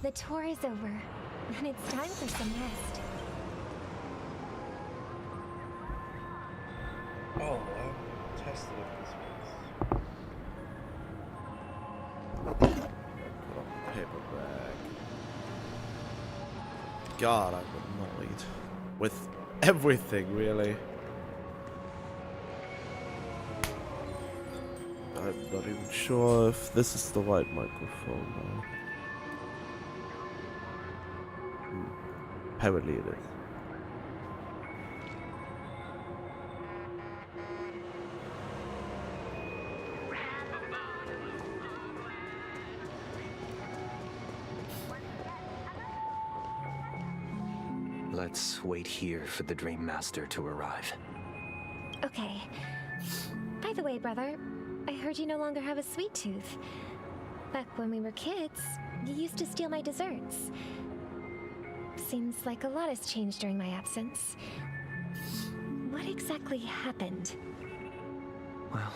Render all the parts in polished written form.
The tour is over, and it's time for some rest. Oh, I tested if this works. Put on the paper bag. God, I'm annoyed with everything, really. I'm not even sure if this is the right microphone now. Apparently it is. Let's wait here for the Dream Master to arrive. Okay. By the way, brother, I heard you no longer have a sweet tooth. Back when we were kids, you used to steal my desserts. Seems like a lot has changed during my absence. What exactly happened? Well,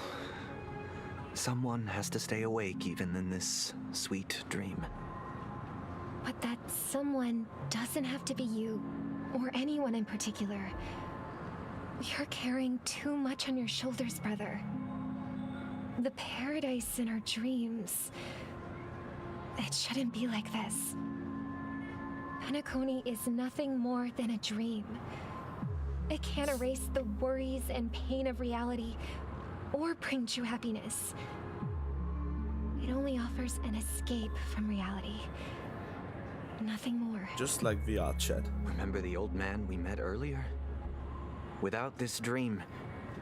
someone has to stay awake even in this sweet dream. But that someone doesn't have to be you, or anyone in particular. You're carrying too much on your shoulders, brother. The paradise in our dreams. It shouldn't be like this. Penacony is nothing more than a dream. It can't erase the worries and pain of reality, or bring true happiness. It only offers an escape from reality. Nothing more. Just like VR chat. Remember the old man we met earlier? Without this dream,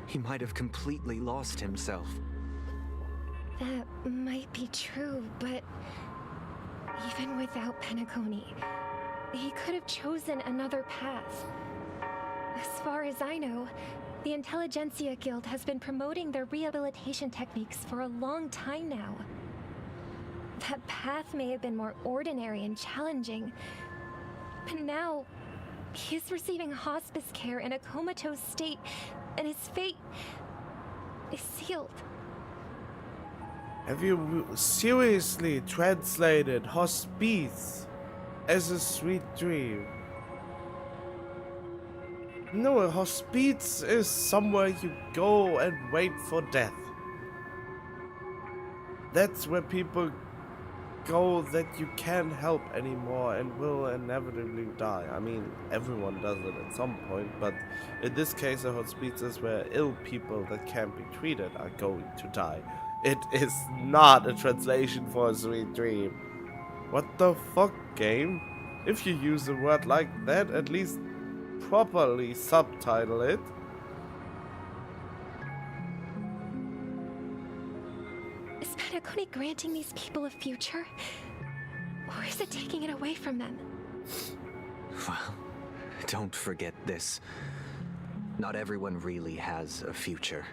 he might have completely lost himself. That might be true, but even without Penacony, he could have chosen another path. As far as I know, the Intelligentsia Guild has been promoting their rehabilitation techniques for a long time now. That path may have been more ordinary and challenging, but now he's receiving hospice care in a comatose state, and his fate is sealed. Have you seriously translated hospice as a sweet dream? No, a hospice is somewhere you go and wait for death. That's where people go that you can't help anymore and will inevitably die. I mean, everyone does it at some point, but in this case a hospice is where ill people that can't be treated are going to die. It is not a translation for a sweet dream. What the fuck, game? If you use a word like that, at least properly subtitle it. Is Penacony granting these people a future? Or is it taking it away from them? Well, don't forget this. Not everyone really has a future.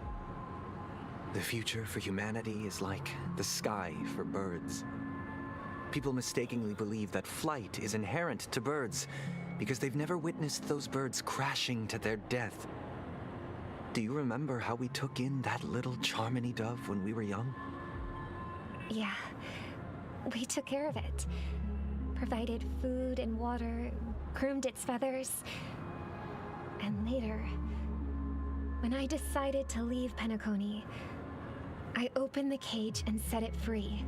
The future for humanity is like the sky for birds. People mistakenly believe that flight is inherent to birds because they've never witnessed those birds crashing to their death. Do you remember how we took in that little Charmony dove when we were young? Yeah, we took care of it. Provided food and water, groomed its feathers. And later, when I decided to leave Penacony, I opened the cage and set it free.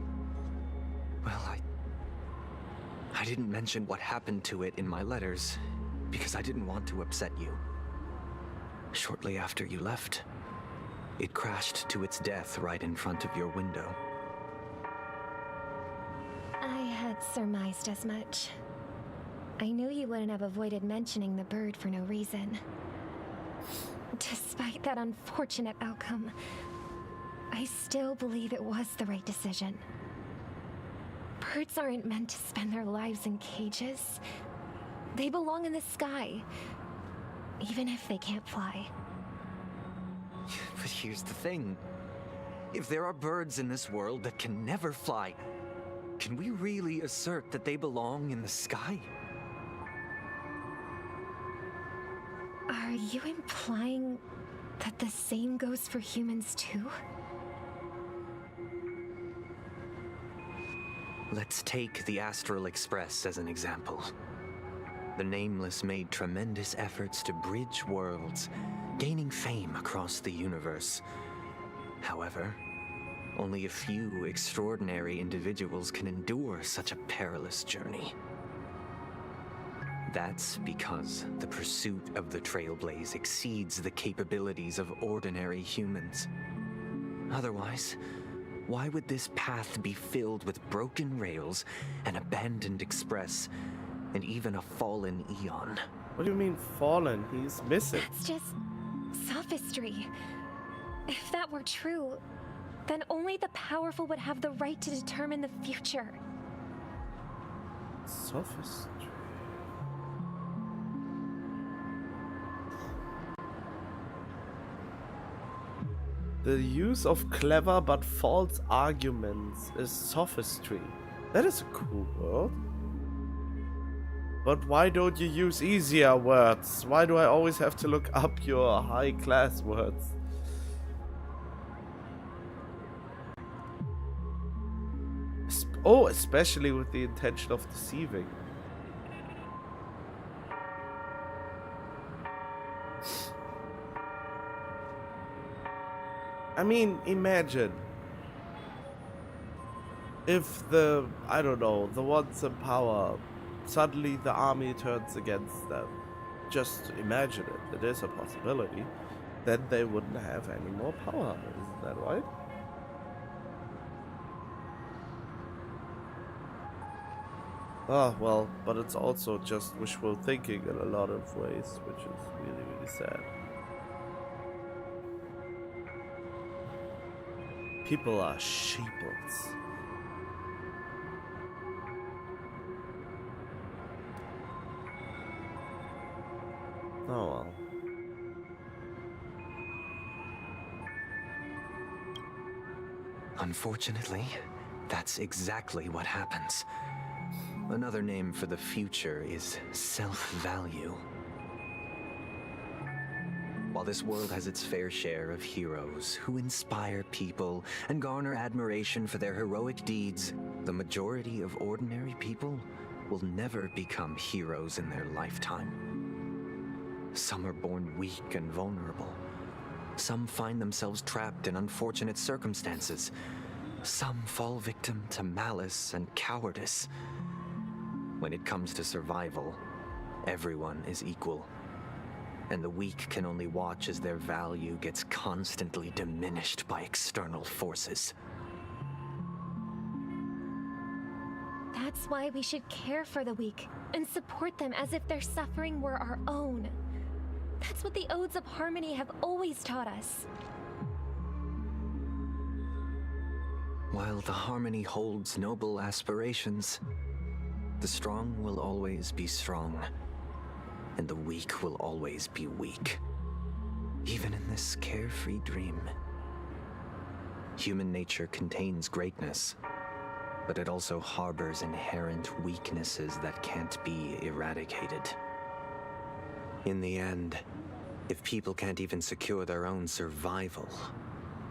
Well, I didn't mention what happened to it in my letters because I didn't want to upset you. Shortly after you left, it crashed to its death right in front of your window. I had surmised as much. I knew you wouldn't have avoided mentioning the bird for no reason. Despite that unfortunate outcome, I still believe it was the right decision. Birds aren't meant to spend their lives in cages. They belong in the sky, even if they can't fly. But here's the thing. If there are birds in this world that can never fly, can we really assert that they belong in the sky? Are you implying that the same goes for humans too? Let's take the Astral Express as an example. The Nameless made tremendous efforts to bridge worlds, gaining fame across the universe. However, only a few extraordinary individuals can endure such a perilous journey. That's because the pursuit of the Trailblaze exceeds the capabilities of ordinary humans. Otherwise, why would this path be filled with broken rails, an abandoned express, and even a fallen Eon? What do you mean fallen? He's missing. It's just sophistry. If that were true, then only the powerful would have the right to determine the future. Sophistry. The use of clever but false arguments is sophistry. That is a cool word. But why don't you use easier words? Why do I always have to look up your high-class words? Oh, especially with the intention of deceiving. I mean, imagine if the, I don't know, the ones in power, suddenly the army turns against them. Just imagine it. It is a possibility. Then they wouldn't have any more power. Isn't that right? Ah, well, but it's also just wishful thinking in a lot of ways, which is really, really sad. People are sheeples. Oh well. Unfortunately, that's exactly what happens. Another name for the future is self-value. While this world has its fair share of heroes who inspire people and garner admiration for their heroic deeds, the majority of ordinary people will never become heroes in their lifetime. Some are born weak and vulnerable. Some find themselves trapped in unfortunate circumstances. Some fall victim to malice and cowardice. When it comes to survival, everyone is equal. And the weak can only watch as their value gets constantly diminished by external forces. That's why we should care for the weak and support them as if their suffering were our own. That's what the Odes of Harmony have always taught us. While the Harmony holds noble aspirations, the strong will always be strong. And the weak will always be weak, even in this carefree dream. Human nature contains greatness, but it also harbors inherent weaknesses that can't be eradicated. In the end, if people can't even secure their own survival,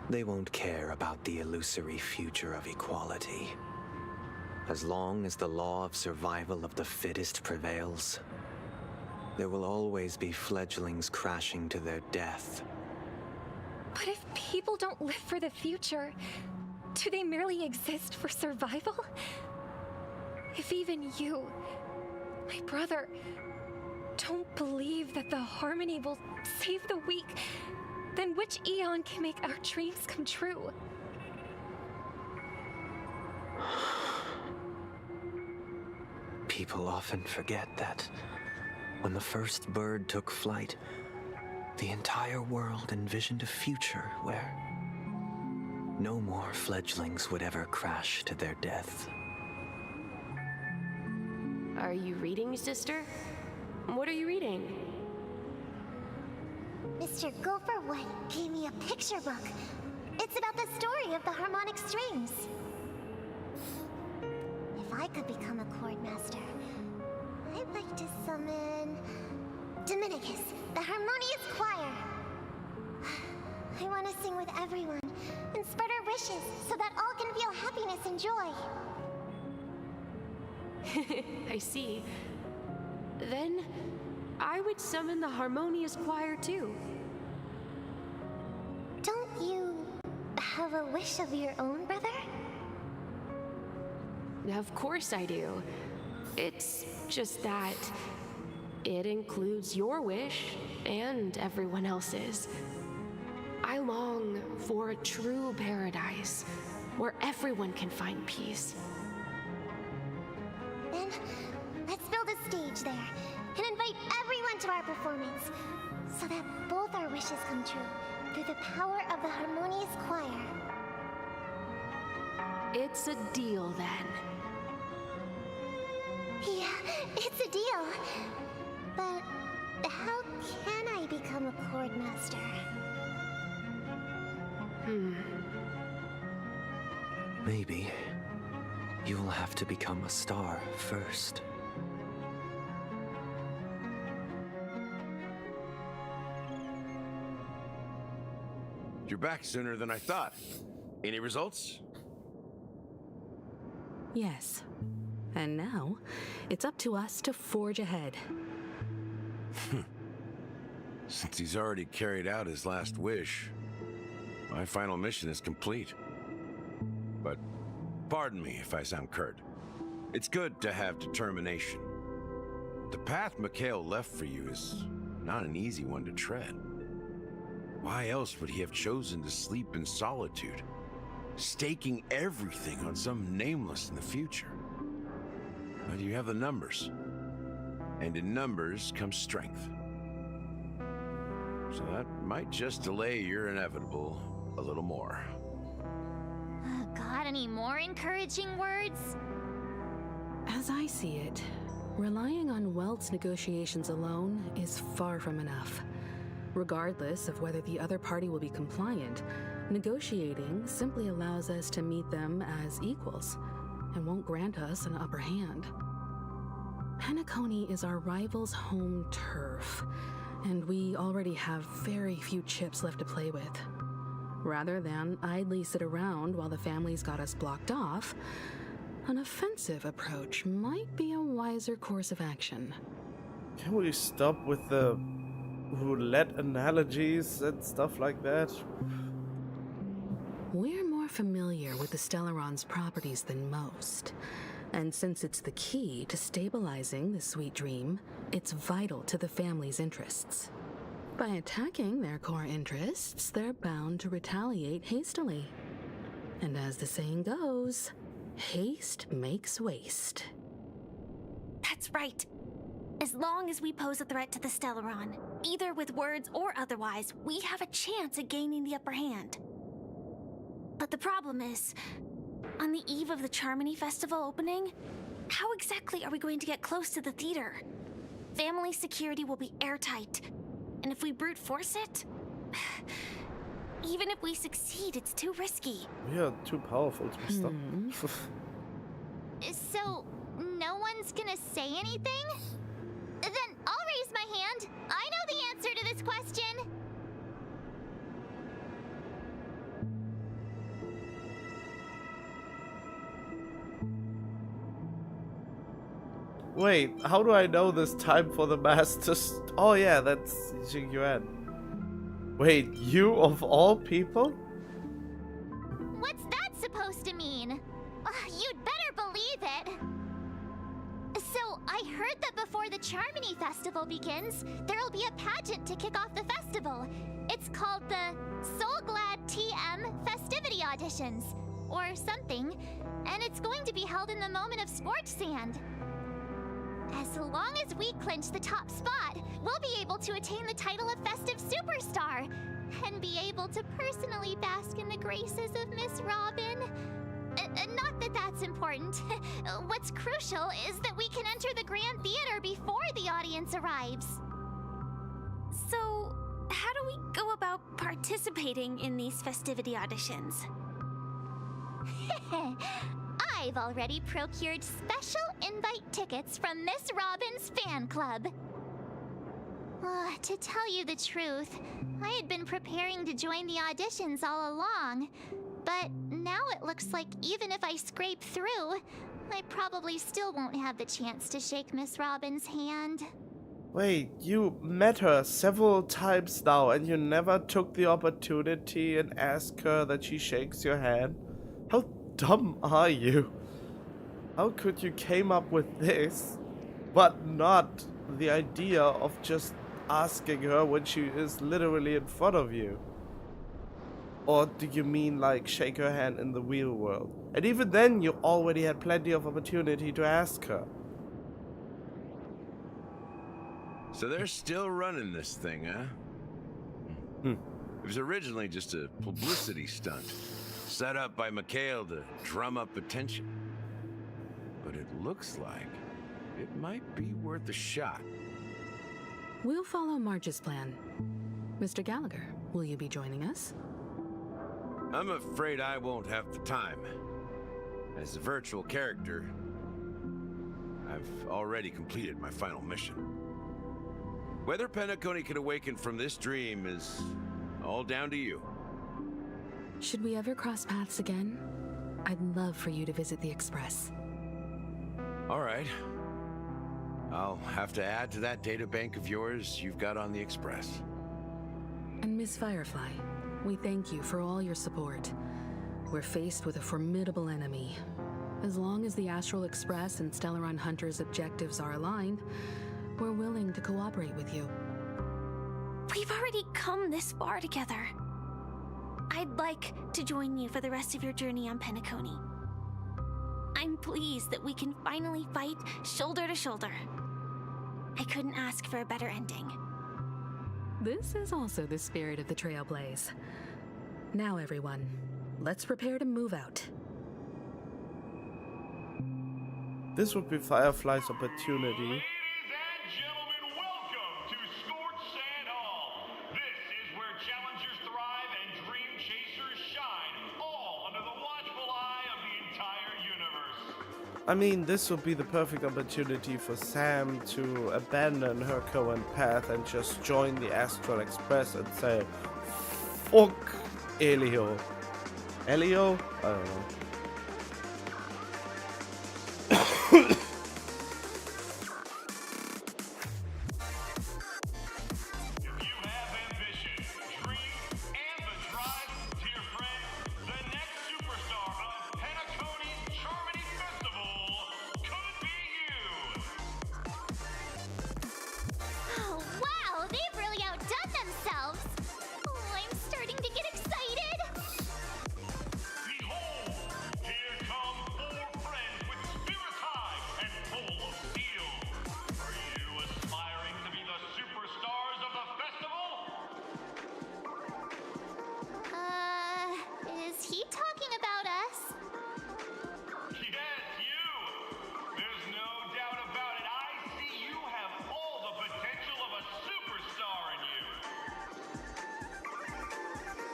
they won't care about the illusory future of equality. As long as the law of survival of the fittest prevails, there will always be fledglings crashing to their death. But if people don't live for the future, do they merely exist for survival? If even you, my brother, don't believe that the Harmony will save the weak, then which Eon can make our dreams come true? People often forget that when the first bird took flight, the entire world envisioned a future where no more fledglings would ever crash to their death. Are you reading, sister? What are you reading? Mr. Gopherwood gave me a picture book. It's about the story of the harmonic strings. If I could become a chord master, I'd like to summon Dominicus, the harmonious choir. I want to sing with everyone and spread our wishes so that all can feel happiness and joy. I see. Then I would summon the harmonious choir too. Don't you have a wish of your own, brother? Of course I do. It's just that it includes your wish and everyone else's. I long for a true paradise where everyone can find peace. Then let's build a stage there and invite everyone to our performance so that both our wishes come true through the power of the harmonious choir. It's a deal then. Yeah, it's a deal. But how can I become a chord master? Maybe you'll have to become a star first. You're back sooner than I thought. Any results? Yes. And now, it's up to us to forge ahead. Since he's already carried out his last wish, my final mission is complete. But pardon me if I sound curt. It's good to have determination. The path Mikhail left for you is not an easy one to tread. Why else would he have chosen to sleep in solitude, staking everything on some nameless in the future? But you have the numbers, and in numbers comes strength. So that might just delay your inevitable a little more. Got any more encouraging words? As I see it, relying on Welt's negotiations alone is far from enough. Regardless of whether the other party will be compliant, negotiating simply allows us to meet them as equals and won't grant us an upper hand. Penacony is our rival's home turf, and we already have very few chips left to play with. Rather than idly sit around while the family's got us blocked off, an offensive approach might be a wiser course of action. Can we stop with the roulette analogies and stuff like that? We're more familiar with the Stellaron's properties than most, and since it's the key to stabilizing the sweet dream, it's vital to the family's interests. By attacking their core interests, they're bound to retaliate hastily. And as the saying goes, haste makes waste. That's right. As long as we pose a threat to the Stellaron, either with words or otherwise, we have a chance at gaining the upper hand. But the problem is, on the eve of the Charmony Festival opening, how exactly are we going to get close to the theater? Family security will be airtight, and if we brute force it, even if we succeed, it's too risky. We are too powerful to be stopped. So, no one's gonna say anything? Then I'll raise my hand. I know the answer to this question. Wait, how do I know this time for the masters? Oh yeah, that's Jing-Yuan. Wait, you of all people? What's that supposed to mean? You'd better believe it. So, I heard that before the Charmony Festival begins, there'll be a pageant to kick off the festival. It's called the Soulglad TM Festivity Auditions, or something, and it's going to be held in the moment of scorched sand. As long as we clinch the top spot, we'll be able to attain the title of Festive Superstar, and be able to personally bask in the graces of Miss Robin. Not that that's important. What's crucial is that we can enter the Grand Theater before the audience arrives. So, how do we go about participating in these festivity auditions? I've already procured special invite tickets from Miss Robin's fan club. To tell you the truth, I had been preparing to join the auditions all along. But now it looks like even if I scrape through, I probably still won't have the chance to shake Miss Robin's hand. Wait, you met her several times now and you never took the opportunity and asked her that she shakes your hand? How dumb are you? How could you came up with this, but not the idea of just asking her when she is literally in front of you? Or do you mean like shake her hand in the real world? And even then you already had plenty of opportunity to ask her. So they're still running this thing, huh? It was originally just a publicity stunt, set up by Mikhail to drum up attention. But it looks like it might be worth a shot. We'll follow Marge's plan. Mr. Gallagher, will you be joining us? I'm afraid I won't have the time. As a virtual character, I've already completed my final mission. Whether Penacony can awaken from this dream is all down to you. Should we ever cross paths again? I'd love for you to visit the Express. All right. I'll have to add to that data bank of yours you've got on the Express. And Miss Firefly, we thank you for all your support. We're faced with a formidable enemy. As long as the Astral Express and Stellaron Hunter's objectives are aligned, we're willing to cooperate with you. We've already come this far together. I'd like to join you for the rest of your journey on Penacony. I'm pleased that we can finally fight shoulder to shoulder. I couldn't ask for a better ending. This is also the spirit of the Trailblaze. Now everyone, let's prepare to move out. This would be Firefly's opportunity. Ladies and gentlemen, welcome to Scorched Sand Hall. This is where challengers thrive and dream chasers shine, all under the watchful eye of the entire universe. I mean, this would be the perfect opportunity for Sam to abandon her current path and just join the Astral Express and say, fuck Elio. Elio? I don't know.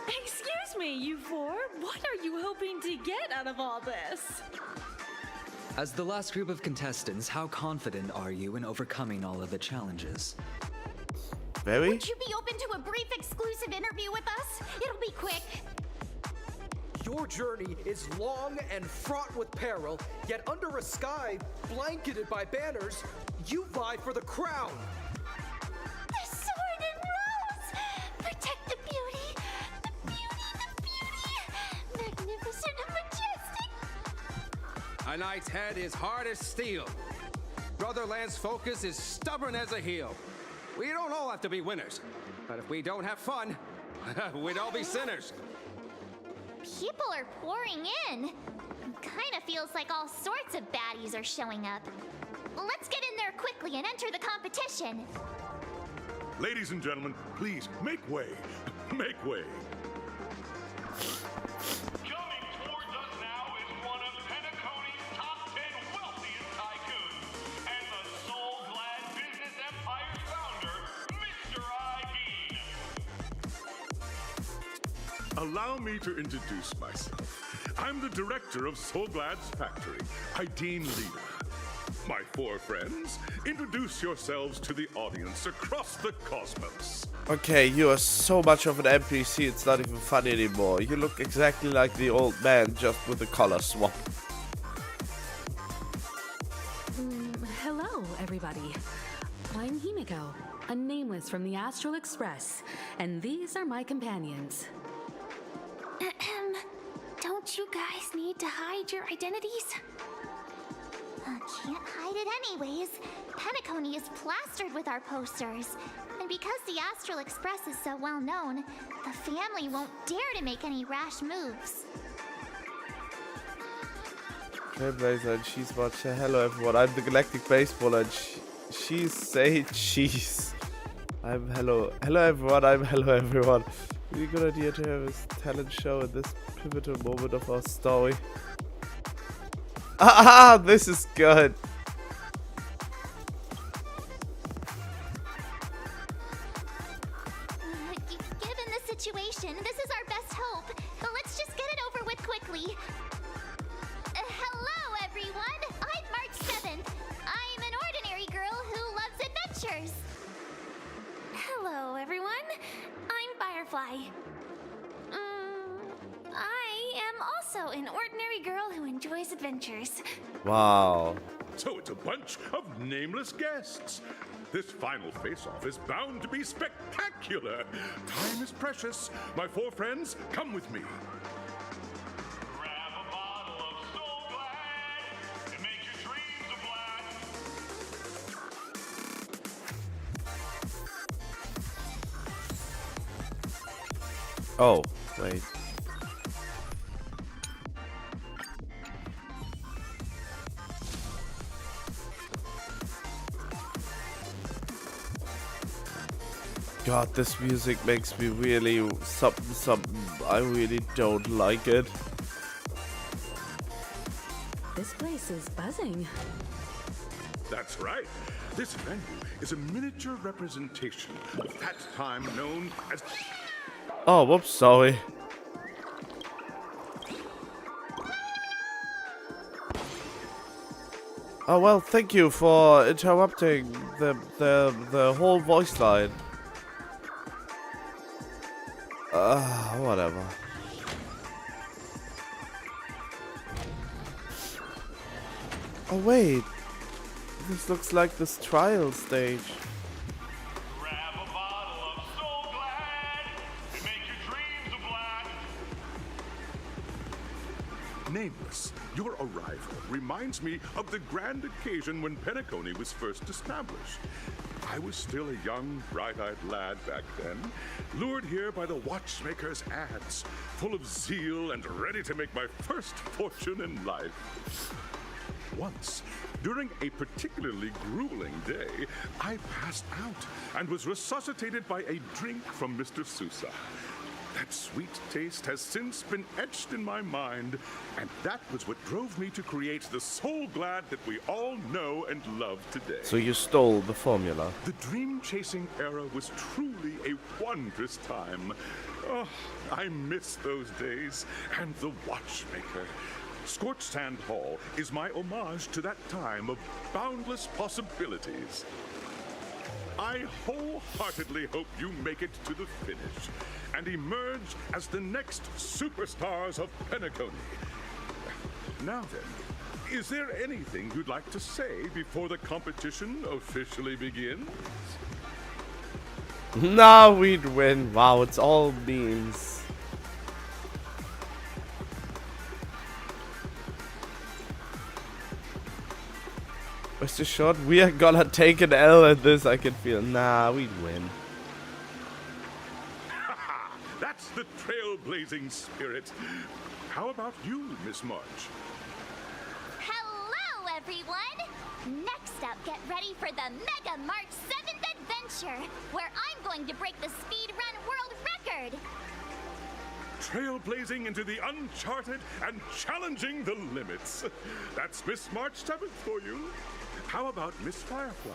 Excuse me, you four. What are you hoping to get out of all this? As the last group of contestants, how confident are you in overcoming all of the challenges? Very? Would you be open to a brief exclusive interview with us? It'll be quick. Your journey is long and fraught with peril, yet under a sky blanketed by banners, you vie for the crown. The sword and rose! Protect the beauty! The beauty! The beauty! Magnificent and majestic! A knight's head is hard as steel. Brother Lance's focus is stubborn as a heel. We don't all have to be winners, but if we don't have fun, we'd all be sinners. People are pouring in. Kinda feels like all sorts of baddies are showing up. Let's get in there quickly and enter the competition. Ladies and gentlemen, please make way. Make way. Coming towards us now is one of Penacony's top 10 wealthiest tycoons and the soul-glad business empire's founder, Mr. Ideen. Allow me to introduce myself. I'm the director of Soulglad's factory, Ideen Leader. My four friends, introduce yourselves to the audience across the cosmos. Okay, you are so much of an NPC, it's not even funny anymore. You look exactly like the old man, just with a color swap. Penteco, a nameless from the Astral Express, and these are my companions. Don't you guys need to hide your identities? Can't hide it anyways. Penacony is plastered with our posters. And because the Astral Express is so well known, the family won't dare to make any rash moves. Trailblazer and she's watching. Hello everyone, I'm the Galactic Baseballer and she's say cheese. I'm hello everyone, I'm hello everyone. Really good idea to have a talent show at this pivotal moment of our story. This is good. Given the situation, this is our best hope. But let's just get it over with quickly. Hello, everyone. I'm March 7th. I'm an ordinary girl who loves adventures. Hello, everyone. I'm Firefly. I am also an ordinary girl who enjoys adventures. Wow. So it's a bunch of nameless guests. This final face-off is bound to be spectacular. Time is precious. My four friends, come with me. Grab a bottle of Soul Glad and make your dreams a blast. Oh, wait. God, this music makes me really something. I really don't like it. This place is buzzing. That's right. This venue is a miniature representation of that time known as... Oh, whoops, sorry. Oh well, thank you for interrupting the whole voice line. Whatever. Oh wait, this looks like this trial stage. Grab a bottle of Soul Glad and make your dreams a blast. Nameless, your arrival reminds me of the grand occasion when Penacony was first established. I was still a young, bright-eyed lad back then, lured here by the watchmaker's ads, full of zeal and ready to make my first fortune in life. Once, during a particularly grueling day, I passed out and was resuscitated by a drink from Mr. Sousa. That sweet taste has since been etched in my mind, and that was what drove me to create the Soul Glad that we all know and love today. So you stole the formula. The dream-chasing era was truly a wondrous time. Oh, I miss those days, and the watchmaker. Scorched Sand Hall is my homage to that time of boundless possibilities. I wholeheartedly hope you make it to the finish and emerge as the next superstars of Penacony. Now then, is there anything you'd like to say before the competition officially begins? Nah, we'd win. Wow, it's all memes. Rest assured, we are gonna take an L at this, I can feel. Nah, we'd win. That's the trailblazing spirit. How about you, Miss March? Hello, everyone! Next up, get ready for the Mega March 7th adventure, where I'm going to break the speedrun world record! Trailblazing into the uncharted and challenging the limits. That's Miss March 7th for you. How about Miss Firefly?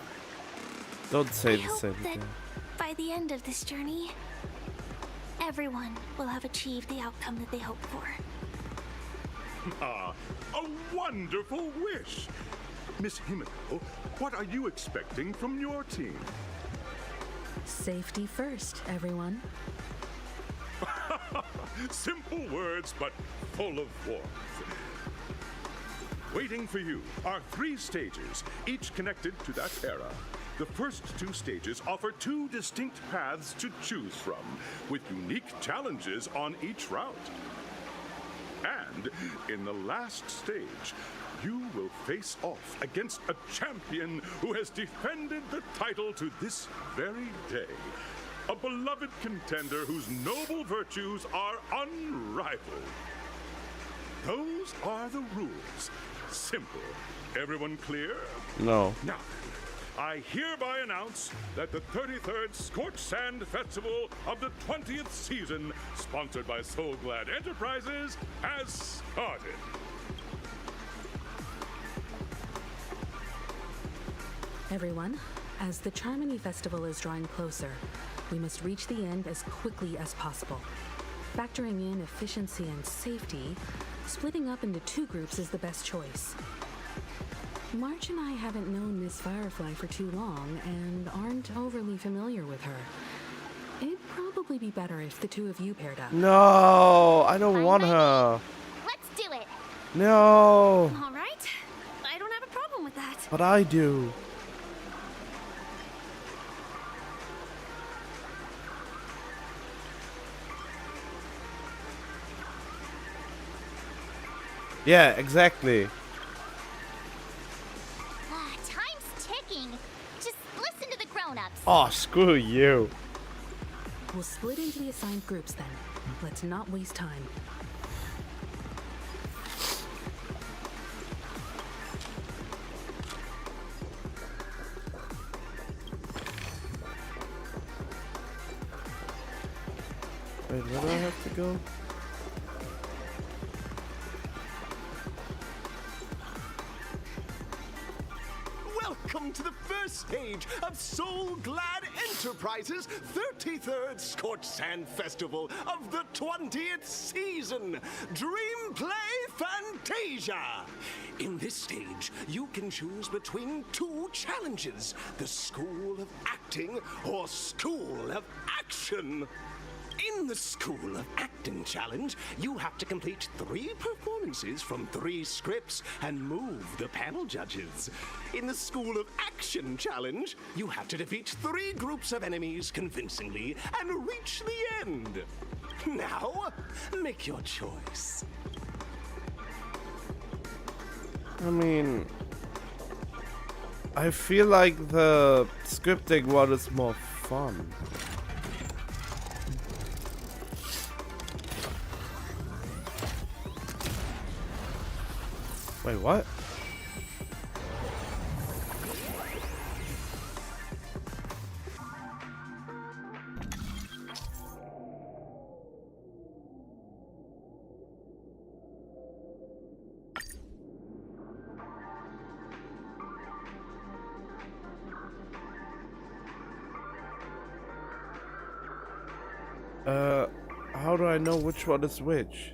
Don't say I the hope same that thing. by the end of this journey, everyone will have achieved the outcome that they hoped for. Ah, a wonderful wish. Miss Himiko, what are you expecting from your team? Safety first, everyone. Simple words, but full of warmth. Waiting for you are 3 stages, each connected to that era. The first 2 stages offer 2 distinct paths to choose from, with unique challenges on each route. And in the last stage, you will face off against a champion who has defended the title to this very day. A beloved contender whose noble virtues are unrivaled. Those are the rules. Simple. Everyone clear? No. Now, I hereby announce that the 33rd Scorched Sand Festival of the 20th season, sponsored by Soul Glad Enterprises, has started. Everyone, as the Charmony Festival is drawing closer, we must reach the end as quickly as possible. Factoring in efficiency and safety, splitting up into 2 groups is the best choice. March and I haven't known Miss Firefly for too long and aren't overly familiar with her. It'd probably be better if the 2 of you paired up. No, I don't want her. Let's do it. No. All right. I don't have a problem with that. But I do. Yeah, exactly. Time's ticking. Just listen to the grown-ups. Oh, screw you. We'll split into the assigned groups then. Let's not waste time. Wait, where do I have to go? Welcome to the first stage of Soul Glad Enterprises' 33rd Scorched Sand Festival of the 20th season, Dream Play Fantasia. In this stage, you can choose between 2 challenges, the School of Acting or School of Action. In the School of Acting Challenge, you have to complete 3 performances from 3 scripts and move the panel judges. In the School of Action Challenge, you have to defeat 3 groups of enemies convincingly and reach the end. Now, make your choice. I mean, I feel like the scripting one is more fun. Wait, what? How do I know which one is which?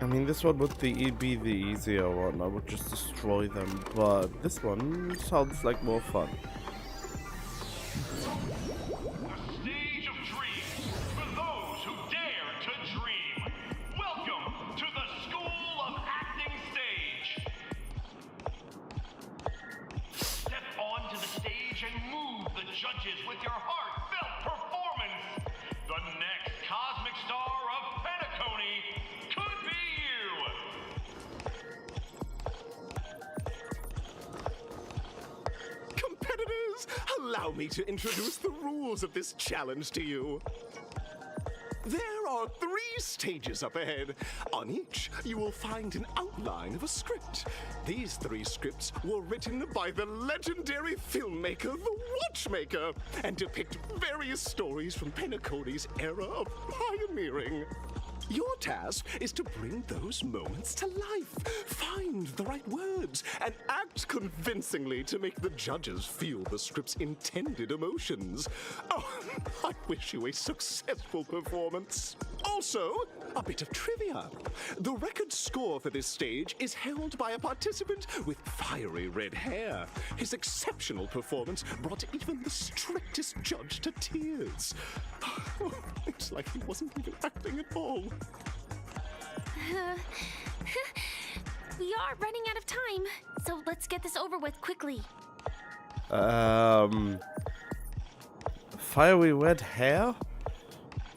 I mean, this one would be the easier one. I would just destroy them, but this one sounds like more fun. The stage of dreams for those who dare to dream. Welcome to the School of Acting stage. Step onto the stage and move the judges with your heartfelt performance. The next cosmic star of Penacony could be you. Competitors, allow me to introduce the rules of this challenge to you. There are 3 stages up ahead. On each, you will find an outline of a script. These 3 scripts were written by the legendary filmmaker, The Watchmaker, and depict various stories from Penacony's era of pioneering. Your task is to bring those moments to life, find the right words, and act convincingly to make the judges feel the script's intended emotions. Oh, I wish you a successful performance. Also, a bit of trivia. The record score for this stage is held by a participant with fiery red hair. His exceptional performance brought even the strictest judge to tears. It's like he wasn't even acting at all. We are running out of time, so let's get this over with quickly. Fiery red hair?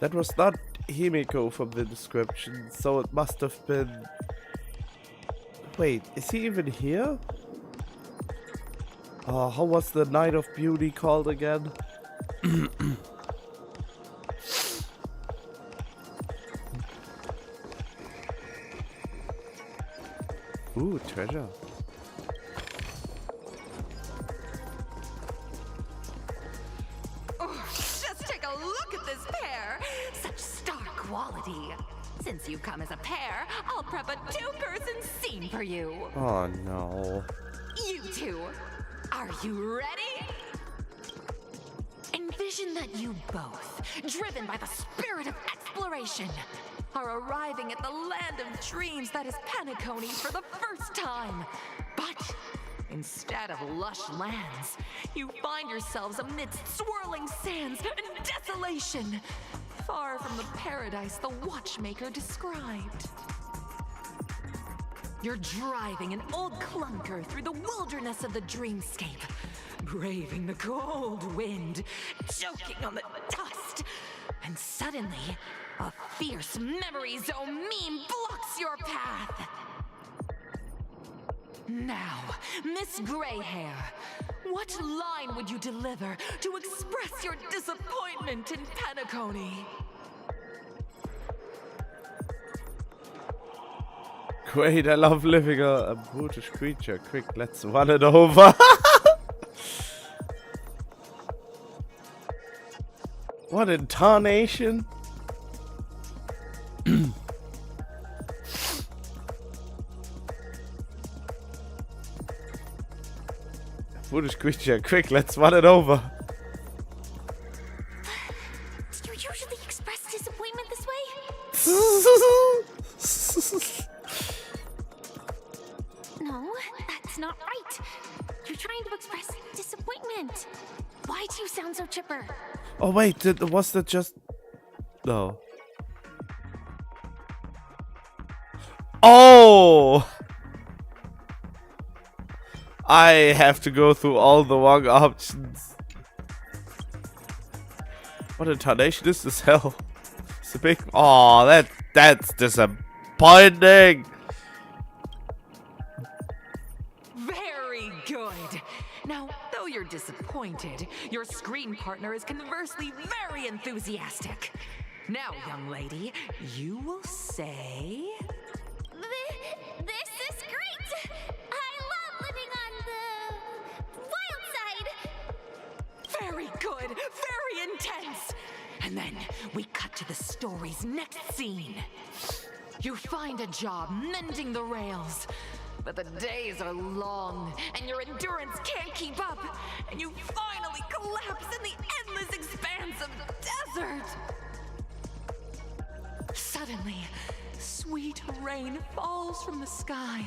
That was not Himiko from the description, so it must have been... Wait, is he even here? Oh, how was the Night of Beauty called again? Ooh, treasure. Oh, just take a look at this pair. Such star quality. Since you come as a pair, I'll prep a two-person scene for you. Oh no. You two, are you ready? Envision that you both, driven by the spirit of exploration, are arriving at the land of dreams that is Penacony for the first time. But instead of lush lands, you find yourselves amidst swirling sands and desolation, far from the paradise the Watchmaker described. You're driving an old clunker through the wilderness of the dreamscape, braving the cold wind, choking on the dust, and suddenly, a fierce memory zone meme blocks your path. Now, Miss Greyhair, what line would you deliver to express your disappointment in Penacony? Great, I love living a brutish creature. Quick, let's run it over. What in tarnation? Brutish creature, quick, let's run it over. Do you usually express disappointment this way? No, that's not right. You're trying to express disappointment. Why do you sound so chipper? Oh wait, was that just... No. Oh! I have to go through all the wrong options. What intonation is this hell? It's a big... Oh, that's disappointing! Very good. Now, though you're disappointed, your screen partner is conversely very enthusiastic. Now, young lady, you will say... This is great! I love living on the wild side! Very good, very intense. And then we cut to the story's next scene. You find a job mending the rails, but the days are long and your endurance can't keep up, and you finally collapse in the endless expanse of desert. Suddenly, sweet rain falls from the sky,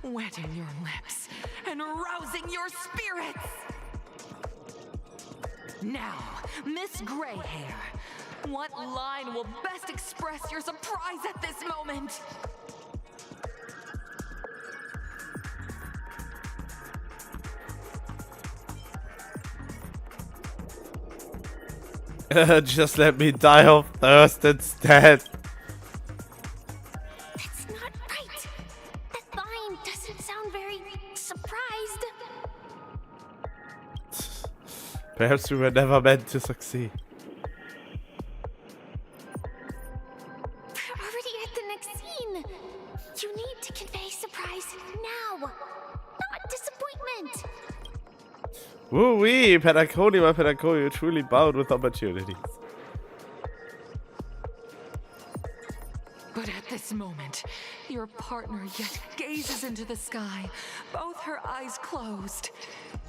wetting your lips and rousing your spirits. Now, Miss Greyhair, what line will best express your surprise at this moment? Just let me die of thirst instead. That's not right. That line doesn't sound very surprised. Perhaps we were never meant to succeed. We're already at the next scene. You need to convey surprise now, not disappointment. Woo-wee, Penacony, my Penacony, you're truly bound with opportunities. But at this moment, your partner yet gazes into the sky, both her eyes closed.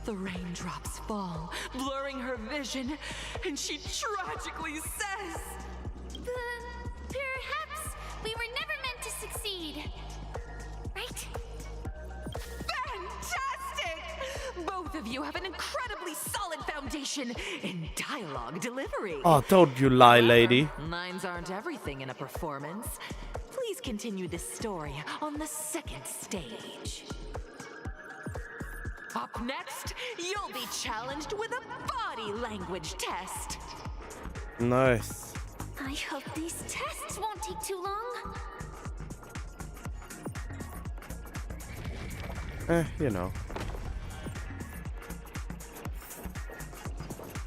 The raindrops fall, blurring her vision, and she tragically says, Perhaps of you have an incredibly solid foundation in dialogue delivery. Oh, don't you lie, lady. Lines aren't everything in a performance. Please continue this story on the second stage. Up next, you'll be challenged with a body language test. Nice. I hope these tests won't take too long. You know.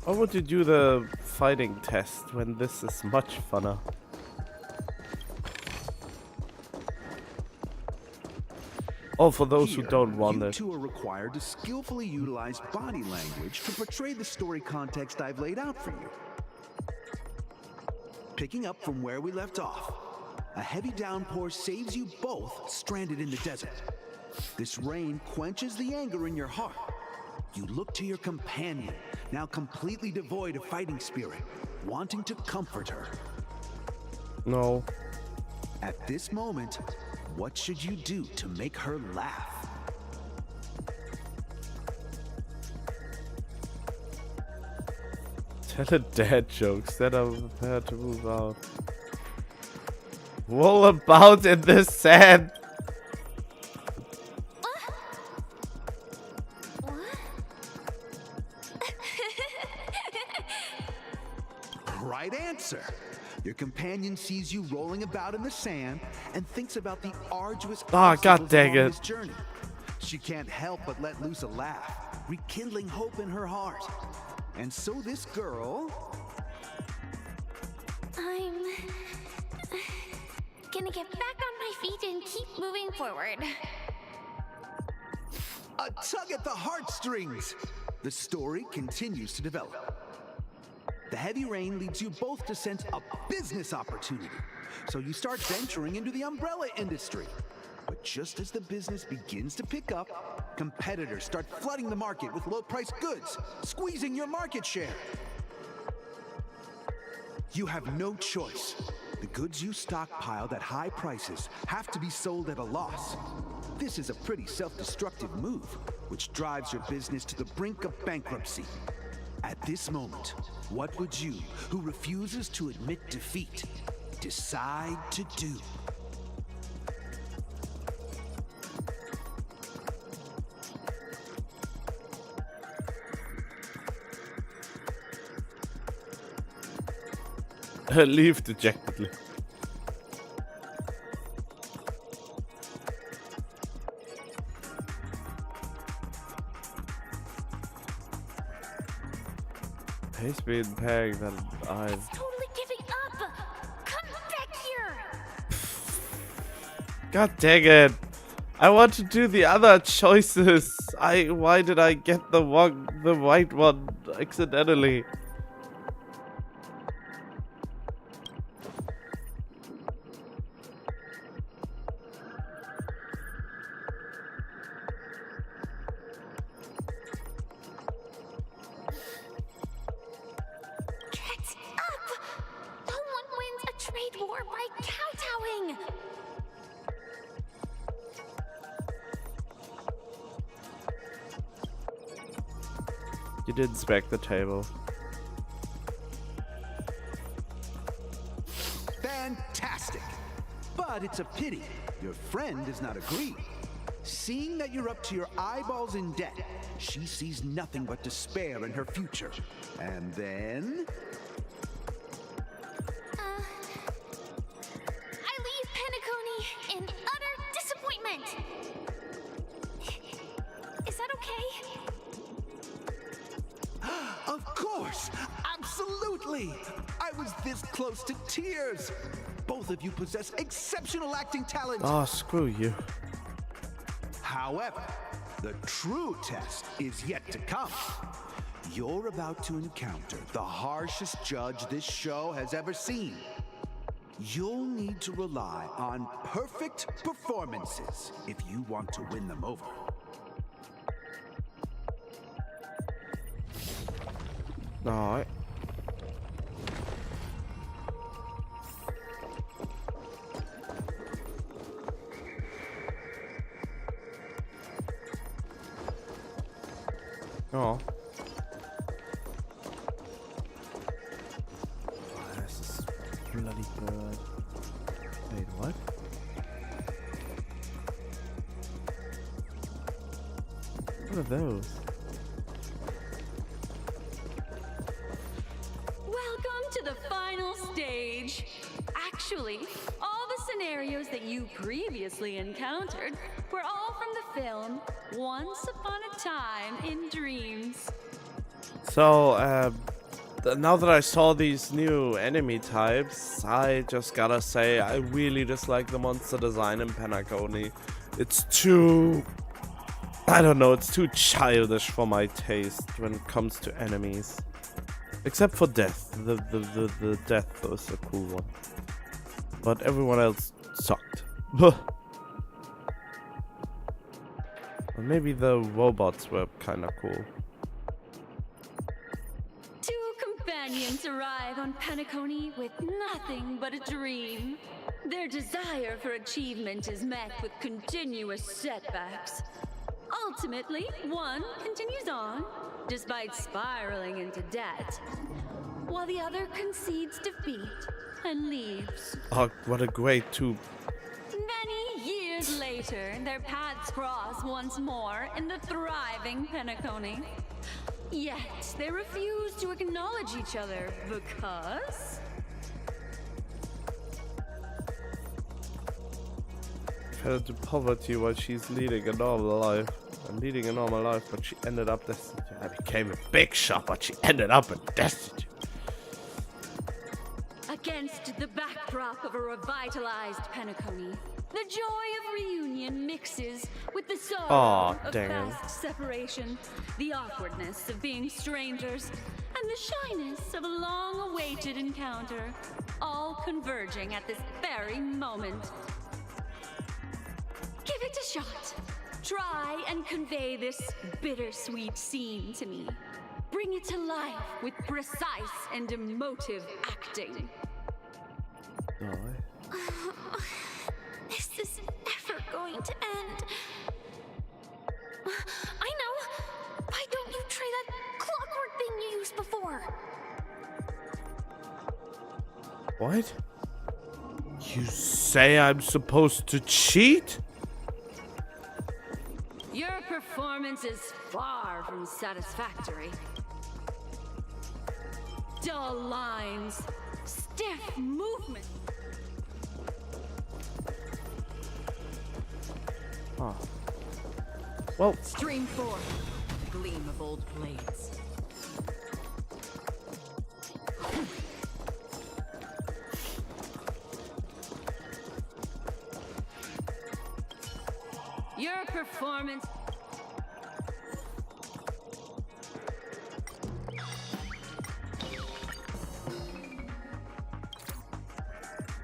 Why would you do the fighting test when this is much funner? Oh, for those who don't want it. You two are required to skillfully utilize body language to portray the story context I've laid out for you. Picking up from where we left off, a heavy downpour saves you both stranded in the desert. This rain quenches the anger in your heart. You look to your companion, now completely devoid of fighting spirit, wanting to comfort her. No. At this moment, what should you do to make her laugh? Tell her dad jokes that are prepared to move out. Roll about in the sand. Right answer. Your companion sees you rolling about in the sand and thinks about the arduous God dang along it. this journey. She can't help but let loose a laugh, rekindling hope in her heart. And so this girl... I'm gonna get back on my feet and keep moving forward. A tug at the heartstrings. The story continues to develop. The heavy rain leads you both to sense a business opportunity. So you start venturing into the umbrella industry. But just as the business begins to pick up, competitors start flooding the market with low-priced goods, squeezing your market share. You have no choice. The goods you stockpiled at high prices have to be sold at a loss. This is a pretty self-destructive move, which drives your business to the brink of bankruptcy. At this moment, what would you, who refuses to admit defeat, decide to do? Leave dejectedly. He's been paying that I've Totally giving up. Come back here. God dang it. I want to do the other choices. Why did I get the white one accidentally? Get up. No one wins a trade war by kowtowing. You didn't spec the table. Fantastic! But it's a pity your friend does not agree. Seeing that you're up to your eyeballs in debt, she sees nothing but despair in her future. And then... I leave Penacony in utter disappointment. Is that okay? Of course! Absolutely! I was this close to tears! Both of you possess exceptional acting talent! Oh, screw you. However, the true test is yet to come. You're about to encounter the harshest judge this show has ever seen. You'll need to rely on perfect performances if you want to win them over. Alright. Oh. This is bloody good. Wait, what? What are those? Welcome to the final stage. Actually, all the scenarios that you previously encountered were all from the film Once Upon a Time in Dreams. So, now that I saw these new enemy types, I just gotta say I really dislike the monster design in Penacony. It's too... I don't know, it's too childish for my taste when it comes to enemies. Except for Death. The Death was a cool one. But everyone else sucked. Or maybe the robots were kinda cool. Two companions arrive on Penacony with nothing but a dream. Their desire for achievement is met with continuous setbacks. Ultimately, one continues on, despite spiraling into debt, while the other concedes defeat and leaves. Oh, what a great two. Many years later, their paths cross once more in the thriving Penacony. Yet, they refuse to acknowledge each other because... fell into poverty while she's leading a normal life. Leading a normal life, but she ended up destitute. I became a big shot, but she ended up destitute. Against the backdrop of a revitalized Penacony, the joy of reunion mixes with the sorrow of fast separation, the awkwardness of being strangers, and the shyness of a long-awaited encounter, all converging at this very moment. Give it a shot. Try and convey this bittersweet scene to me. Bring it to life with precise and emotive acting. This is never going to end. I know. Why don't you try that clockwork thing you used before? What? You say I'm supposed to cheat? Your performance is far from satisfactory. Dull lines, stiff movement. Oh. Well. Stream 4. Gleam of old blades. Your performance...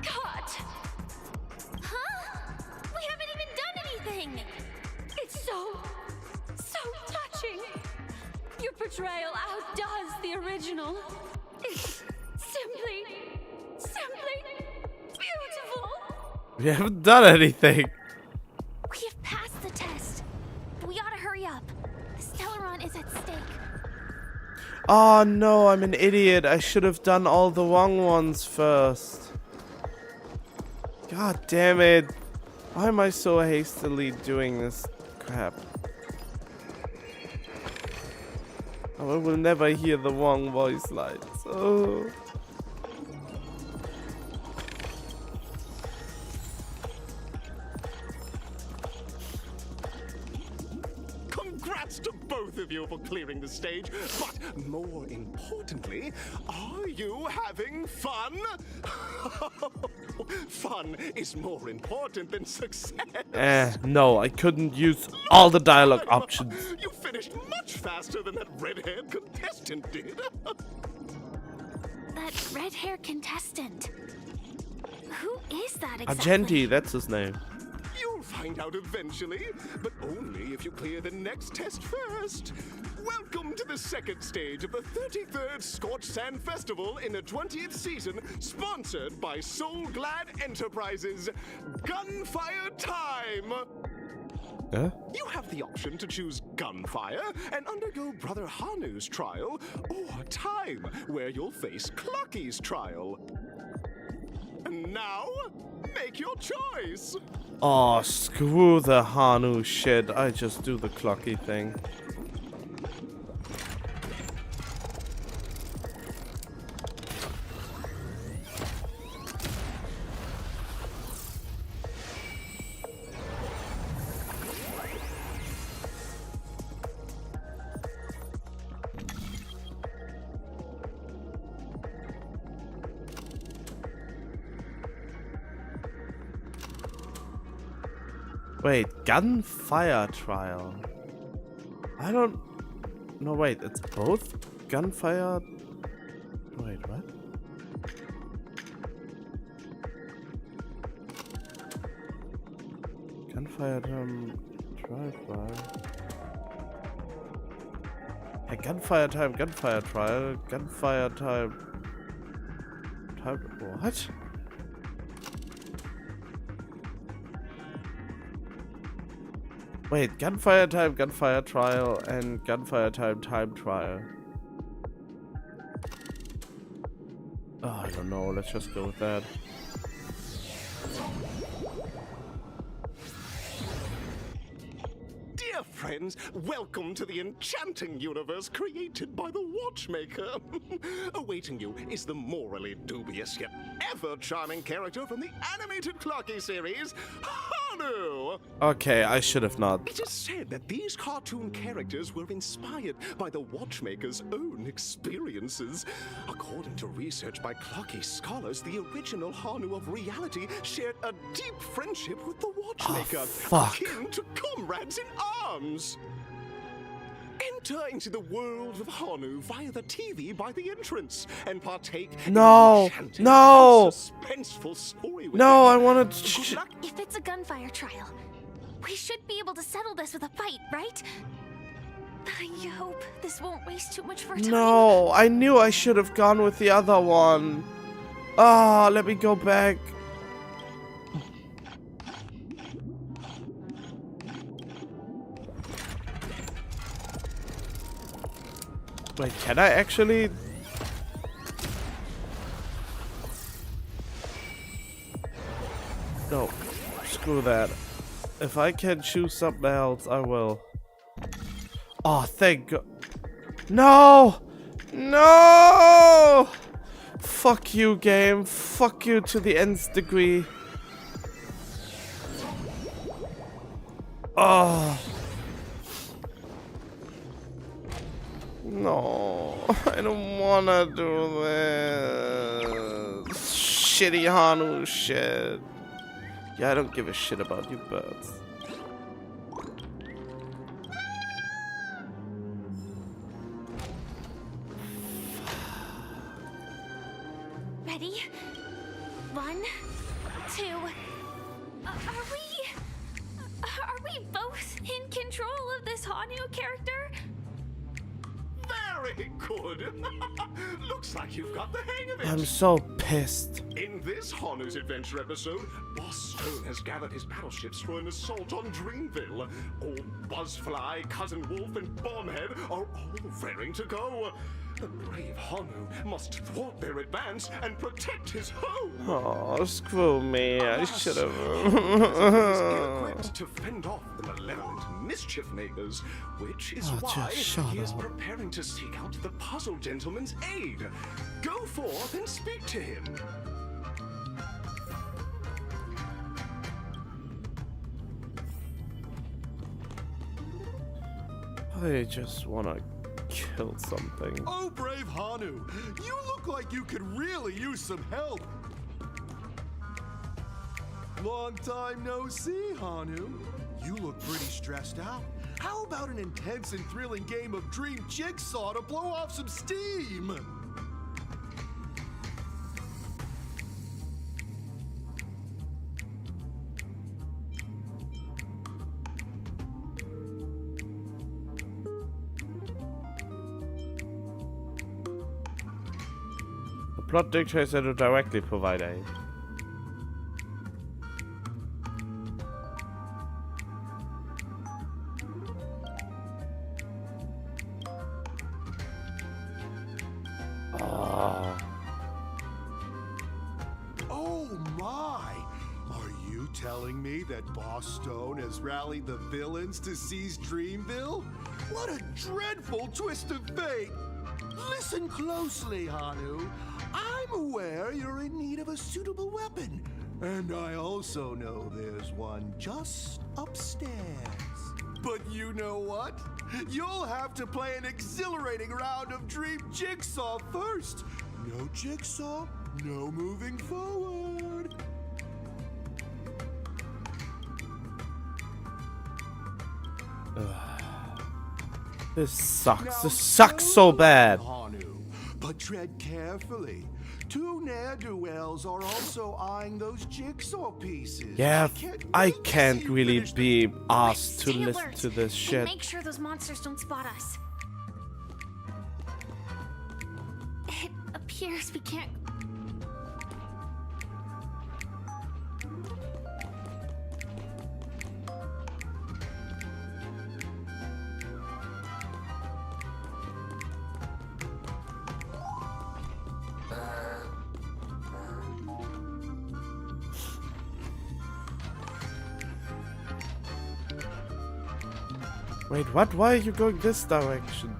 God! Huh? We haven't even done anything! It's so touching. Your portrayal outdoes the original. It's simply beautiful. We haven't done anything. We have passed the test. We ought to hurry up. The Stellaron is at stake. Oh no, I'm an idiot. I should have done all the wrong ones first. God damn it. Why am I so hastily doing this crap? Oh, I will never hear the wrong voice lines. Oh. Congrats to both of you for clearing the stage, but more importantly, are you having fun? Fun is more important than success. No, I couldn't use all the dialogue options. You finished much faster than that red-haired contestant did. That red-haired contestant. Who is that exactly? Argenti, that's his name. You'll find out eventually, but only if you clear the next test first. Welcome to the second stage of the 33rd Scorched Sand Festival in the 20th season, sponsored by Soul Glad Enterprises. Gunfire time! You have the option to choose gunfire and undergo Brother Hanu's trial, or time, where you'll face Clucky's trial. And now, make your choice! Oh, screw the Hanu shit. I just do the Clucky thing. Wait, gunfire trial? I don't... No, wait, it's both gunfire... Wait, what? Gunfire time... Trial. Hey, gunfire time, gunfire trial, gunfire time... What? Wait, gunfire time, gunfire trial, and gunfire time, time trial. Oh, I don't know. Let's just go with that. Dear friends, welcome to the enchanting universe created by the Watchmaker. Awaiting you is the morally dubious yet ever charming character from the animated Clucky series, Hanu! Okay, I should have not. It is said that these cartoon characters were inspired by the Watchmaker's own experiences. According to research by Clucky scholars, the original Hanu of reality shared a deep friendship with the Watchmaker, akin to comrades in arms. Enter into the world of Hanu via the TV by the entrance and partake in No! an enchanting No! and suspenseful story with No, it. I wanted Good luck. If it's a gunfire trial, we should be able to settle this with a fight, right? I hope this won't waste too much of our time. No, I knew I should have gone with the other one. Ah, let me go back. Wait, can I actually? No, screw that. If I can choose something else, I will. Oh, thank God. No! No! Fuck you, game. Fuck you to the nth degree. Oh. No, I don't wanna do this. Shitty Hanu shit. Yeah, I don't give a shit about you birds. Ready? 1, 2. Are we both in control of this Hanu character? Very good. Looks like you've got the hang of it. I'm so pissed. In this Hanu's Adventure episode, Boss Stone has gathered his battleships for an assault on Dreamville. Old Buzzfly, Cousin Wolf, and Bombhead are all raring to go. The brave Hanu must thwart their advance and protect his home. Oh, screw me. I should have. Ill-equipped to fend off the malevolent mischief makers, which is Oh, why just shut he is up. preparing to seek out the Puzzle Gentleman's aid. Go forth and speak to him. I just wanna kill something. Oh, brave Hanu, you look like you could really use some help. Long time no see, Hanu. You look pretty stressed out. How about an intense and thrilling game of Dream Jigsaw to blow off some steam? The plot dictates that to directly provide aid. telling me that Boss Stone has rallied the villains to seize Dreamville? What a dreadful twist of fate! Listen closely, Hanu. I'm aware you're in need of a suitable weapon. And I also know there's one just upstairs. But you know what? You'll have to play an exhilarating round of Dream Jigsaw first. No Jigsaw, no moving forward. This sucks. This sucks so bad. Hanu, but tread carefully. Two ne'er-do-wells are also eyeing those jigsaw pieces. Yeah, I can't really be asked to Stay listen alert to this and shit. make sure those monsters don't spot us. It appears we can't. Wait, what? Why are you going this direction?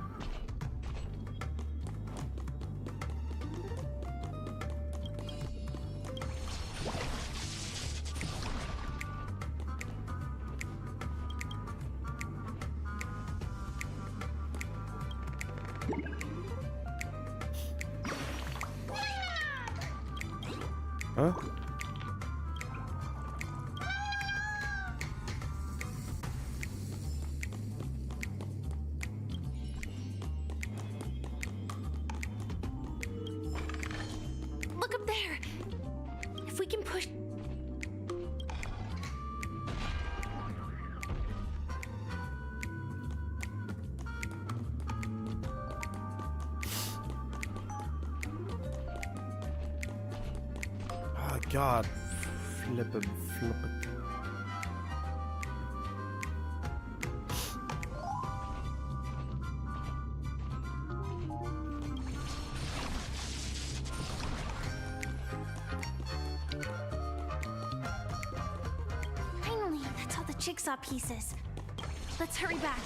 Huh? Look up there. If we can push. Oh god. Flip him, flip him. Finally, that's all the jigsaw pieces. Let's hurry back.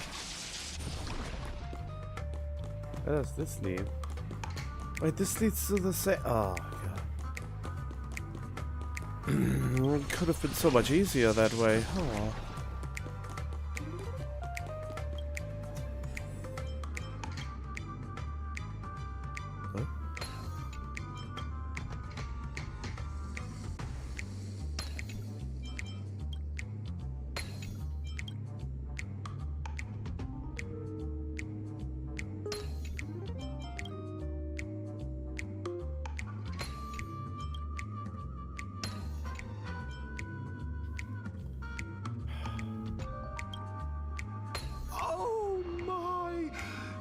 Where does this lead? Wait, this leads to the same. Oh, god. It could have been so much easier that way. Oh. Huh? Oh my!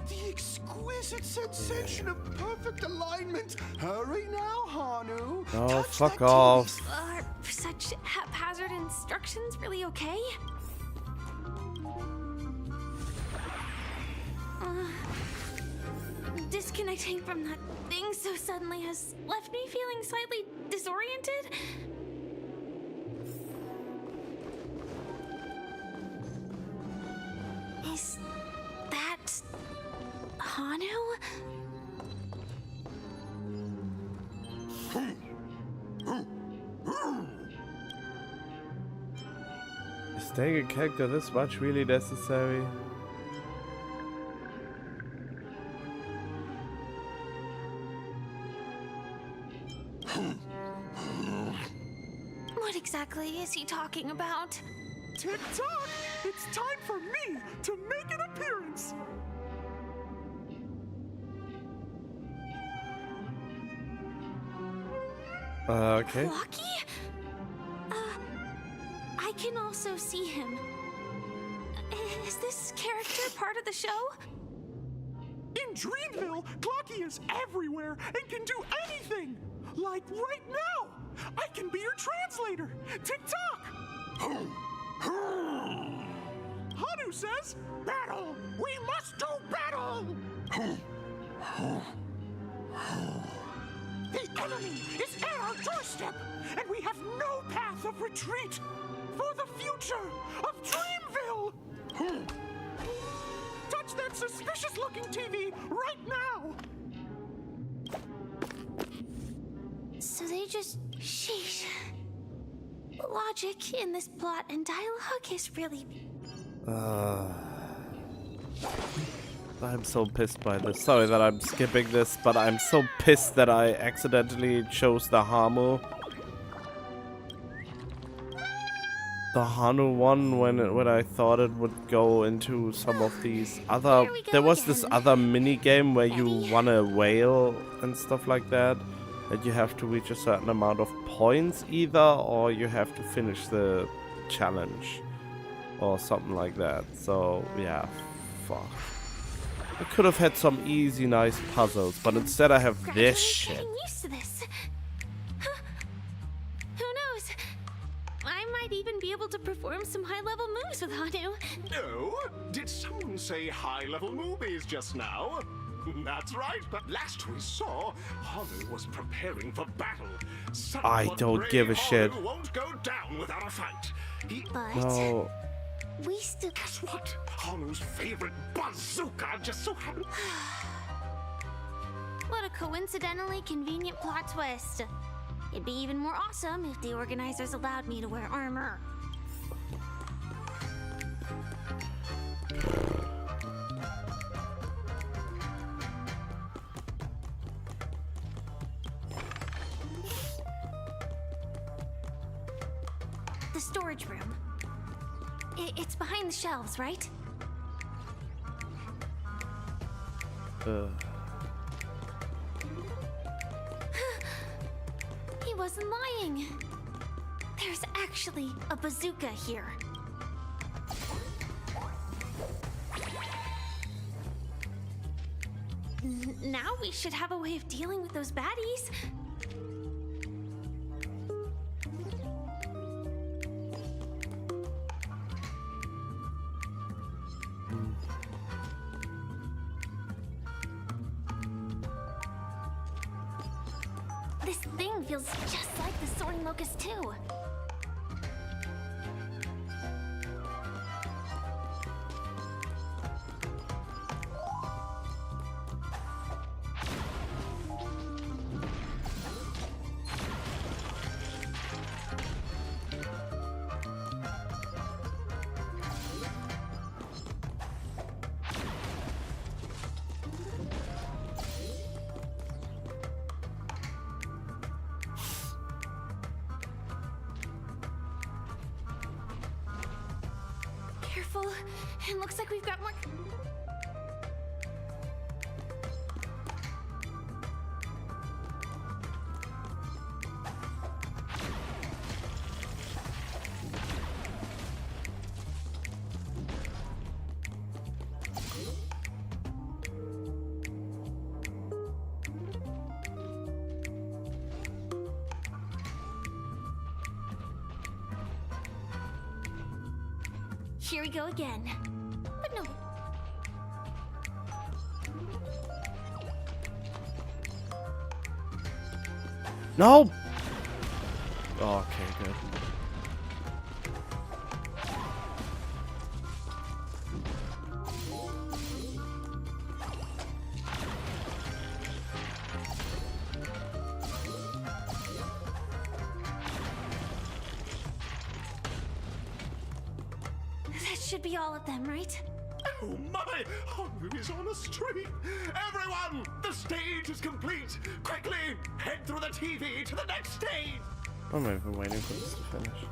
The exquisite sensation of perfect alignment. Hurry now, Hanu. Oh, Touch fuck that off. Are such haphazard instructions really okay? Disconnecting from that thing so suddenly has left me feeling slightly disoriented. Is that Hanu? Is staying a character this much really necessary? What exactly is he talking about? Tick-tock! It's time for me to make an appearance! Okay. Lucky? I can also see him. Is this character part of the show? In Dreamville, Glocky is everywhere and can do anything! Like right now! I can be your translator! Tick-tock! Hanu says, battle! We must do battle! The enemy is at our doorstep, and we have no path of retreat for the future of Dreamville! Touch that suspicious-looking TV right now! So they just... Sheesh. Logic in this plot and dialogue is really... I'm so pissed by this. Sorry that I'm skipping this, but I'm so pissed that I accidentally chose the Hamu. The Hanu one when I thought it would go into some of these other... There was this other mini game where you won a whale and stuff like that. And you have to reach a certain amount of points either, or you have to finish the challenge. Or something like that. So, yeah. Fuck. I could have had some easy, nice puzzles, but instead I have this shit. Getting used to this. Who knows? I might even be able to perform some high-level moves with Hanu. Oh, did someone say high-level movies just now? That's right, but last we saw, Hanu was preparing for battle. I don't give a shit. Hanu won't go down without a fight. No. We still... Guess what? Hanu's favorite bazooka just so happened... What a coincidentally convenient plot twist. It'd be even more awesome if the organizers allowed me to wear armor. The storage room. It's behind the shelves, right? He wasn't lying. There's actually a bazooka here. Now we should have a way of dealing with those baddies. This thing feels just like the Soaring Locust too. Careful. It looks like we've got more... Here we go again. But no. No! Oh, okay, good. That should be all of them, right? Oh my! Hanu is on a streak! Everyone! The stage is complete! Quickly! Head through the TV to the next stage! I'm not even waiting for this to finish.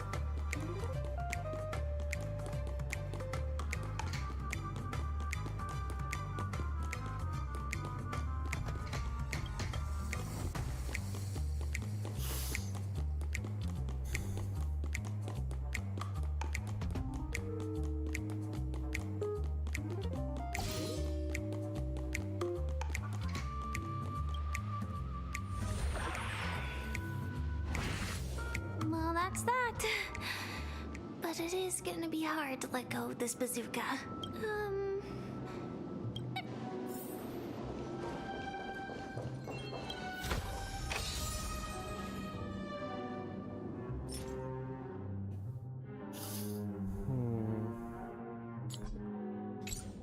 Well, that's that. But it is gonna be hard to let go of this bazooka.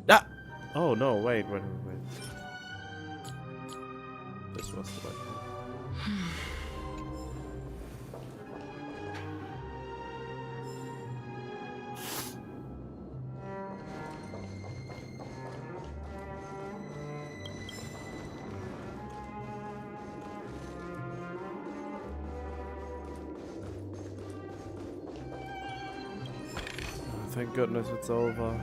Ah! Oh no, wait. This was the right one. Thank goodness it's over.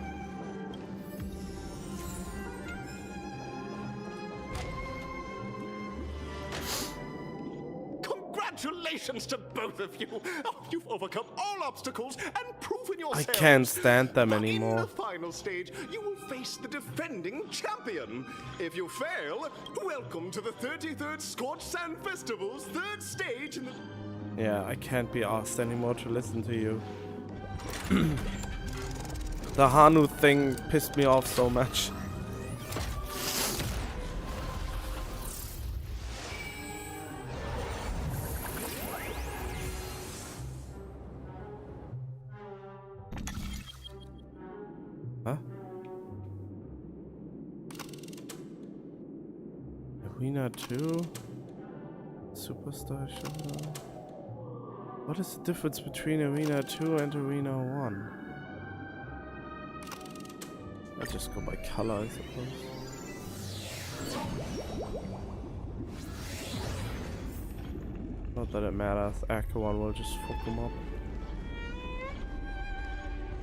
Congratulations to both of you! Oh, you've overcome all obstacles and proven I yourselves. can't stand them But anymore. in the final stage, you will face the defending champion. If you fail, welcome to the 33rd Scorched Sand Festival's third stage in the... Yeah, I can't be asked anymore to listen to you. The Hanu thing pissed me off so much. Huh? Arena 2? Superstar Showdown? What is the difference between Arena 2 and Arena 1? I'll just go by color, I suppose. Not that it matters, Acca 1 will just fuck them up.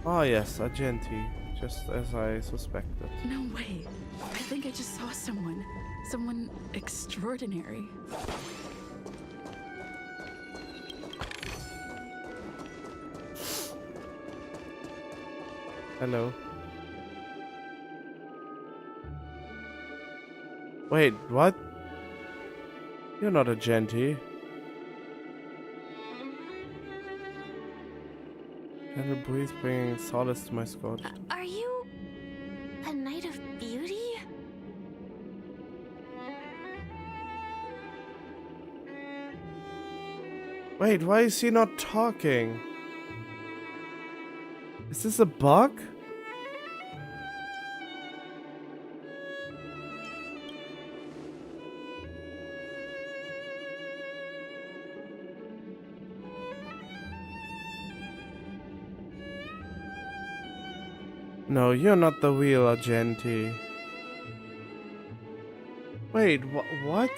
Ah yes, Argenti, just as I suspected. No way. I think I just saw someone. Someone extraordinary. Hello. Wait, what? You're not a Genti. Gentle breeze bringing solace to my scorch. Are you a Knight of Beauty? Wait, why is he not talking? Is this a bug? No, you're not the real Argenti. Wait, what?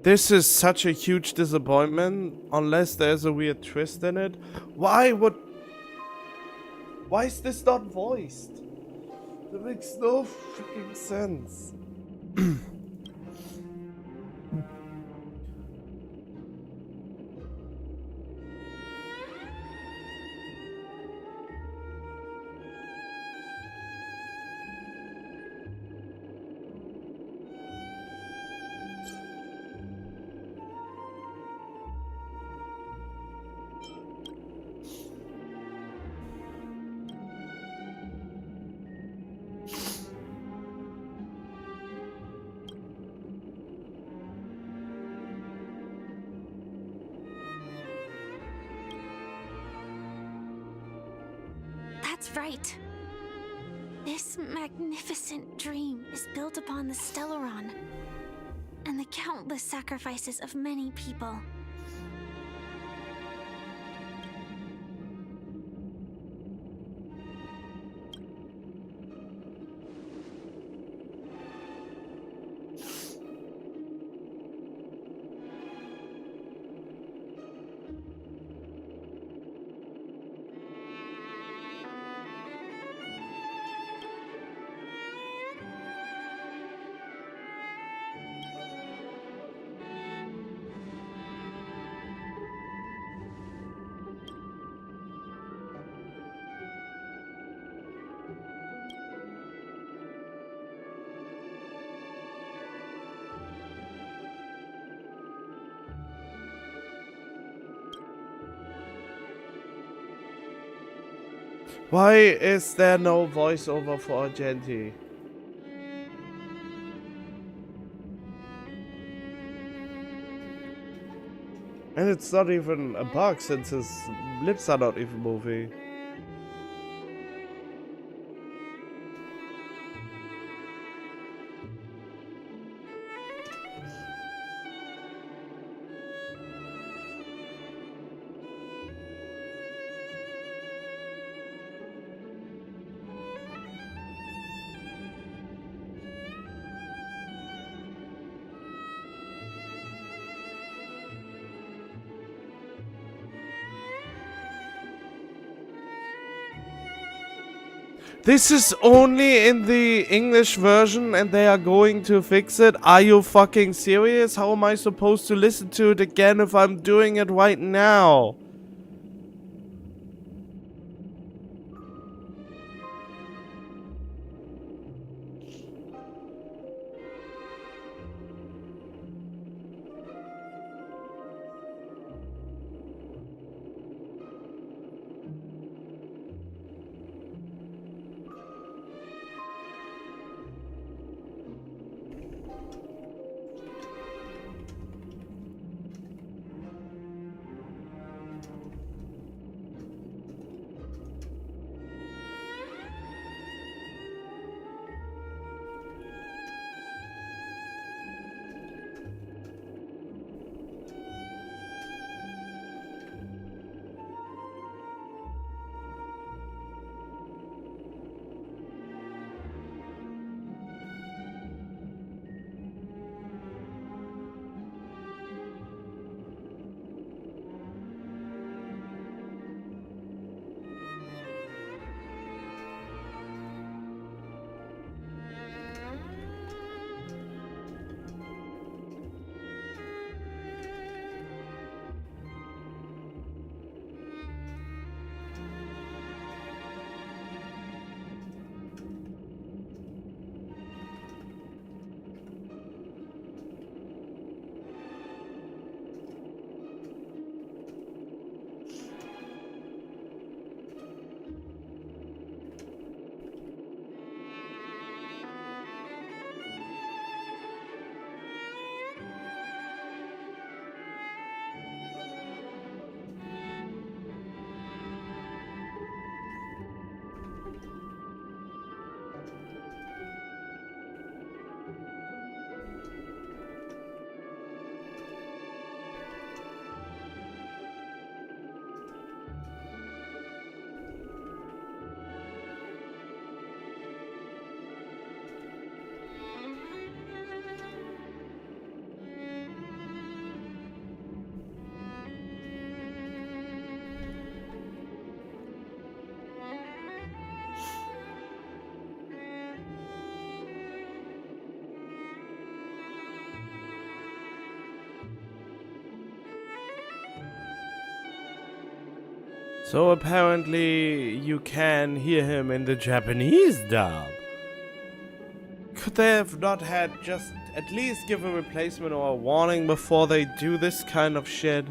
This is such a huge disappointment, unless there's a weird twist in it. Why is this not voiced? That makes no freaking sense. That's right. This magnificent dream is built upon the Stellaron and the countless sacrifices of many people. Why is there no voiceover for Argenti? And it's not even a bug since his lips are not even moving. This is only in the English version and they are going to fix it? Are you fucking serious? How am I supposed to listen to it again if I'm doing it right now? So apparently you can hear him in the Japanese dub. Could they have not had just at least give a replacement or a warning before they do this kind of shit?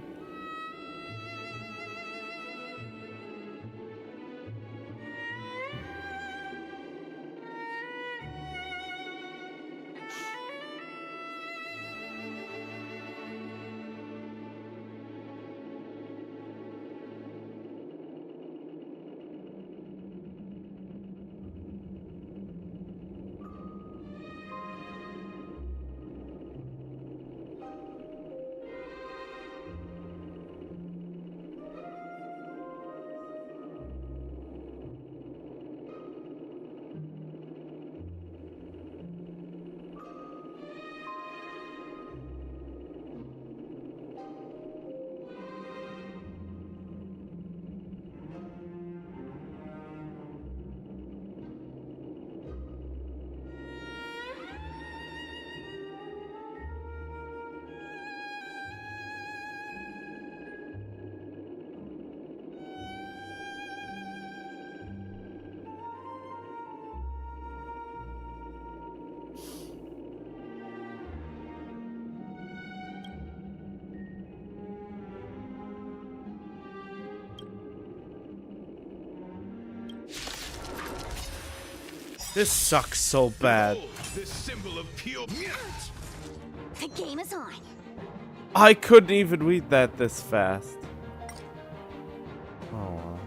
This sucks so bad. This symbol of pure. The game is on. I couldn't even read that this fast. Oh.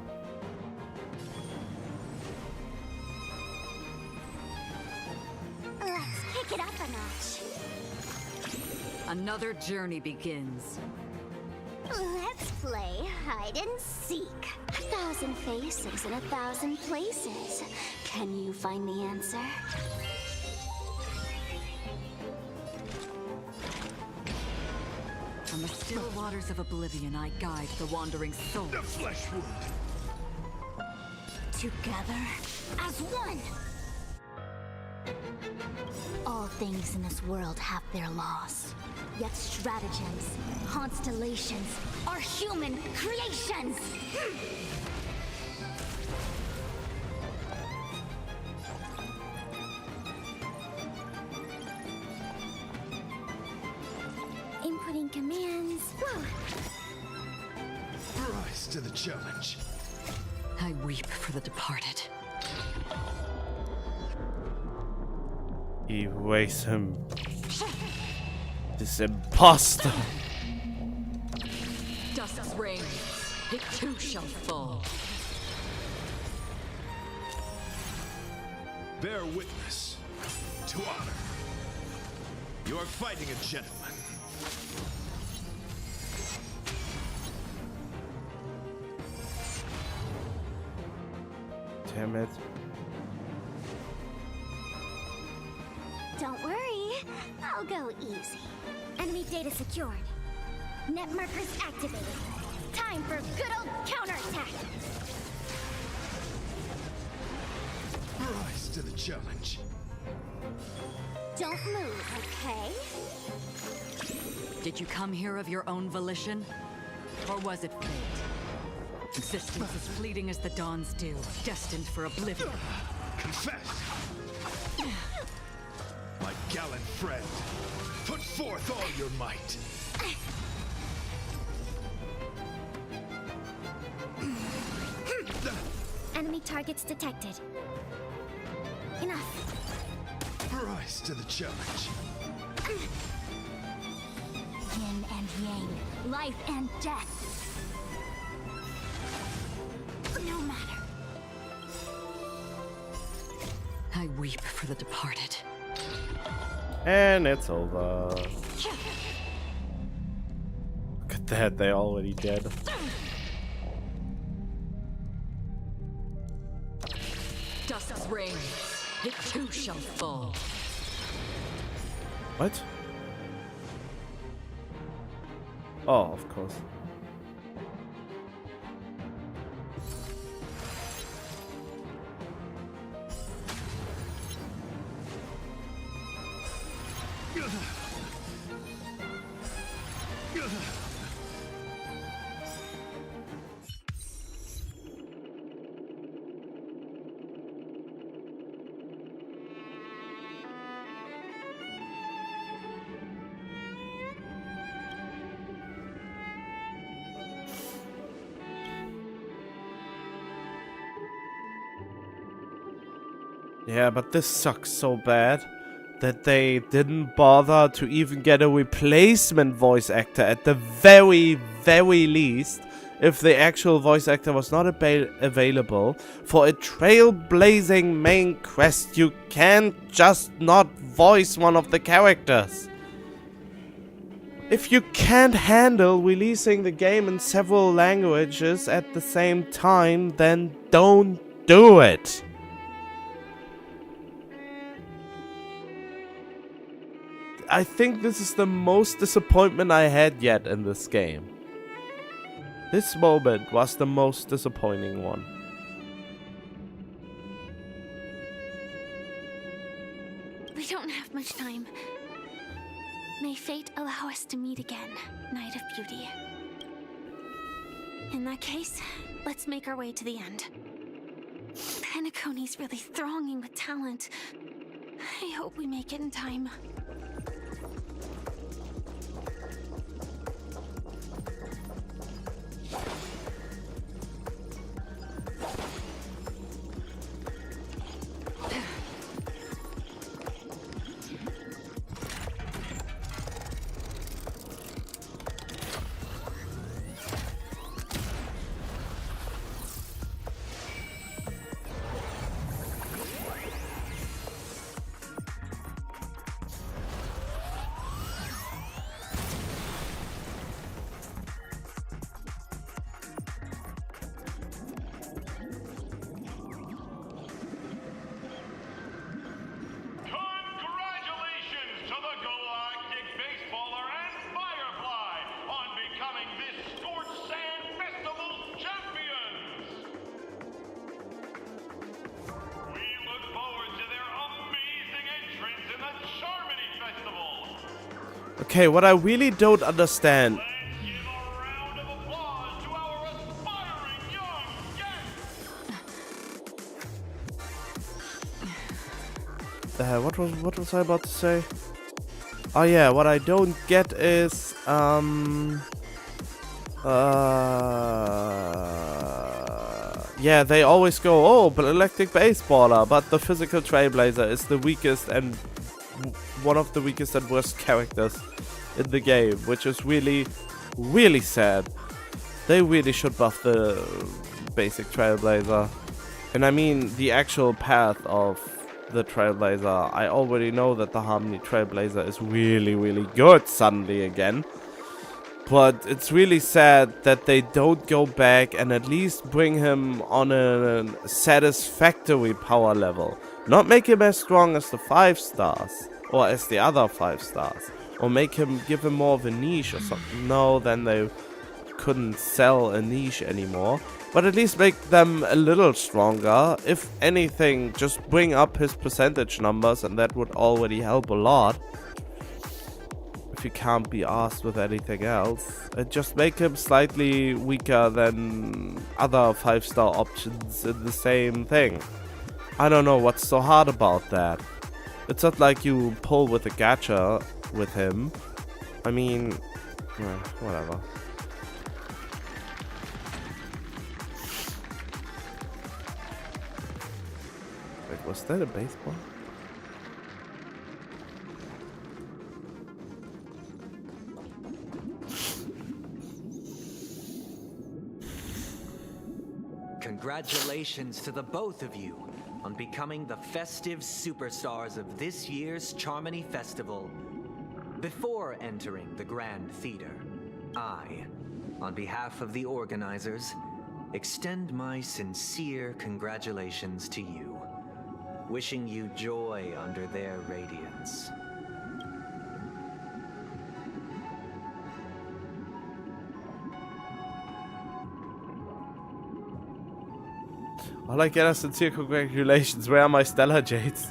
Let's kick it up a notch. Another journey begins. Let's play hide and seek. 1,000 faces in 1,000 places. Can you find the answer? From the still waters of oblivion, I guide the wandering soul. The flesh wound. Together as one. All things in this world have their laws. Yet stratagems, constellations are human creations. Inputting commands. Whoa. Rise to the challenge. I weep for the departed. Erase him. This imposter. Dusk's reign, it too shall fall. Bear witness to honor. You are fighting a gentleman. Damn it. Don't worry, I'll go easy. Enemy data secured. Net markers activated. Time for good old counterattack. Rise to the challenge. Don't move, okay? Did you come here of your own volition? Or was it fate? Existence as fleeting as the dawn's dew, destined for oblivion. Confess! My gallant friend, put forth all your might. Enemy targets detected. Enough. Rise to the challenge. Yin and yang, life and death. No matter. I weep for the departed. And it's over. Look at that, they already dead. Dusk's reign, it too shall fall. What? Oh, of course. Yeah, but this sucks so bad that they didn't bother to even get a replacement voice actor at the very, very least, if the actual voice actor was not available for a trailblazing main quest. You can't just not voice one of the characters. If you can't handle releasing the game in several languages at the same time, then don't do it. I think this is the most disappointment I had yet in this game. This moment was the most disappointing one. We don't have much time. May fate allow us to meet again, Knight of Beauty. In that case, let's make our way to the end. Penacony's really thronging with talent. I hope we make it in time. Okay, what I really don't understand. What was I about to say? Oh yeah, what I don't get is yeah, they always go, oh, but electric baseballer, but the physical Trailblazer is the weakest and one of the weakest and worst characters in the game, which is really, really sad. They really should buff the basic Trailblazer. And I mean the actual path of the Trailblazer. I already know that the Harmony Trailblazer is really, really good suddenly again. But it's really sad that they don't go back and at least bring him on a satisfactory power level. Not make him as strong as the 5 stars or as the other 5 stars. Or give him more of a niche or something. No, then they couldn't sell a niche anymore. But at least make them a little stronger. If anything, just bring up his percentage numbers and that would already help a lot. If you can't be asked with anything else. And just make him slightly weaker than other 5-star options in the same thing. I don't know what's so hard about that. It's not like you pull with a gacha with him. I mean, whatever. Wait, was that a baseball? Congratulations to the both of you on becoming the festive superstars of this year's Charmony Festival. Before entering the Grand Theater, I, on behalf of the organizers, extend my sincere congratulations to you, wishing you joy under their radiance. All I get are sincere congratulations. Where are my Stellar Jades?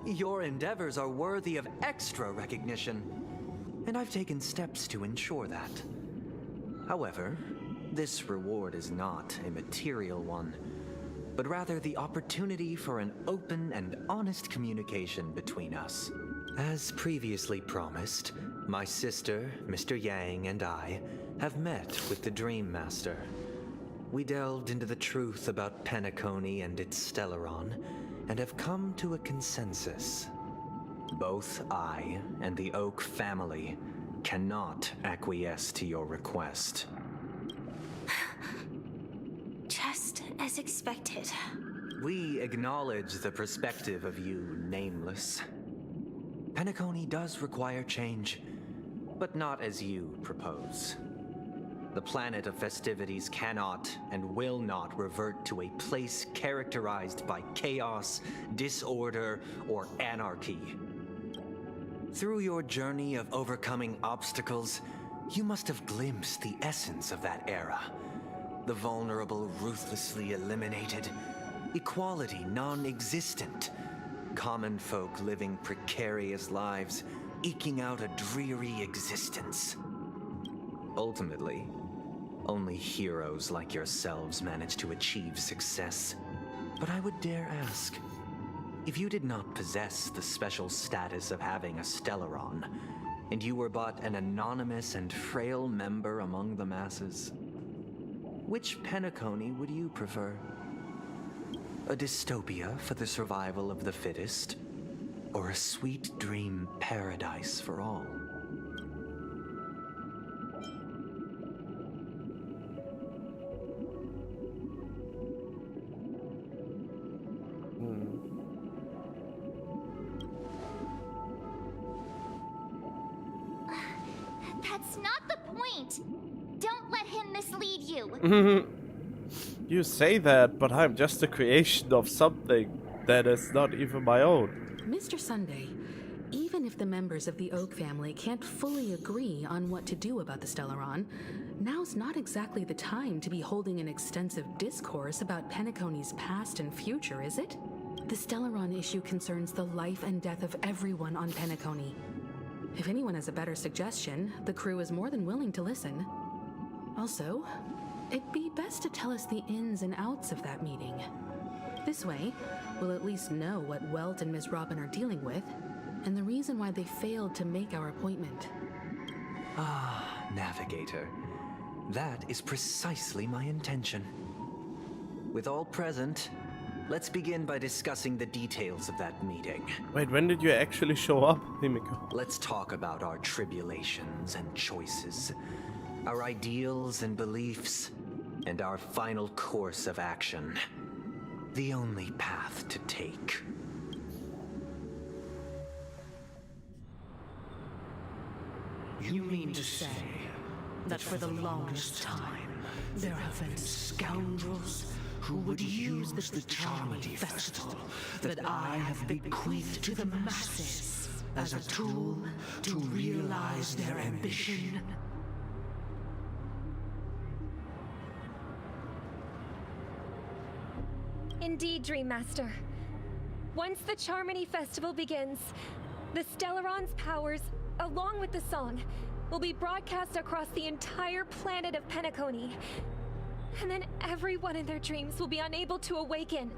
Your endeavors are worthy of extra recognition, and I've taken steps to ensure that. However, this reward is not a material one, but rather the opportunity for an open and honest communication between us. As previously promised, my sister, Mr. Yang, and I have met with the Dream Master. We delved into the truth about Penacony and its Stellaron, and have come to a consensus. Both I and the Oak family cannot acquiesce to your request. Just as expected. We acknowledge the perspective of you, Nameless. Penacony does require change, but not as you propose. The planet of festivities cannot and will not revert to a place characterized by chaos, disorder, or anarchy. Through your journey of overcoming obstacles, you must have glimpsed the essence of that era. The vulnerable ruthlessly eliminated, equality non-existent, common folk living precarious lives, eking out a dreary existence. Ultimately, only heroes like yourselves manage to achieve success. But I would dare ask, if you did not possess the special status of having a Stellaron, and you were but an anonymous and frail member among the masses, which Penacony would you prefer? A dystopia for the survival of the fittest, or a sweet dream paradise for all? That's not the point. Don't let him mislead you. You say that, but I'm just a creation of something that is not even my own. Mr. Sunday, even even if the members of the Oak family can't fully agree on what to do about the Stellaron, now's not exactly the time to be holding an extensive discourse about Penacony's past and future, is it? The Stellaron issue concerns the life and death of everyone on Penacony. If anyone has a better suggestion, the crew is more than willing to listen. Also, it'd be best to tell us the ins and outs of that meeting. This way, we'll at least know what Welt and Ms. Robin are dealing with, and the reason why they failed to make our appointment. Ah, Navigator. That is precisely my intention. With all present, let's begin by discussing the details of that meeting. Wait, when did you actually show up, Himiko? Let's talk about our tribulations and choices, our ideals and beliefs, and our final course of action. The only path to take. You mean to say that for the longest time, there have been scoundrels who would use the Charmony Festival that I have bequeathed to the masses as a tool to realize their ambition? Indeed, Dream Master. Once the Charmony Festival begins, the Stellaron's powers, along with the song, will be broadcast across the entire planet of Penacony. And then everyone in their dreams will be unable to awaken.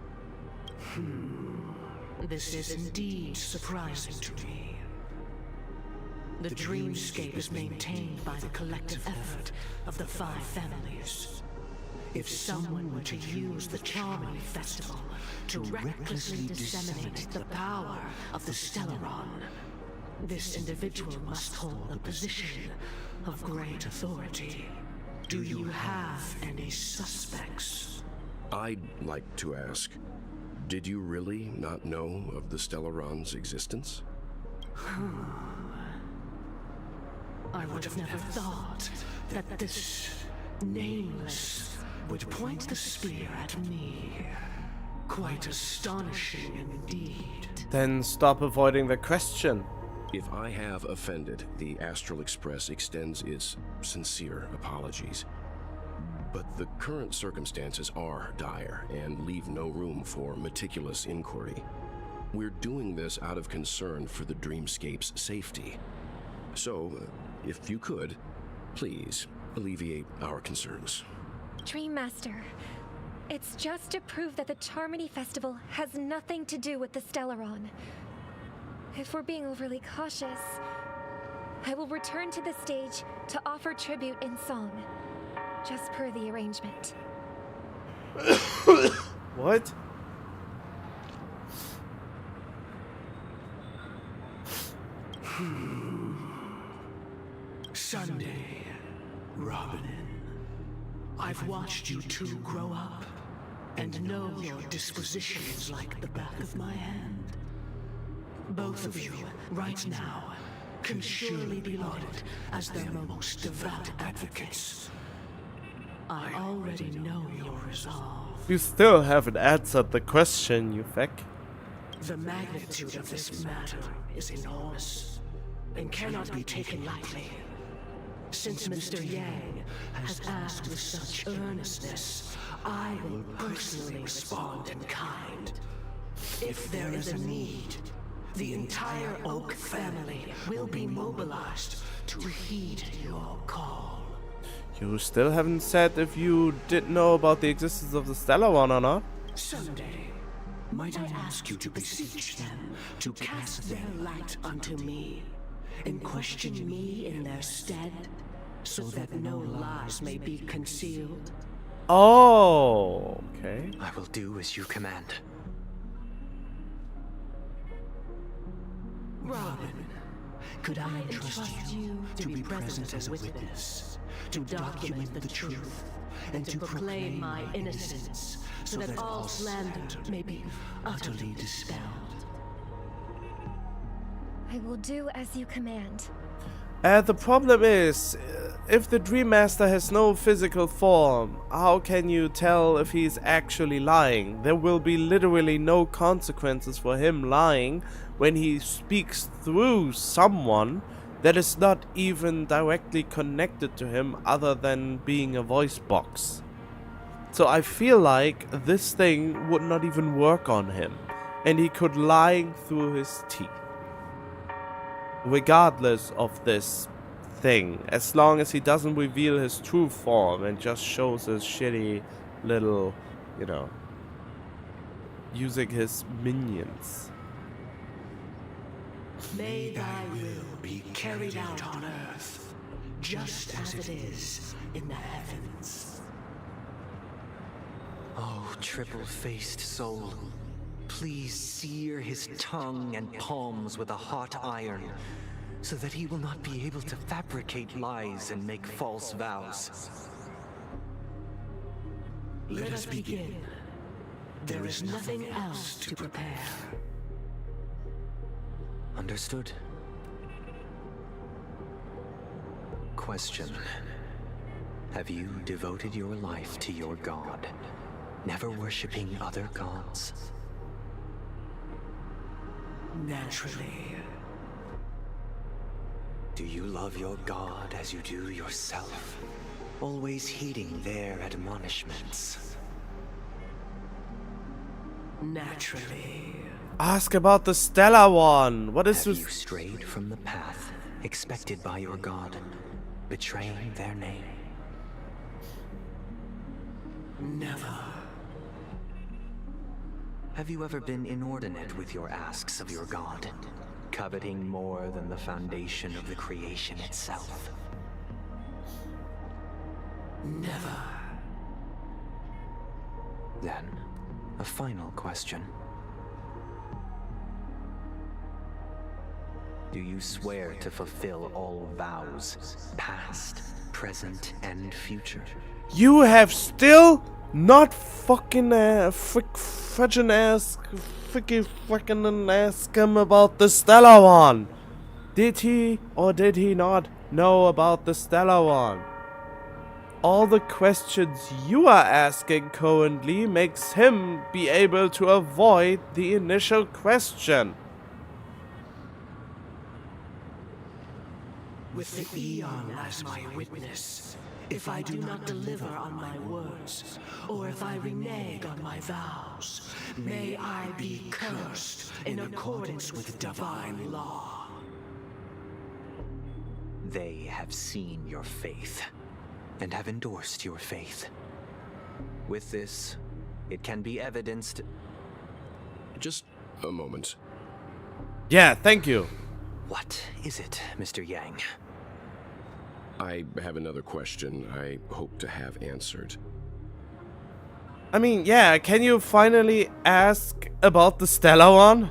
This is indeed surprising to me. The dreamscape is maintained by the collective effort of the 5 families. If someone were to use the Charmony Festival to recklessly disseminate the power of the Stellaron, this individual must hold a position of great authority. Do you have any suspects? I'd like to ask, did you really not know of the Stellaron's existence? I would have never thought that this nameless would point the spear at me. Quite astonishing indeed. Then stop avoiding the question. If I have offended, the Astral Express extends its sincere apologies. But the current circumstances are dire and leave no room for meticulous inquiry. We're doing this out of concern for the Dreamscape's safety. So, if you could, please alleviate our concerns. Dream Master, it's just to prove that the Charmony Festival has nothing to do with the Stellaron. If we're being overly cautious, I will return to the stage to offer tribute in song, just per the arrangement. What? Sunday, Robin. I've watched you two grow up and know your dispositions like the back of my hand. Both of you, right now, can surely be lauded as their most devout advocates. I already know your resolve. You still haven't answered the question, you feck. The magnitude of this matter is enormous and cannot be taken lightly. Since Mr. Yang has asked with such earnestness, I will personally respond in kind. If there is a need, the entire Oak family will be mobilized to heed your call. You still haven't said if you did know about the existence of the Stellaron or not. Someday, might I ask you to beseech them to cast their light unto me and question me in their stead, so that no lies may be concealed? Oh, okay. I will do as you command. Robin, could I entrust you to be present as a witness, to document the truth, and to proclaim my innocence, so that all slander may be utterly dispelled? I will do as you command. The problem is, if the Dream Master has no physical form, how can you tell if he's actually lying? There will be literally no consequences for him lying when he speaks through someone that is not even directly connected to him other than being a voice box. So I feel like this thing would not even work on him, and he could lie through his teeth. Regardless of this thing, as long as he doesn't reveal his true form and just shows his shitty little, you know, using his minions. May thy will be carried out on earth, just as it is in the heavens. Oh, triple-faced soul, please sear his tongue and palms with a hot iron, so that he will not be able to fabricate lies and make false vows. Let us begin. There is nothing else to prepare. Understood. Question. Have you devoted your life to your god, never worshipping other gods? Naturally. Do you love your god as you do yourself, always heeding their admonishments? Naturally. Ask about the Stellar One. What is Have this? you strayed from the path expected by your god, betraying their name? Never. Have you ever been inordinate with your asks of your god, coveting more than the foundation of the creation itself? Never. Then, a final question. Do you swear to fulfill all vows, past, present, and future? You have still not fucking frickin' ask him about the Stellar One. Did he or did he not know about the Stellar One? All the questions you are asking currently makes him be able to avoid the initial question. With the Eon as my witness, if I do not deliver on my words, or if I renege on my vows, may I be cursed in accordance with divine law. They have seen your faith, and have endorsed your faith. With this, it can be evidenced... Just a moment. Yeah, thank you. What is it, Mr. Yang? I have another question I hope to have answered. I mean, yeah, can you finally ask about the Stellar One?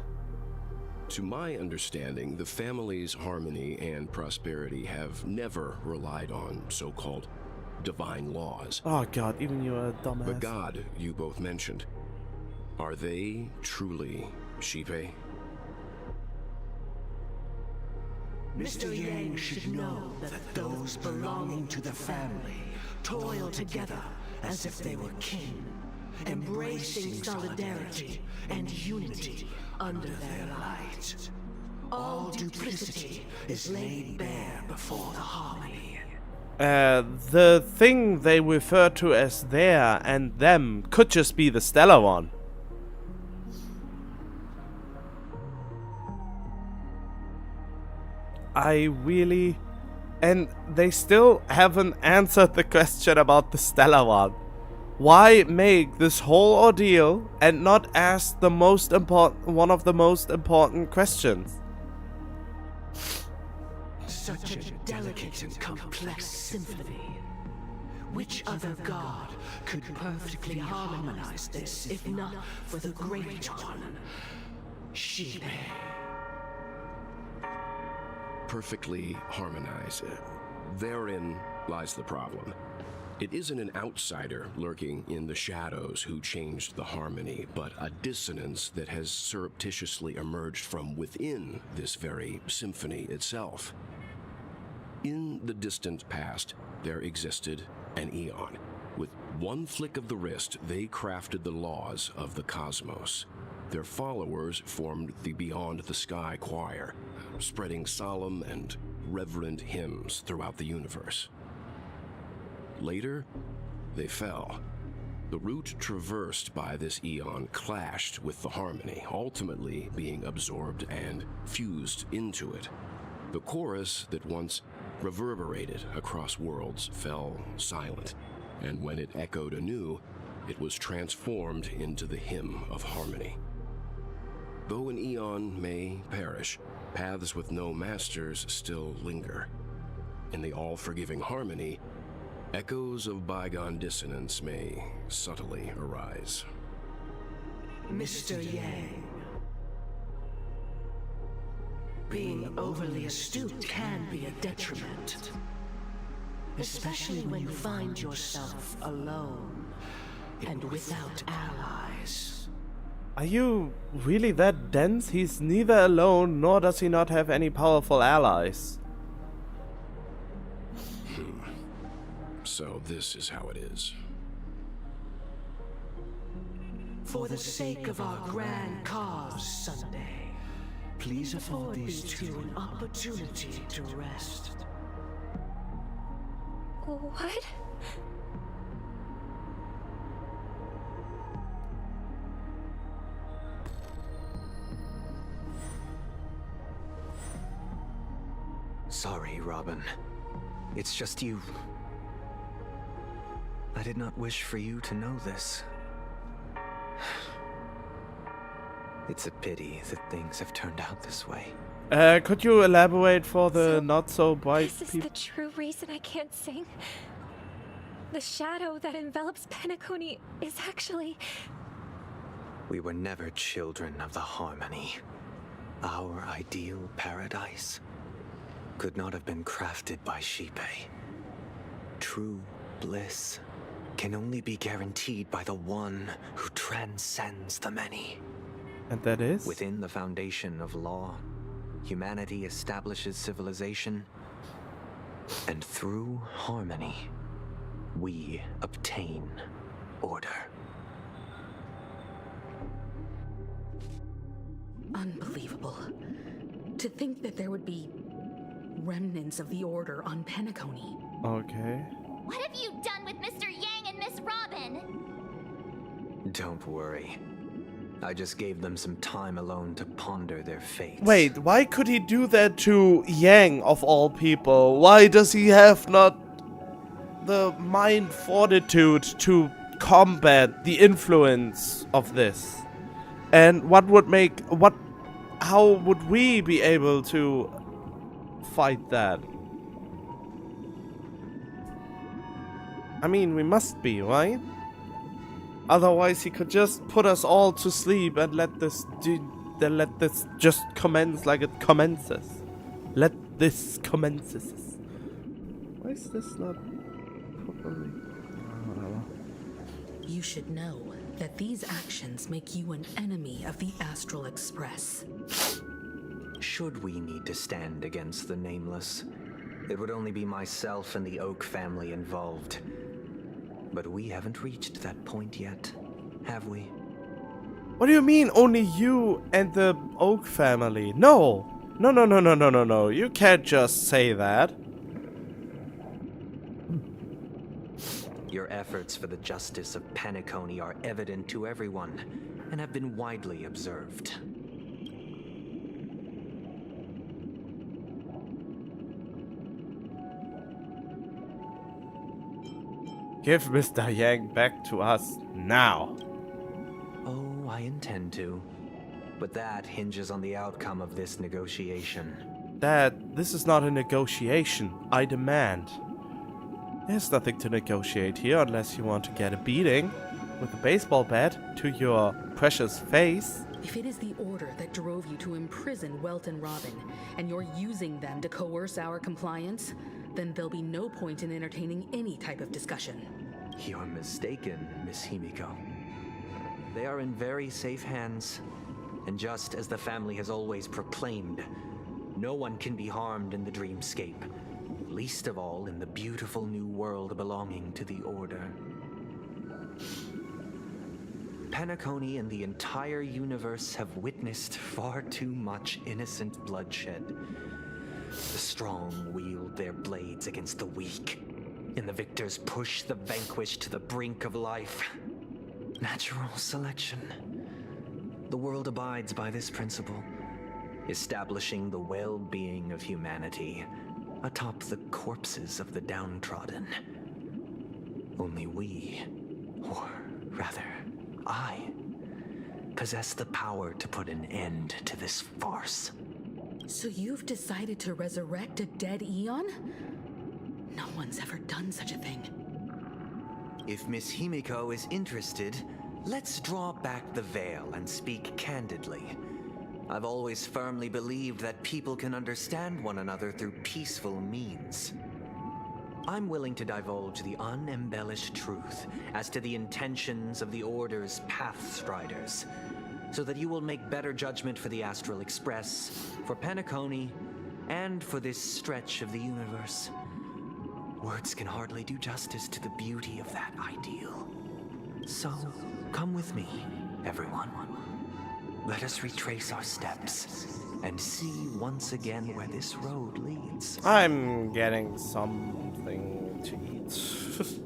To my understanding, the family's harmony and prosperity have never relied on so-called divine laws. Oh god, even you're a dumbass. The god you both mentioned, are they truly Shipe? Mr. Yang should know that those belonging to the family toil together as if they were kin, embracing solidarity and unity under their light. All duplicity is laid bare before the harmony. The thing they refer to as their and them could just be the Stellar One. I really... And they still haven't answered the question about the Stellar One. Why make this whole ordeal and not ask the most important, one of the most important questions? Such a delicate and complex symphony. Which other god could perfectly harmonize this, if not for the Great One, Shipe? Perfectly harmonize. Therein lies the problem. It isn't an outsider lurking in the shadows who changed the harmony, but a dissonance that has surreptitiously emerged from within this very symphony itself. In the distant past, there existed an Eon. With one flick of the wrist, they crafted the laws of the cosmos. Their followers formed the Beyond the Sky Choir, spreading solemn and reverent hymns throughout the universe. Later, they fell. The route traversed by this Eon clashed with the Harmony, ultimately being absorbed and fused into it. The chorus that once reverberated across worlds fell silent, and when it echoed anew, it was transformed into the hymn of harmony. Though an Eon may perish, paths with no masters still linger. In the all-forgiving harmony, echoes of bygone dissonance may subtly arise. Mr. Yang, being overly astute can be a detriment, especially when you find yourself alone and without allies. Are you really that dense? He's neither alone, nor does he not have any powerful allies. So this is how it is. For the sake of our grand cause, Sunday, please afford these two an opportunity to rest. What? Sorry, Robin. It's just you. I did not wish for you to know this. It's a pity that things have turned out this way. Could you elaborate for the not-so-bright This is people? the true reason I can't sing. The shadow that envelops Penacony is actually... We were never children of the Harmony. Our ideal paradise could not have been crafted by Xipe. True bliss can only be guaranteed by the one who transcends the many. And that is? Within the foundation of law, humanity establishes civilization, and through harmony, we obtain order. Unbelievable. To think that there would be remnants of the Order on Penacony. Okay. What have you done with Mr. Yang and Miss Robin? Don't worry. I just gave them some time alone to ponder their fates. Wait, why could he do that to Yang of all people? Why does he have not the mind fortitude to combat the influence of this? And how would we be able to fight that? I mean, we must be, right? Otherwise, he could just put us all to sleep and let this just commence like it commences. Let this commences. Why is this not properly? Whatever. You should know that these actions make you an enemy of the Astral Express. Should we need to stand against the Nameless, it would only be myself and the Oak family involved. But we haven't reached that point yet, have we? What do you mean, only you and the Oak family? No. No. You can't just say that. Your efforts for the justice of Penacony are evident to everyone, and have been widely observed. Give Mr. Yang back to us now. Oh, I intend to. But that hinges on the outcome of this negotiation. Dad, this is not a negotiation. I demand. There's nothing to negotiate here unless you want to get a beating with a baseball bat to your precious face. If it is the Order that drove you to imprison Welt and Robin, and you're using them to coerce our compliance, then there'll be no point in entertaining any type of discussion. You're mistaken, Miss Himiko. They are in very safe hands, and just as the family has always proclaimed, no one can be harmed in the dreamscape. least of all in the beautiful new world belonging to the Order. Penacony and the entire universe have witnessed far too much innocent bloodshed. The strong wield their blades against the weak, and the victors push the vanquished to the brink of life. Natural selection. The world abides by this principle, establishing the well-being of humanity atop the corpses of the downtrodden. Only we, or rather, I, possess the power to put an end to this farce. So you've decided to resurrect a dead Eon? No one's ever done such a thing. If Miss Himiko is interested, let's draw back the veil and speak candidly. I've always firmly believed that people can understand one another through peaceful means. I'm willing to divulge the unembellished truth as to the intentions of the Order's Pathstriders, so that you will make better judgment for the Astral Express, for Penacony, and for this stretch of the universe. Words can hardly do justice to the beauty of that ideal. So, come with me, everyone. Let us retrace our steps and see once again where this road leads. I'm getting something to eat.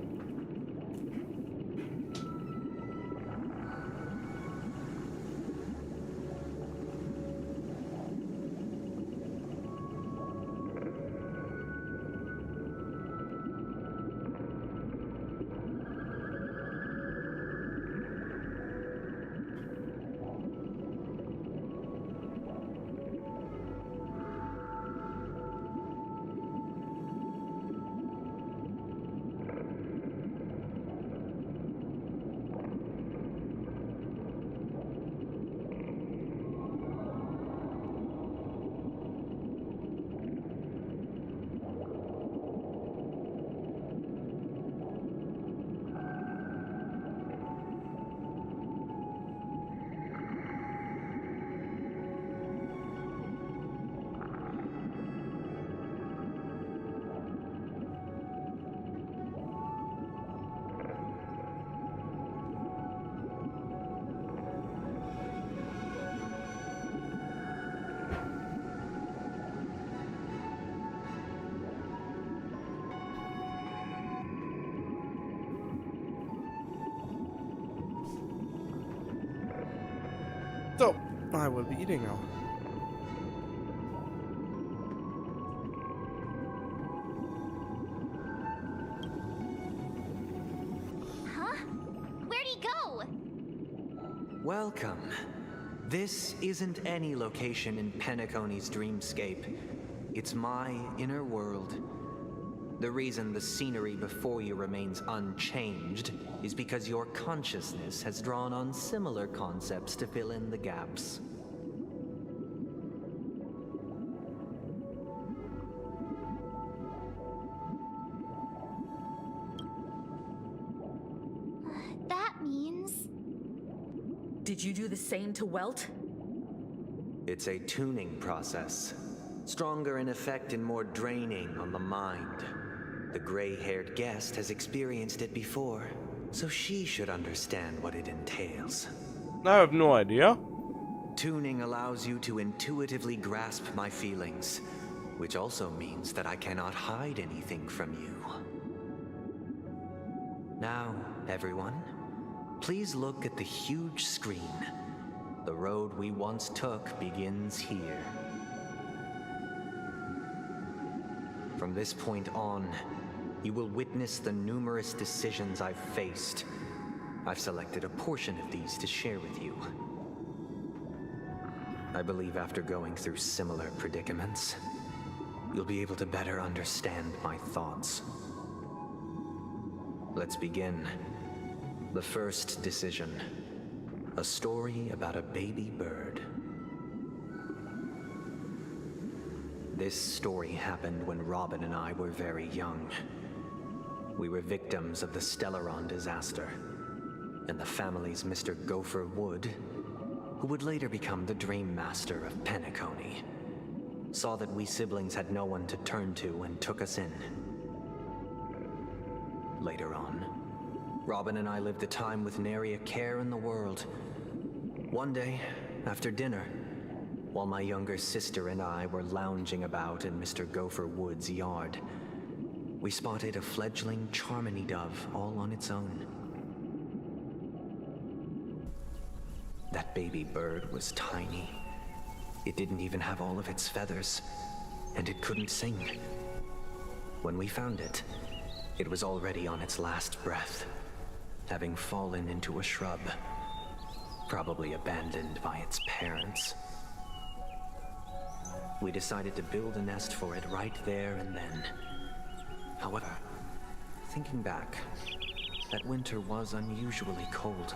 So, I will be eating now. Huh? Where'd he go? Welcome. This isn't any location in Penacony's dreamscape. It's my inner world. The reason the scenery before you remains unchanged is because your consciousness has drawn on similar concepts to fill in the gaps. That means... Did you do the same to Welt? It's a tuning process. Stronger in effect and more draining on the mind. The gray-haired guest has experienced it before, so she should understand what it entails. I have no idea. Tuning allows you to intuitively grasp my feelings, which also means that I cannot hide anything from you. Now, everyone, please look at the huge screen. The road we once took begins here. From this point on, you will witness the numerous decisions I've faced. I've selected a portion of these to share with you. I believe after going through similar predicaments, you'll be able to better understand my thoughts. Let's begin. The first decision. A story about a baby bird. This story happened when Robin and I were very young. We were victims of the Stellaron disaster, and the family's Mr. Gopher Wood, who would later become the Dream Master of Penacony, saw that we siblings had no one to turn to and took us in. Later on, Robin and I lived a time with nary a care in the world. One day, after dinner, while my younger sister and I were lounging about in Mr. Gopher Wood's yard, we spotted a fledgling Charmony dove all on its own. That baby bird was tiny. It didn't even have all of its feathers, and it couldn't sing. When we found it, it was already on its last breath, having fallen into a shrub, probably abandoned by its parents. We decided to build a nest for it right there and then. However, thinking back, that winter was unusually cold,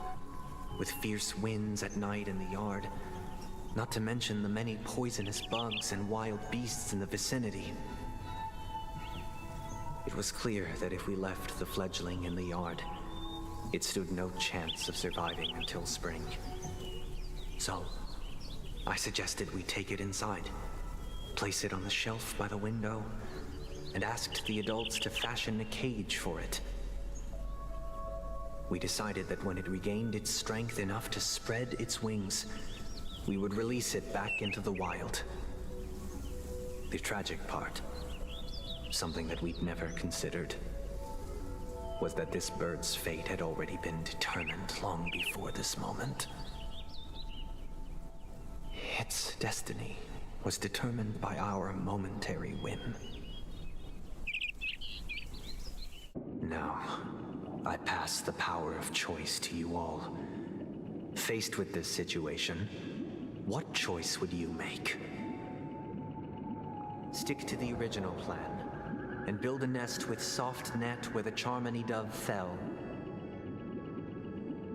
with fierce winds at night in the yard, not to mention the many poisonous bugs and wild beasts in the vicinity. It was clear that if we left the fledgling in the yard, it stood no chance of surviving until spring. So, I suggested we take it inside, place it on the shelf by the window, and asked the adults to fashion a cage for it. We decided that when it regained its strength enough to spread its wings, we would release it back into the wild. The tragic part, something that we'd never considered, was that this bird's fate had already been determined long before this moment. Its destiny was determined by our momentary whim. Now, I pass the power of choice to you all. Faced with this situation, what choice would you make? Stick to the original plan and build a nest with soft net where the Charmony dove fell.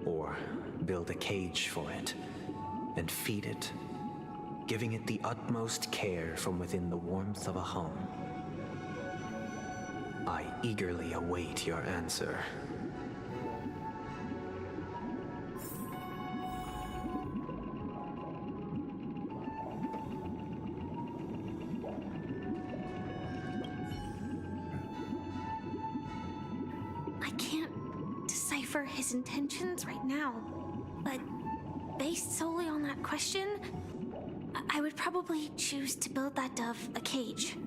Or build a cage for it and feed it, giving it the utmost care from within the warmth of a home. I eagerly await your answer. I can't decipher his intentions right now, but based solely on that question, I would probably choose to build that dove a cage.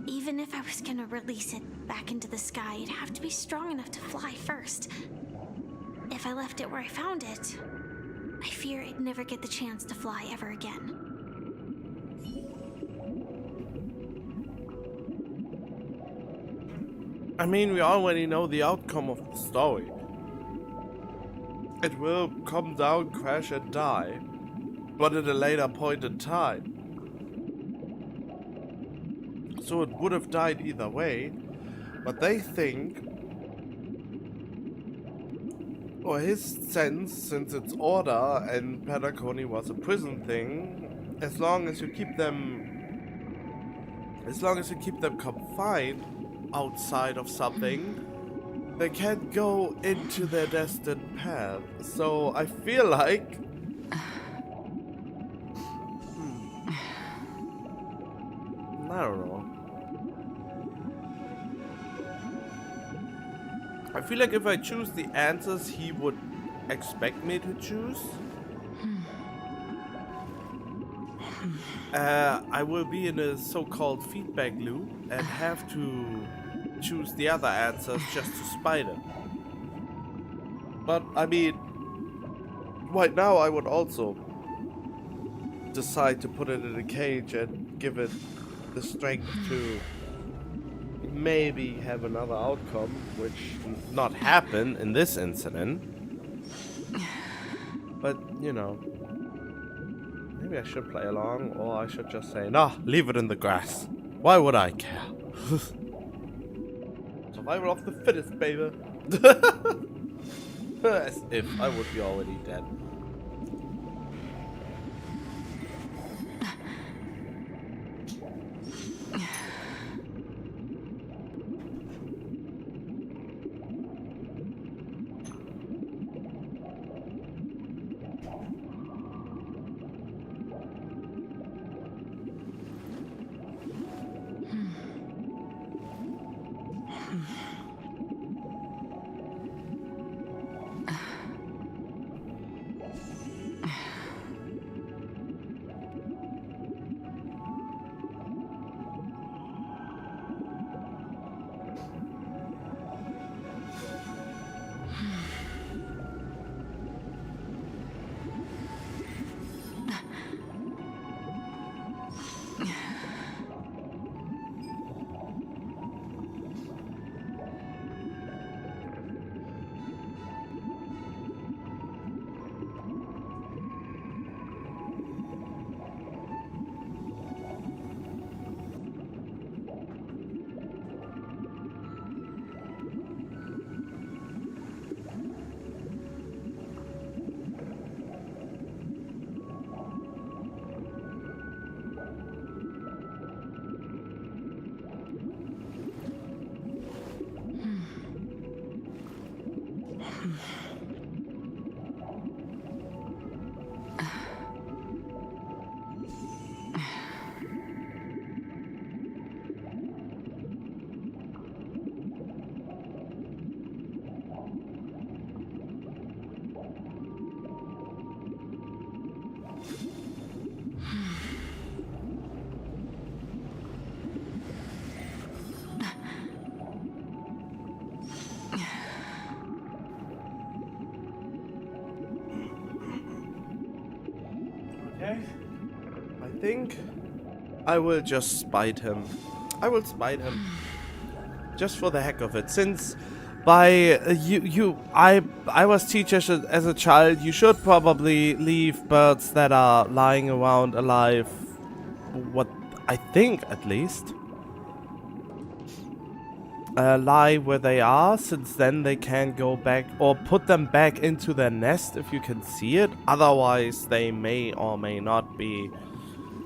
Even if I was gonna release it back into the sky, it'd have to be strong enough to fly first. If I left it where I found it, I fear it'd never get the chance to fly ever again. I mean, we already know the outcome of the story. It will come down, crash, and die, but at a later point in time. So it would have died either way, but they think, or his sense, since it's order and Penacony was a prison thing, as long as you keep them confined outside of something, they can't go into their destined path. So I feel like I don't know. I feel like if I choose the answers he would expect me to choose, I will be in a so-called feedback loop and have to choose the other answers just to spite it. But I mean, right now I would also decide to put it in a cage and give it the strength to maybe have another outcome, which did not happen in this incident. But, you know, maybe I should play along, or I should just say, nah, leave it in the grass. Why would I care? Survival of the fittest, baby. As if I would be already dead. Okay. I think I will just spite him. I will spite him. Just for the heck of it. Since I was teachers as a child, you should probably leave birds that are lying around alive. What I think, at least. Lie where they are, since then they can go back, or put them back into their nest if you can see it. Otherwise, they may or may not be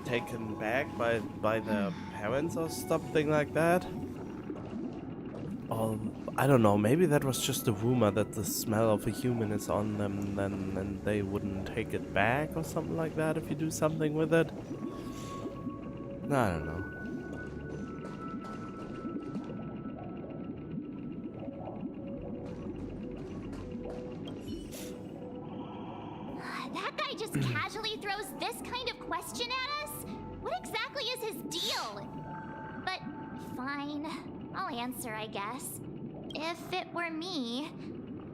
taken back by their parents or something like that. Or I don't know, maybe that was just a rumor that the smell of a human is on them, and they wouldn't take it back or something like that if you do something with it. I don't know. That guy just casually throws this kind of question at us? What exactly is his deal? But fine, I'll answer, I guess. If it were me,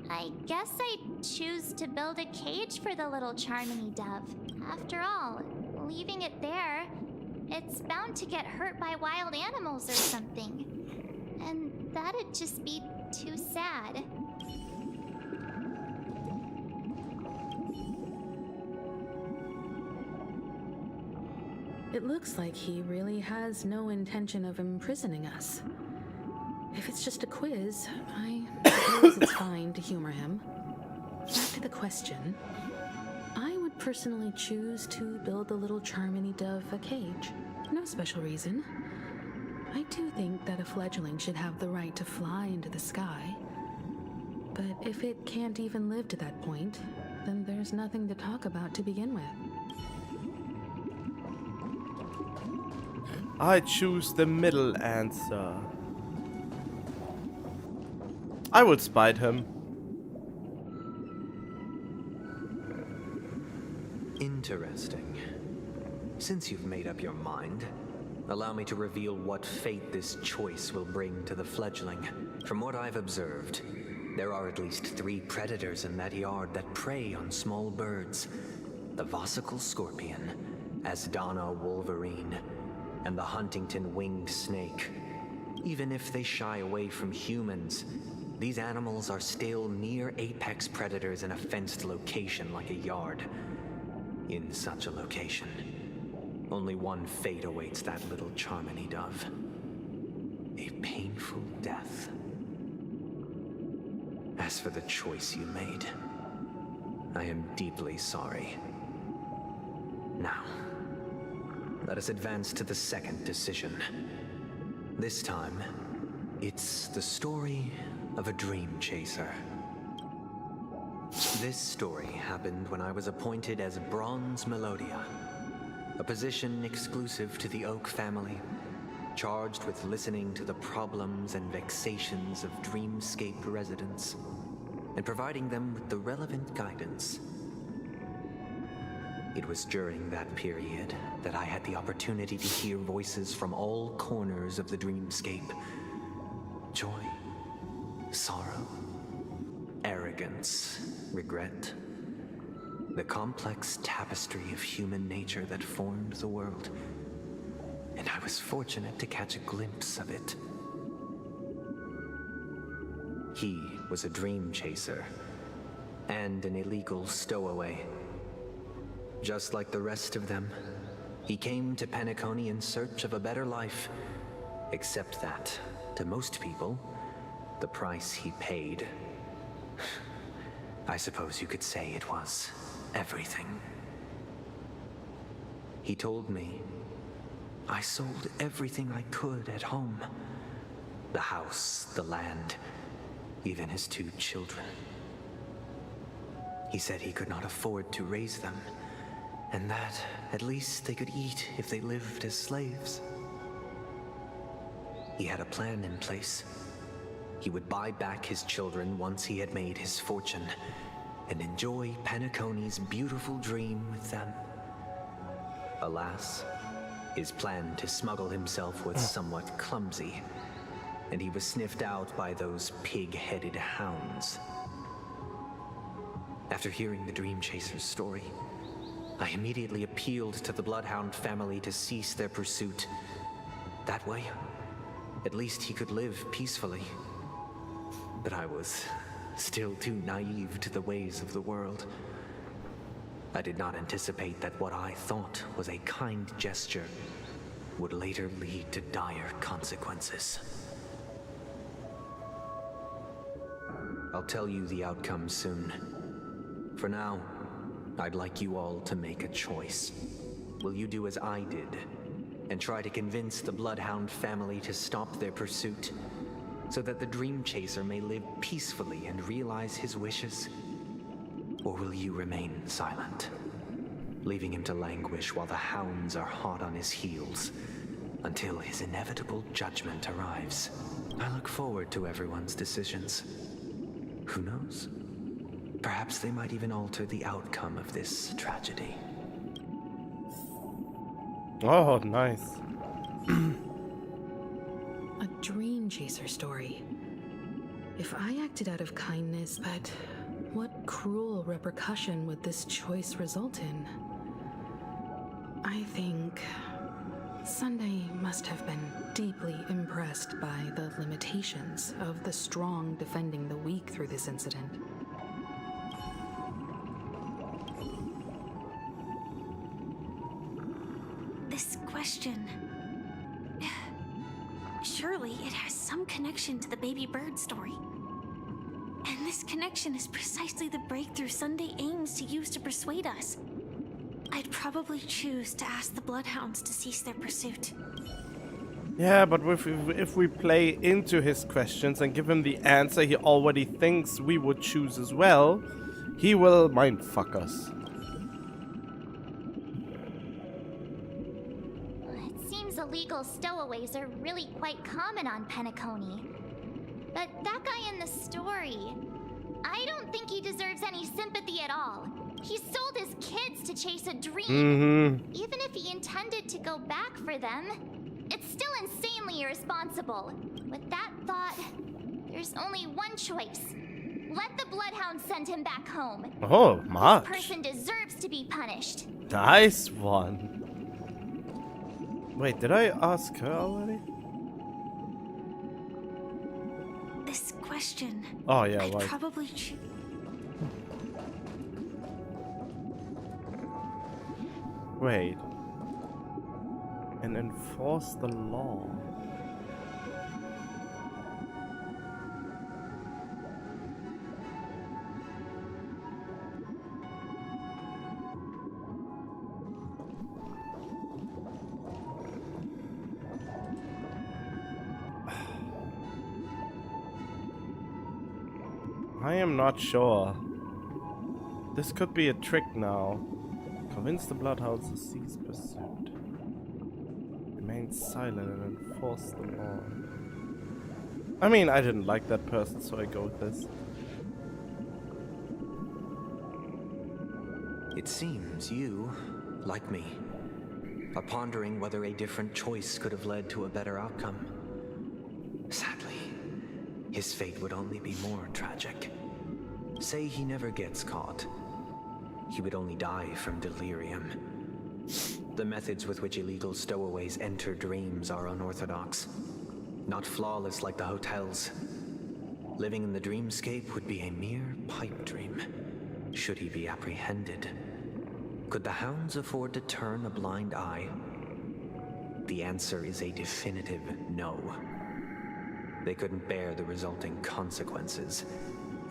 I guess I'd choose to build a cage for the little Charmony dove. After all, leaving it there, it's bound to get hurt by wild animals or something. And that'd just be too sad. It looks like he really has no intention of imprisoning us. If it's just a quiz, I suppose it's fine to humor him. Back to the question. I would personally choose to build the little Charmony dove a cage. No special reason. I do think that a fledgling should have the right to fly into the sky. But if it can't even live to that point, then there's nothing to talk about to begin with. I choose the middle answer. I would spite him. Interesting. Since you've made up your mind, allow me to reveal what fate this choice will bring to the fledgling. From what I've observed, there are at least 3 predators in that yard that prey on small birds. The Vosicle scorpion, Asdana wolverine, and the Huntington winged snake. Even if they shy away from humans, these animals are still near apex predators in a fenced location like a yard. In such a location, only one fate awaits that little Charmony dove. A painful death. As for the choice you made, I am deeply sorry. Now, let us advance to the second decision. This time, it's the story of a dream chaser. This story happened when I was appointed as Bronze Melodia, a position exclusive to the Oak family, charged with listening to the problems and vexations of Dreamscape residents, and providing them with the relevant guidance. It was during that period that I had the opportunity to hear voices from all corners of the Dreamscape. Joy, sorrow, arrogance, regret. The complex tapestry of human nature that formed the world. And I was fortunate to catch a glimpse of it. He was a dream chaser and an illegal stowaway. Just like the rest of them, he came to Penacony in search of a better life. Except that, to most people, the price he paid, I suppose you could say it was everything. He told me I sold everything I could at home. The house, the land, even his 2 children. He said he could not afford to raise them, and that at least they could eat if they lived as slaves. He had a plan in place. He would buy back his children once he had made his fortune, and enjoy Penacony's beautiful dream with them. Alas, his plan to smuggle himself was somewhat clumsy, and he was sniffed out by those pig-headed hounds. After hearing the Dream Chaser's story, I immediately appealed to the Bloodhound family to cease their pursuit. That way, at least he could live peacefully. But I was still too naive to the ways of the world. I did not anticipate that what I thought was a kind gesture would later lead to dire consequences. I'll tell you the outcome soon. For now, I'd like you all to make a choice. Will you do as I did and try to convince the Bloodhound family to stop their pursuit so that the Dream Chaser may live peacefully and realize his wishes? Or will you remain silent, leaving him to languish while the hounds are hot on his heels until his inevitable judgment arrives? I look forward to everyone's decisions. Who knows? Perhaps they might even alter the outcome of this tragedy. Oh, nice. A Dream Chaser story. If I acted out of kindness, but what cruel repercussion would this choice result in? I think Sunday must have been deeply impressed by the limitations of the strong defending the weak through this incident. This question... Surely it has some connection to the baby bird story. And this connection is precisely the breakthrough Sunday aims to use to persuade us. I'd probably choose to ask the Bloodhounds to cease their pursuit. Yeah, but if we play into his questions and give him the answer he already thinks we would choose as well, he will mindfuck us. It seems illegal stowaways are really quite common on Penacony. But that guy in the story, I don't think he deserves any sympathy at all. He sold his kids to chase a dream. Even if he intended to go back for them, it's still insanely irresponsible. With that thought, there's only one choice. Let the Bloodhounds send him back home. Oh, much. This person deserves to be punished. Nice one. Wait, did I ask her already? This question... Oh, yeah, I'd right. probably choose... Wait. And enforce the law. I am not sure. This could be a trick now. Convince the Bloodhounds to cease pursuit. Remain silent and enforce the law. I mean, I didn't like that person, so I go with this. It seems you, like me, are pondering whether a different choice could have led to a better outcome. Sadly, his fate would only be more tragic. Say he never gets caught. He would only die from delirium. The methods with which illegal stowaways enter dreams are unorthodox, not flawless like the hotels. Living in the dreamscape would be a mere pipe dream, should he be apprehended. Could the hounds afford to turn a blind eye? The answer is a definitive no. They couldn't bear the resulting consequences,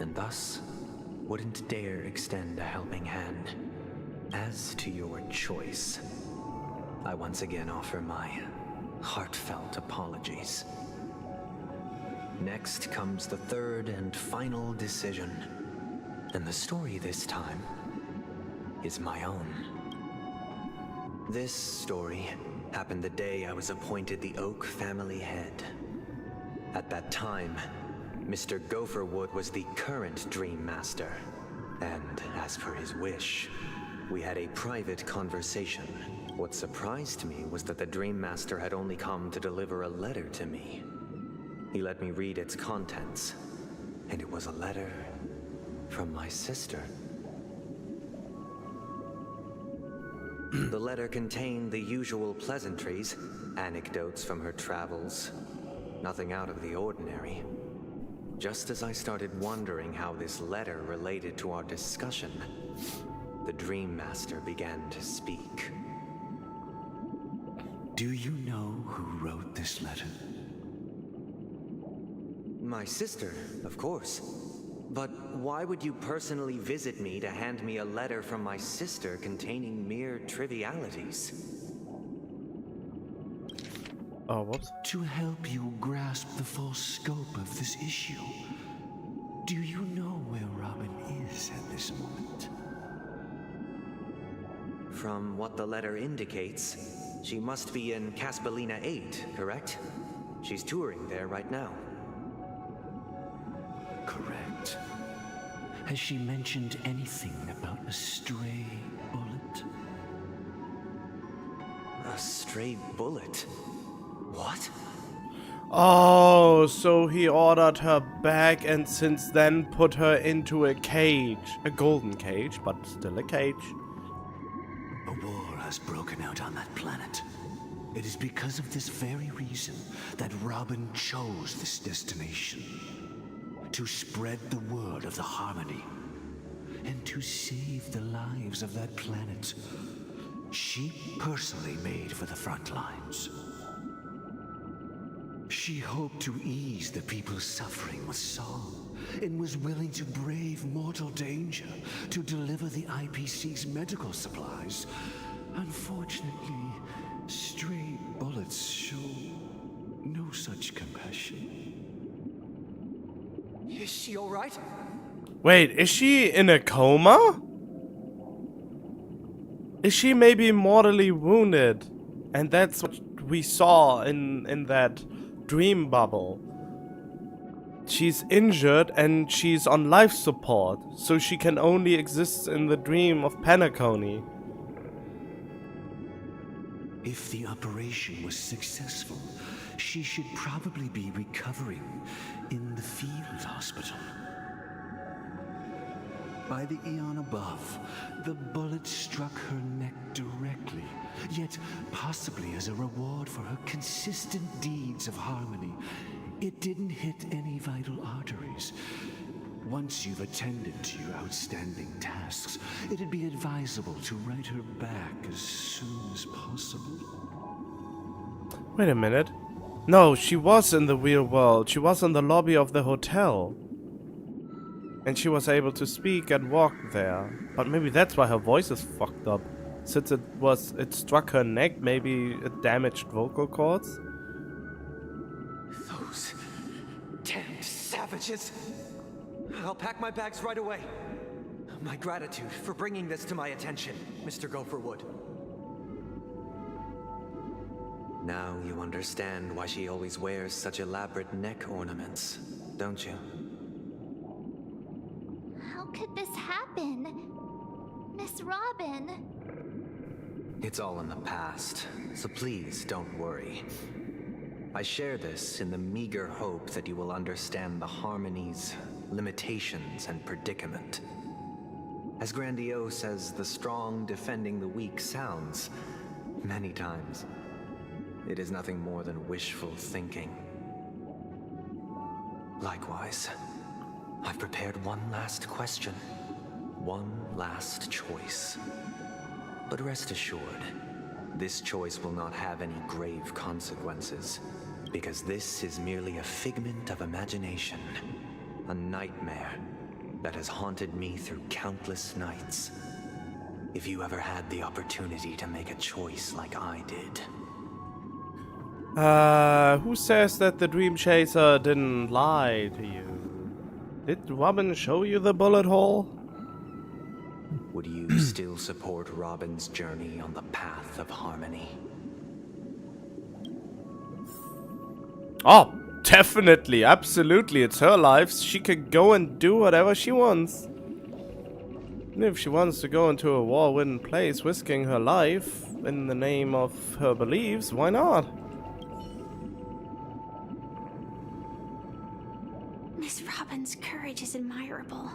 and thus wouldn't dare extend a helping hand. As to your choice, I once again offer my heartfelt apologies. Next comes the third and final decision, and the story this time is my own. This story happened the day I was appointed the Oak family head. At that time, Mr. Gopherwood was the current Dream Master, and as per his wish, we had a private conversation. What surprised me was that the Dream Master had only come to deliver a letter to me. He let me read its contents, and it was a letter from my sister. The letter contained the usual pleasantries, anecdotes from her travels. Nothing out of the ordinary. Just as I started wondering how this letter related to our discussion, the Dream Master began to speak. Do you know who wrote this letter? My sister, of course. But why would you personally visit me to hand me a letter from my sister containing mere trivialities? Oh, whoops. To help you grasp the full scope of this issue. Do you know where Robin is at this moment? From what the letter indicates, she must be in Caspelina 8, correct? She's touring there right now. Correct. Has she mentioned anything about a stray bullet? A stray bullet? What? Oh, so he ordered her back and since then put her into a cage. A golden cage, but still a cage. A war has broken out on that planet. It is because of this very reason that Robin chose this destination. To spread the word of the Harmony. And to save the lives of that planet. She personally made for the front lines. She hoped to ease the people's suffering with song, and was willing to brave mortal danger to deliver the IPC's medical supplies. Unfortunately, stray bullets show no such compassion. Is she alright? Wait, is she in a coma? Is she maybe mortally wounded? And that's what we saw in that dream bubble. She's injured and she's on life support, so she can only exist in the dream of Penacony. If the operation was successful, she should probably be recovering in the field hospital. By the eon above, the bullet struck her neck directly, yet possibly as a reward for her consistent deeds of harmony. It didn't hit any vital arteries. Once you've attended to your outstanding tasks, it'd be advisable to write her back as soon as possible. Wait a minute. No, she was in the real world. She was in the lobby of the hotel. And she was able to speak and walk there. But maybe that's why her voice is fucked up. Since it struck her neck, maybe it damaged vocal cords? Those damned savages. I'll pack my bags right away. My gratitude for bringing this to my attention, Mr. Gopherwood. Now you understand why she always wears such elaborate neck ornaments, don't you? How could this happen? Miss Robin? It's all in the past, so please don't worry. I share this in the meager hope that you will understand the Harmony's limitations and predicament. As grandiose as the strong defending the weak sounds, many times, it is nothing more than wishful thinking. Likewise, I've prepared one last question, one last choice. But rest assured, this choice will not have any grave consequences, because this is merely a figment of imagination, a nightmare that has haunted me through countless nights. If you ever had the opportunity to make a choice like I did. Who says that the Dream Chaser didn't lie to you? Did Robin show you the bullet hole? Would you still support Robin's journey on the path of harmony? Oh, definitely, absolutely. It's her life. She can go and do whatever she wants. And if she wants to go into a war-ridden place, risking her life in the name of her beliefs, why not? Miss Robin's courage is admirable.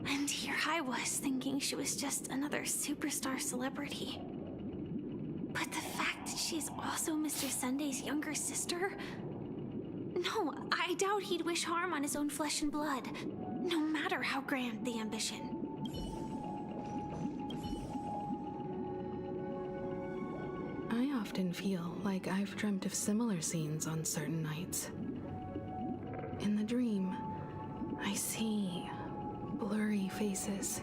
And your I was thinking she was just another superstar celebrity. But the fact that she's also Mr. Sunday's younger sister? No, I doubt he'd wish harm on his own flesh and blood, no matter how grand the ambition. I often feel like I've dreamt of similar scenes on certain nights. In the dream, I see blurry faces.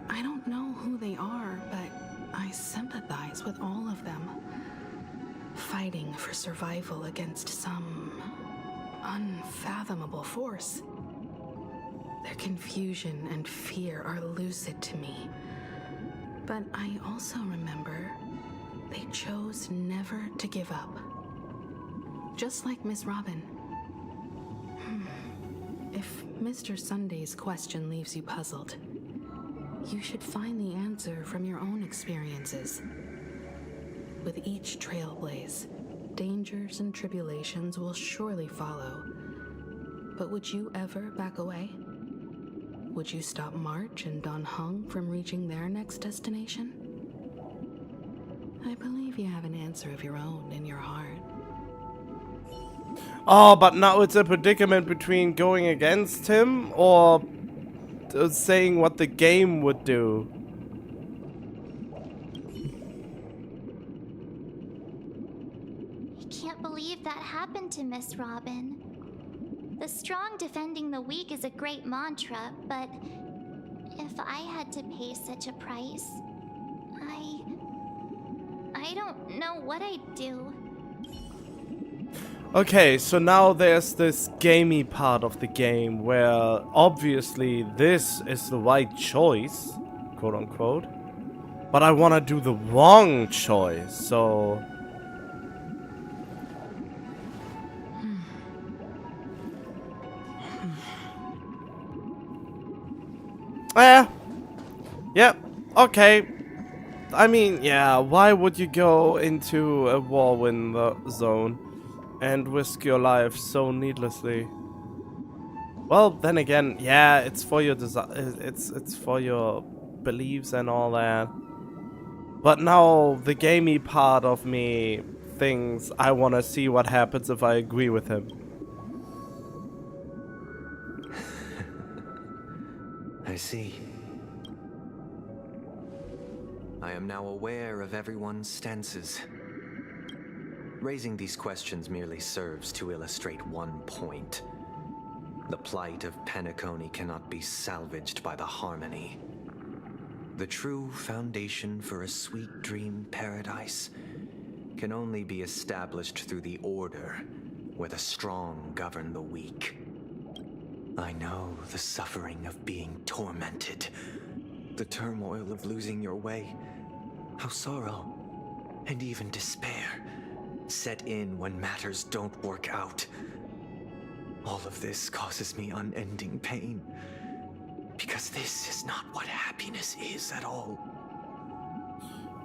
I don't know who they are, but I sympathize with all of them, fighting for survival against some unfathomable force. Their confusion and fear are lucid to me, but I also remember they chose never to give up. Just like Miss Robin. If Mr. Sunday's question leaves you puzzled, you should find the answer from your own experiences. With each trailblaze, dangers and tribulations will surely follow. But would you ever back away? Would you stop March and Don Hung from reaching their next destination? I believe you have an answer of your own in your heart. Oh, but now it's a predicament between going against him or saying what the game would do. I can't believe that happened to Miss Robin. The strong defending the weak is a great mantra, but if I had to pay such a price, I don't know what I'd do. Okay, so now there's this gamey part of the game where obviously this is the right choice, quote unquote, but I want to do the wrong choice, so... Yep, okay. I mean, yeah, why would you go into a whirlwind zone and risk your life so needlessly? Well, then again, yeah, it's for your it's for your beliefs and all that. But now the gamey part of me thinks I want to see what happens if I agree with him. I see. I am now aware of everyone's stances. Raising these questions merely serves to illustrate one point. The plight of Penacony cannot be salvaged by the harmony. The true foundation for a sweet dream paradise can only be established through the order where the strong govern the weak. I know the suffering of being tormented, the turmoil of losing your way, how sorrow and even despair set in when matters don't work out. All of this causes me unending pain, because this is not what happiness is at all.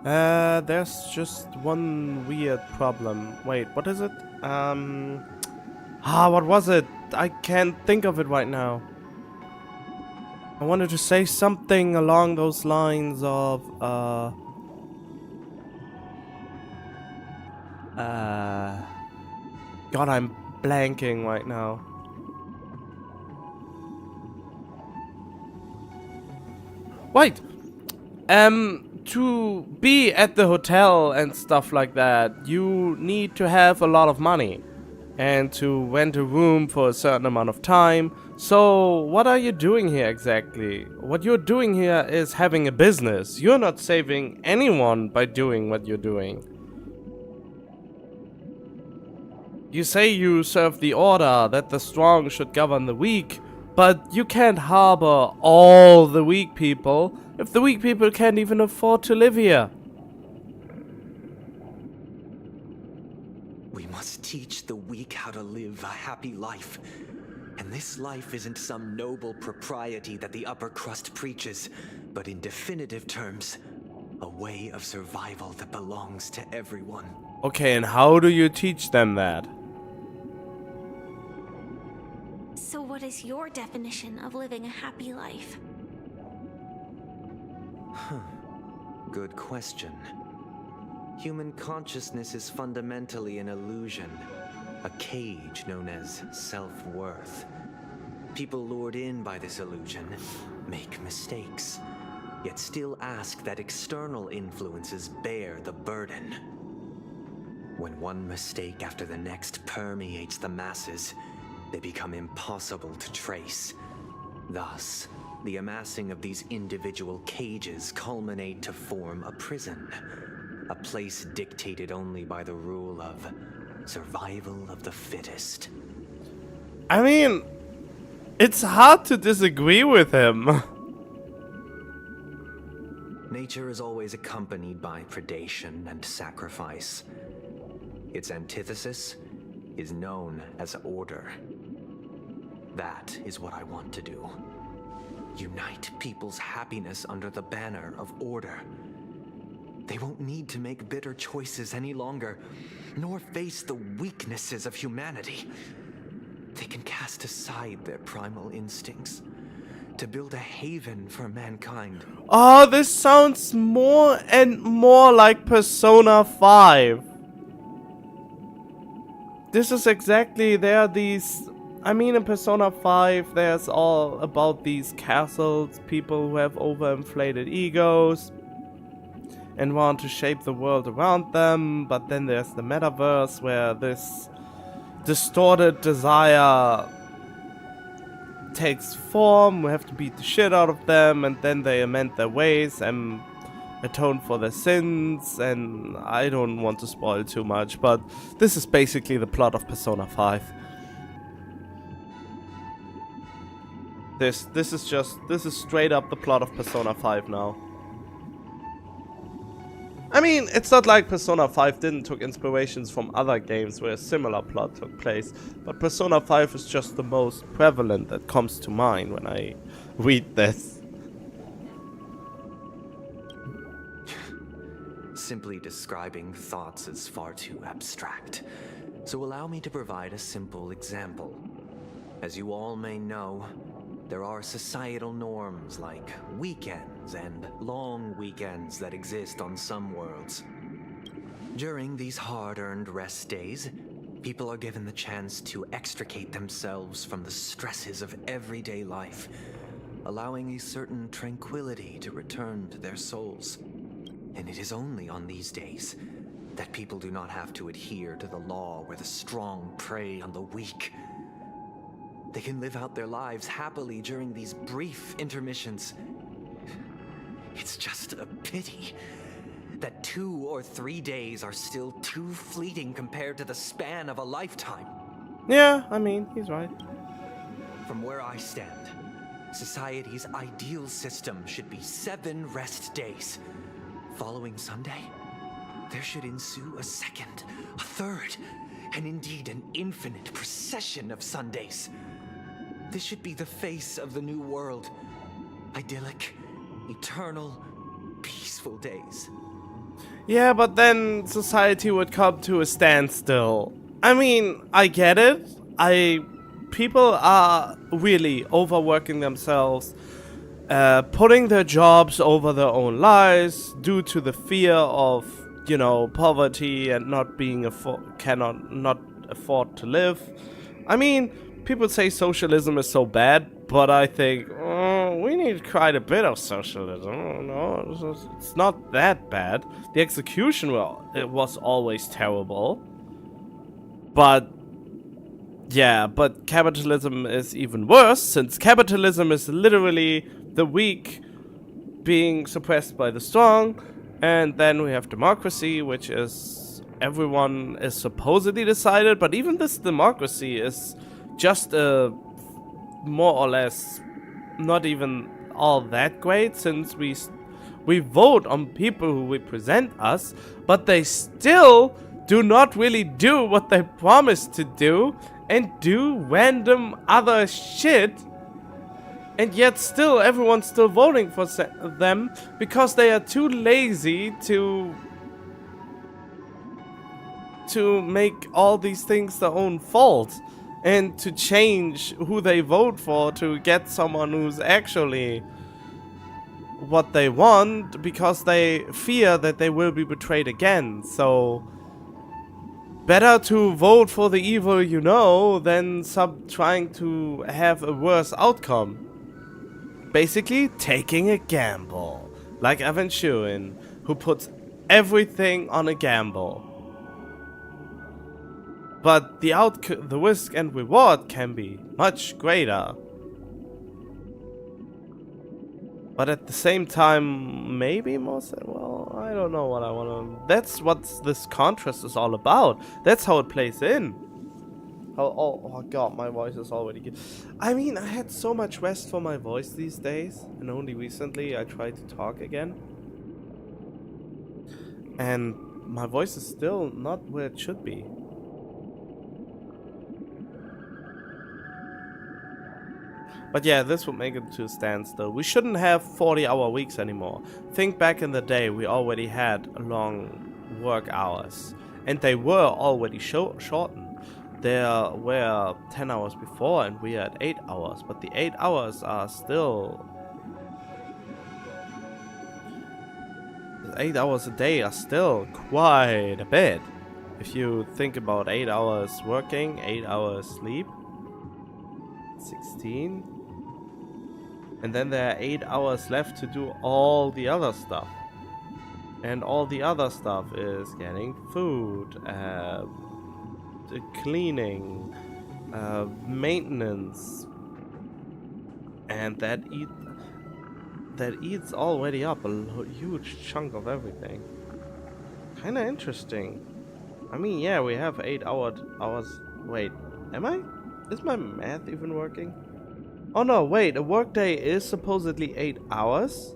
There's just one weird problem. Wait, what is it? What was it? I can't think of it right now. I wanted to say something along those lines of, God, I'm blanking right now. Wait! To be at the hotel and stuff like that, you need to have a lot of money. And to rent a room for a certain amount of time. So, what are you doing here exactly? What you're doing here is having a business. You're not saving anyone by doing what you're doing. You say you serve the order that the strong should govern the weak, but you can't harbor all the weak people if the weak people can't even afford to live here. We must teach the weak how to live a happy life. And this life isn't some noble propriety that the upper crust preaches, but in definitive terms, a way of survival that belongs to everyone. Okay, and how do you teach them that? So what is your definition of living a happy life? Good question. Human consciousness is fundamentally an illusion, a cage known as self-worth. People lured in by this illusion make mistakes, yet still ask that external influences bear the burden. When one mistake after the next permeates the masses, they become impossible to trace. Thus, the amassing of these individual cages culminate to form a prison. A place dictated only by the rule of survival of the fittest. I mean, it's hard to disagree with him. Nature is always accompanied by predation and sacrifice. Its antithesis is known as order. That is what I want to do. Unite people's happiness under the banner of order. They won't need to make bitter choices any longer, nor face the weaknesses of humanity. They can cast aside their primal instincts to build a haven for mankind. Oh, this sounds more and more like Persona 5. This is exactly, in Persona 5, there's all about these castles, people who have overinflated egos and want to shape the world around them, but then there's the metaverse where this distorted desire takes form, we have to beat the shit out of them, and then they amend their ways and atone for their sins, and I don't want to spoil too much, but this is basically the plot of Persona 5. This is straight up the plot of Persona 5 now. I mean, it's not like Persona 5 didn't took inspirations from other games where a similar plot took place, but Persona 5 is just the most prevalent that comes to mind when I read this. Simply describing thoughts is far too abstract, so allow me to provide a simple example. As you all may know, there are societal norms like weekends and long weekends that exist on some worlds. During these hard-earned rest days, people are given the chance to extricate themselves from the stresses of everyday life, allowing a certain tranquility to return to their souls. And it is only on these days that people do not have to adhere to the law where the strong prey on the weak. They can live out their lives happily during these brief intermissions. It's just a pity that 2 or 3 days are still too fleeting compared to the span of a lifetime. Yeah, I mean, he's right. From where I stand, society's ideal system should be 7 rest days. Following Sunday, there should ensue a second, a third, and indeed an infinite procession of Sundays. This should be the face of the new world. Idyllic, eternal, peaceful days. Yeah, but then society would come to a standstill. I mean, I get it. People are really overworking themselves, putting their jobs over their own lives due to the fear of, poverty and not being not afford to live. I mean, people say socialism is so bad, but I think we need quite a bit of socialism. No, it's not that bad. The execution, it was always terrible. But yeah, but capitalism is even worse, since capitalism is literally the weak being suppressed by the strong, and then we have democracy, which is everyone is supposedly decided, but even this democracy is just more or less not even all that great, since we vote on people who represent us, but they still do not really do what they promised to do and do random other shit, and yet still everyone's still voting for them because they are too lazy to make all these things their own fault and to change who they vote for to get someone who's actually what they want because they fear that they will be betrayed again. So better to vote for the evil you know than trying to have a worse outcome. Basically, taking a gamble. Like Aventurin, who puts everything on a gamble. But the risk and reward can be much greater. But at the same time, maybe more well, I don't know what I want to... That's what this contrast is all about. That's how it plays in. Oh god, my voice is already good. I mean, I had so much rest for my voice these days. And only recently I tried to talk again. And my voice is still not where it should be. But yeah, this would make it to a standstill. We shouldn't have 40-hour weeks anymore. Think back in the day, we already had long work hours. And they were already shortened. There were 10 hours before and we had 8 hours. But the 8 hours are still... 8 hours a day are still quite a bit. If you think about 8 hours working, 8 hours sleep. 16. And then there are 8 hours left to do all the other stuff. And all the other stuff is getting food, cleaning, maintenance. And that eats already up a huge chunk of everything. Kinda interesting. I mean, yeah, we have 8 hours. Wait, am I? Is my math even working? Oh no, wait, a workday is supposedly 8 hours.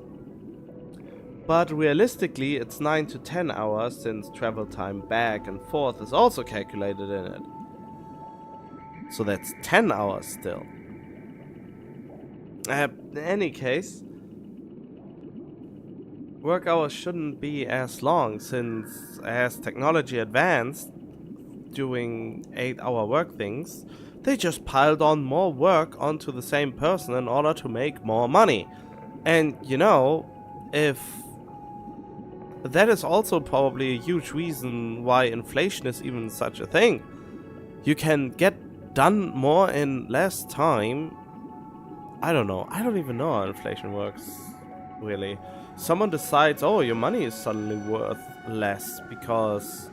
But realistically, it's 9 to 10 hours since travel time back and forth is also calculated in it. So that's 10 hours still. In any case, work hours shouldn't be as long since as technology advanced doing 8-hour work things, they just piled on more work onto the same person in order to make more money. And you know, if that is also probably a huge reason why inflation is even such a thing. You can get done more in less time. I don't know. I don't even know how inflation works, really. Someone decides, oh, your money is suddenly worth less because,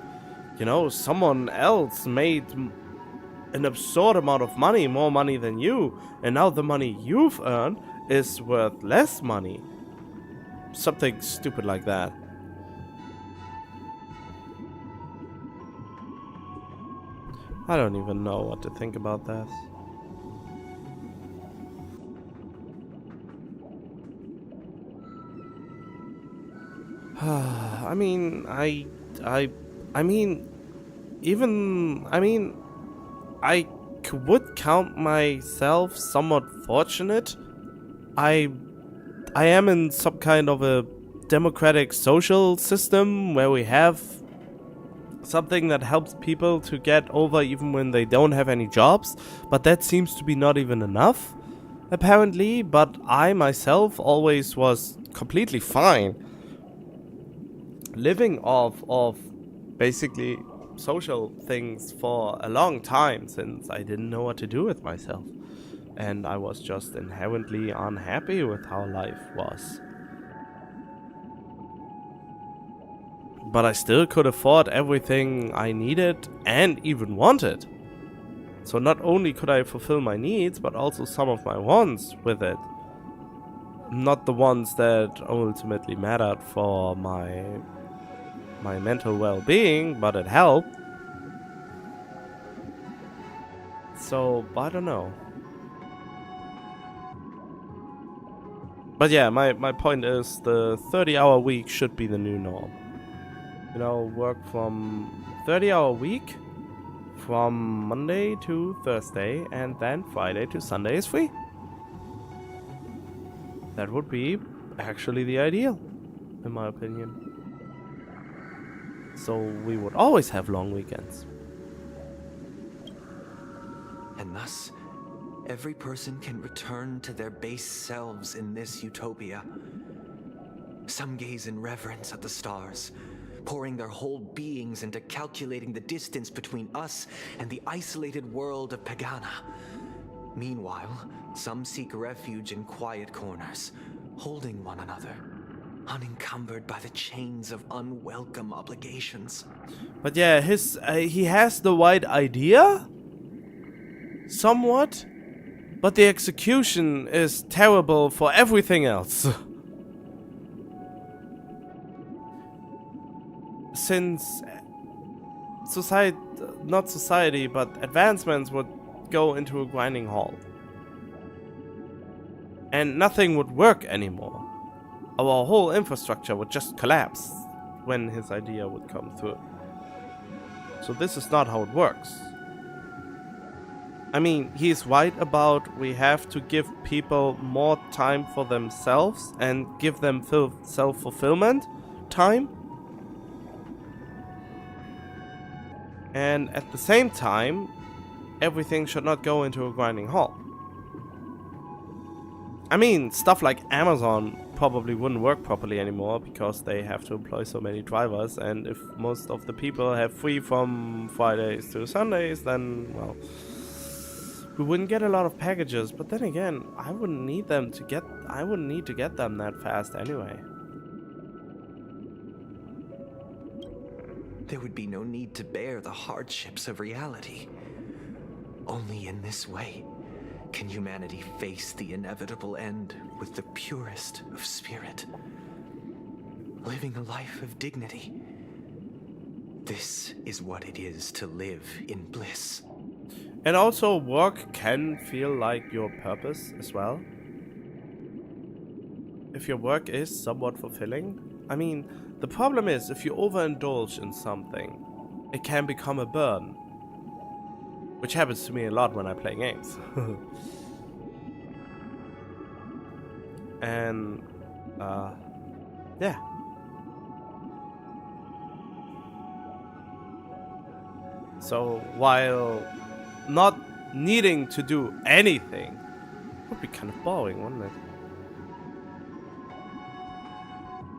you know, someone else made an absurd amount of money, more money than you, and now the money you've earned is worth less money. Something stupid like that. I don't even know what to think about that. I mean, I would count myself somewhat fortunate. I am in some kind of a democratic social system where we have something that helps people to get over even when they don't have any jobs, but that seems to be not even enough, apparently. But I myself always was completely fine living off of basically social things for a long time, since I didn't know what to do with myself and I was just inherently unhappy with how life was. But I still could afford everything I needed and even wanted. So not only could I fulfill my needs, but also some of my wants with it. Not the ones that ultimately mattered for my mental well-being, but it helped. So, I don't know. But yeah, my point is the 30-hour week should be the new norm. You know, work from 30-hour week from Monday to Thursday, and then Friday to Sunday is free. That would be actually the ideal, in my opinion. So we would always have long weekends. And thus, every person can return to their base selves in this utopia. Some gaze in reverence at the stars, pouring their whole beings into calculating the distance between us and the isolated world of Pagana. Meanwhile, some seek refuge in quiet corners, holding one another, unencumbered by the chains of unwelcome obligations. But yeah, he has the right idea, somewhat, but the execution is terrible for everything else. Since not society, but advancements would go into a grinding halt. And nothing would work anymore. Our whole infrastructure would just collapse when his idea would come through. So this is not how it works. I mean, he's right about we have to give people more time for themselves and give them self-fulfillment time. And at the same time, everything should not go into a grinding halt. I mean, stuff like Amazon probably wouldn't work properly anymore because they have to employ so many drivers, and if most of the people have free from Fridays to Sundays, then, well, we wouldn't get a lot of packages. But then again, I wouldn't need to get them that fast anyway. There would be no need to bear the hardships of reality. Only in this way can humanity face the inevitable end with the purest of spirit, living a life of dignity. This is what it is to live in bliss. And also, work can feel like your purpose as well. If your work is somewhat fulfilling. I mean, the problem is, if you overindulge in something, it can become a burden. Which happens to me a lot when I play games. And, yeah. So, while not needing to do anything, would be kind of boring, wouldn't it?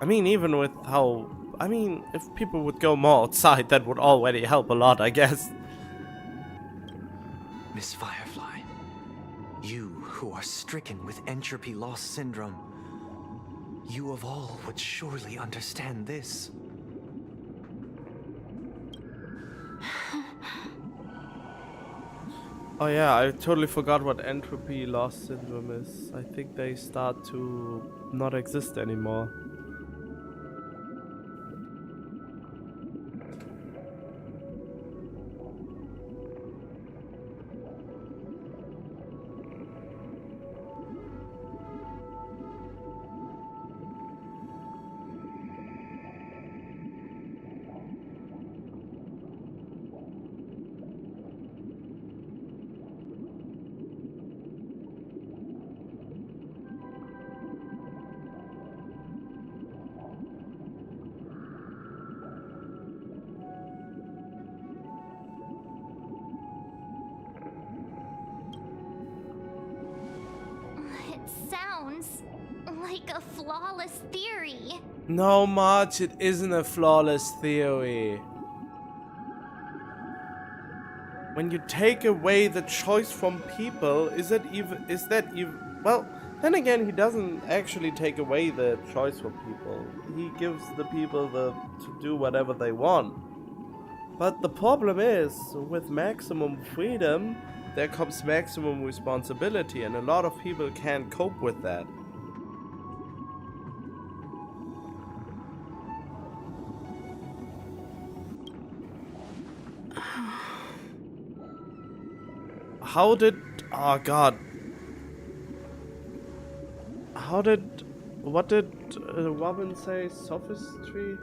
I mean, even with how... I mean, if people would go more outside, that would already help a lot, I guess. Miss Firefly, you who are stricken with entropy loss syndrome, you of all would surely understand this. Oh yeah, I totally forgot what entropy loss syndrome is. I think they start to not exist anymore. Sounds like a flawless theory. No, Marge, it isn't a flawless theory. When you take away the choice from people, is that even well, then again, he doesn't actually take away the choice from people. He gives the people to do whatever they want. But the problem is, with maximum freedom, there comes maximum responsibility, and a lot of people can't cope with that. How did... oh god. What did Robin say? Sophistry?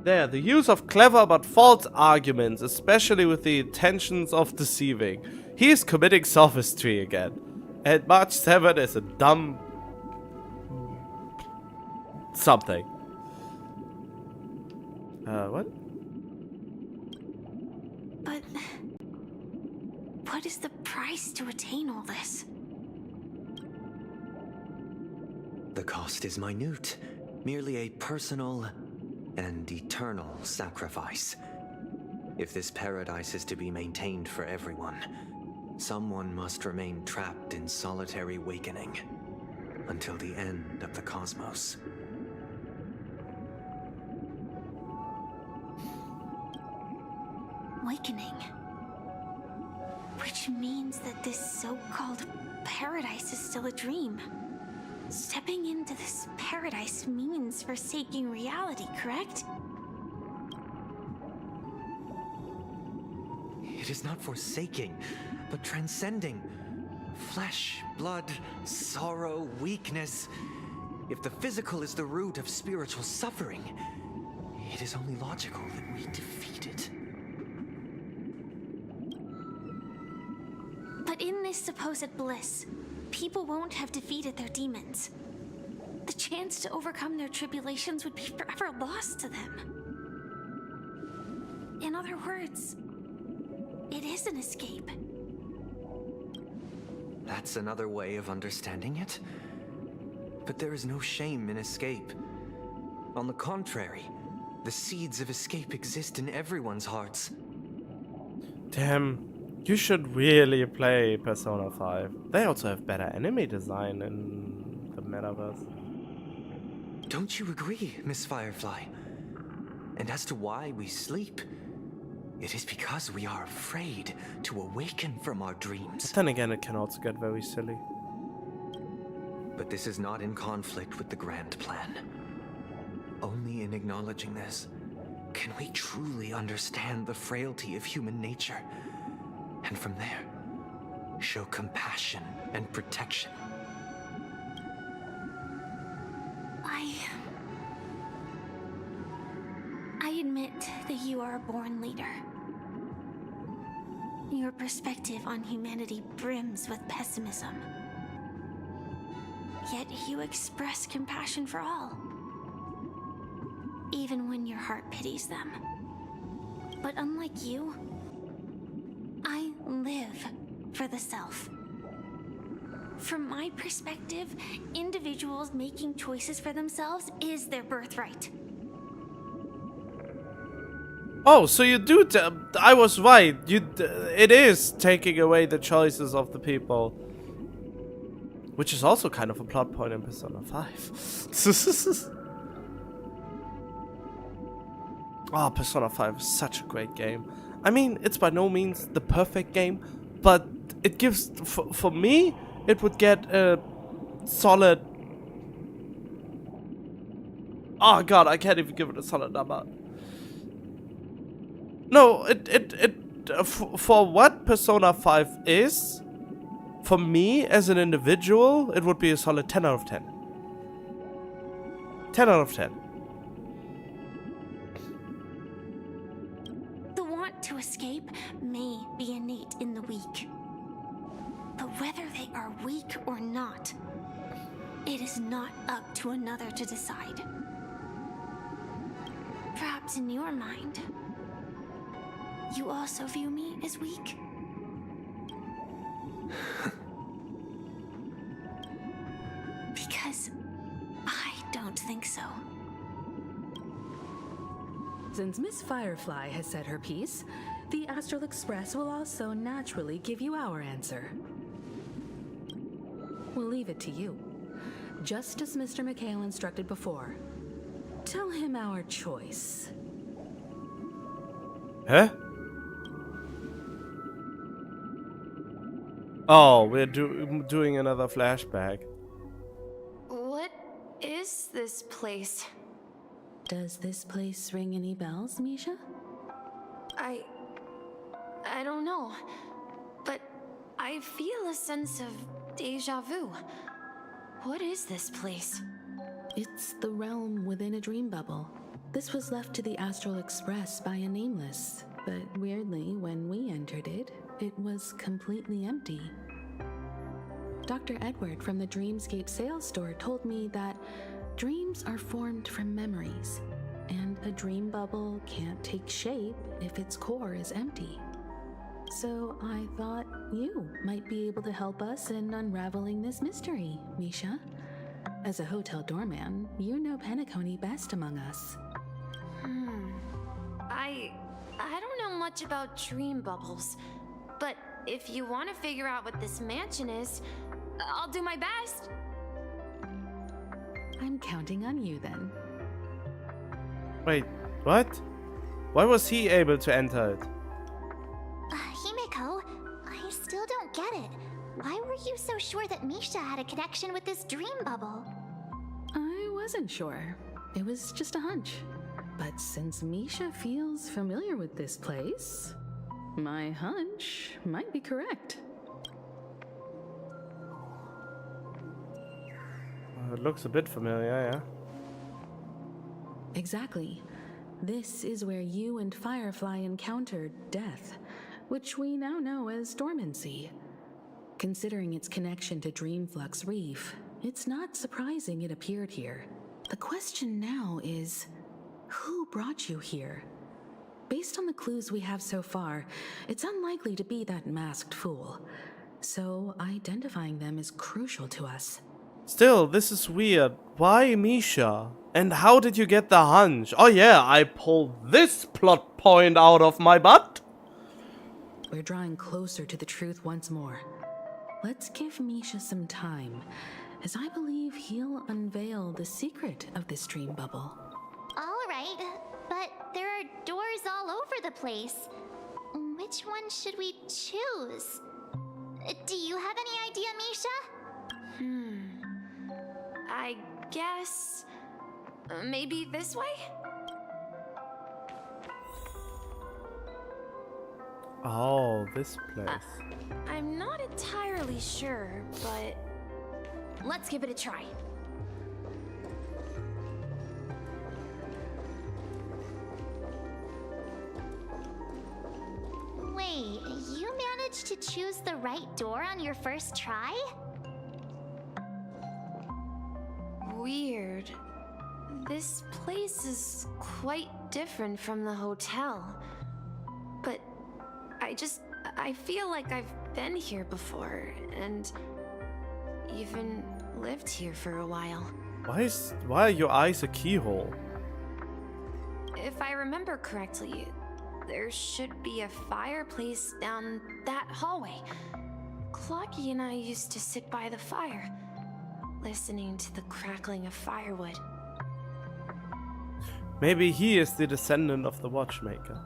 There, the use of clever but false arguments, especially with the intentions of deceiving. He is committing sophistry again. And March 7 is a dumb... something. What? But... what is the price to attain all this? The cost is minute, merely a personal and eternal sacrifice. If this paradise is to be maintained for everyone, someone must remain trapped in solitary awakening until the end of the cosmos. Awakening. Which means that this so-called paradise is still a dream. Stepping into this paradise means forsaking reality, correct? It is not forsaking, but transcending. Flesh, blood, sorrow, weakness. If the physical is the root of spiritual suffering, it is only logical that we defeat it. But in this supposed bliss, people won't have defeated their demons. The chance to overcome their tribulations would be forever lost to them. In other words, it is an escape. That's another way of understanding it. But there is no shame in escape. On the contrary, the seeds of escape exist in everyone's hearts. Damn, you should really play Persona 5. They also have better enemy design in the metaverse. Don't you agree, Miss Firefly? And as to why we sleep, it is because we are afraid to awaken from our dreams. But then again, it can also get very silly. But this is not in conflict with the grand plan. Only in acknowledging this can we truly understand the frailty of human nature, and from there, show compassion and protection. I admit that you are a born leader. Your perspective on humanity brims with pessimism. Yet you express compassion for all, even when your heart pities them. But unlike you, I live for the self. From my perspective, individuals making choices for themselves is their birthright. Oh, so you do. I was right. It is taking away the choices of the people, which is also kind of a plot point in Persona 5. Oh, Persona 5 is such a great game. I mean, it's by no means the perfect game, but it gives, for me, it would get a solid. Oh god, I can't even give it a solid number. No, for what Persona 5 is, for me as an individual, it would be a solid 10 out of 10. 10 out of 10. The want to escape may be innate in the weak. But whether they are weak or not, it is not up to another to decide. Perhaps in your mind, you also view me as weak? Because I don't think so. Since Miss Firefly has said her piece, the Astral Express will also naturally give you our answer. We'll leave it to you. Just as Mr. McHale instructed before. Tell him our choice. Huh? Oh, we're doing another flashback. What is this place? Does this place ring any bells, Misha? I don't know, but I feel a sense of deja vu. What is this place? It's the realm within a dream bubble. This was left to the Astral Express by a nameless, but weirdly, when we entered it, it was completely empty. Dr. Edward from the Dreamscape sales store told me that dreams are formed from memories, and a dream bubble can't take shape if its core is empty. So I thought you might be able to help us in unraveling this mystery, Misha. As a hotel doorman, you know Penacony best among us. I don't know much about dream bubbles, but if you want to figure out what this mansion is, I'll do my best. I'm counting on you then. Wait, what? Why was he able to enter it? Himeko, I still don't get it. Why were you so sure that Misha had a connection with this dream bubble? I wasn't sure. It was just a hunch. But since Misha feels familiar with this place, my hunch might be correct. It looks a bit familiar, yeah. Exactly. This is where you and Firefly encountered death, which we now know as dormancy. Considering its connection to Dreamflux Reef, it's not surprising it appeared here. The question now is, who brought you here? Based on the clues we have so far, it's unlikely to be that masked fool. So identifying them is crucial to us. Still, this is weird. Why Misha? And how did you get the hunch? Oh yeah, I pulled this plot point out of my butt. We're drawing closer to the truth once more. Let's give Misha some time, as I believe he'll unveil the secret of this dream bubble. All right, but there are doors all over the place. Which one should we choose? Do you have any idea, Misha? I guess maybe this way? Oh, this place. I'm not entirely sure, but let's give it a try. Wait, you managed to choose the right door on your first try? Weird. This place is quite different from the hotel. But I feel like I've been here before and even lived here for a while. Why are your eyes a keyhole? If I remember correctly, there should be a fireplace down that hallway. Clocky and I used to sit by the fire, listening to the crackling of firewood. Maybe he is the descendant of the watchmaker.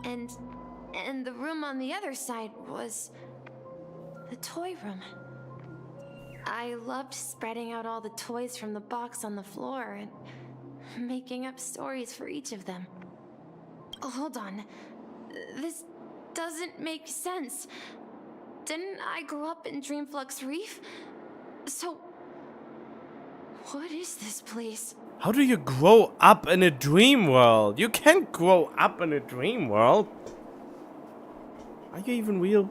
And the room on the other side was the toy room. I loved spreading out all the toys from the box on the floor and making up stories for each of them. Oh, hold on. This doesn't make sense. Didn't I grow up in Dreamflux Reef? So, what is this place? How do you grow up in a dream world? You can't grow up in a dream world. Are you even real?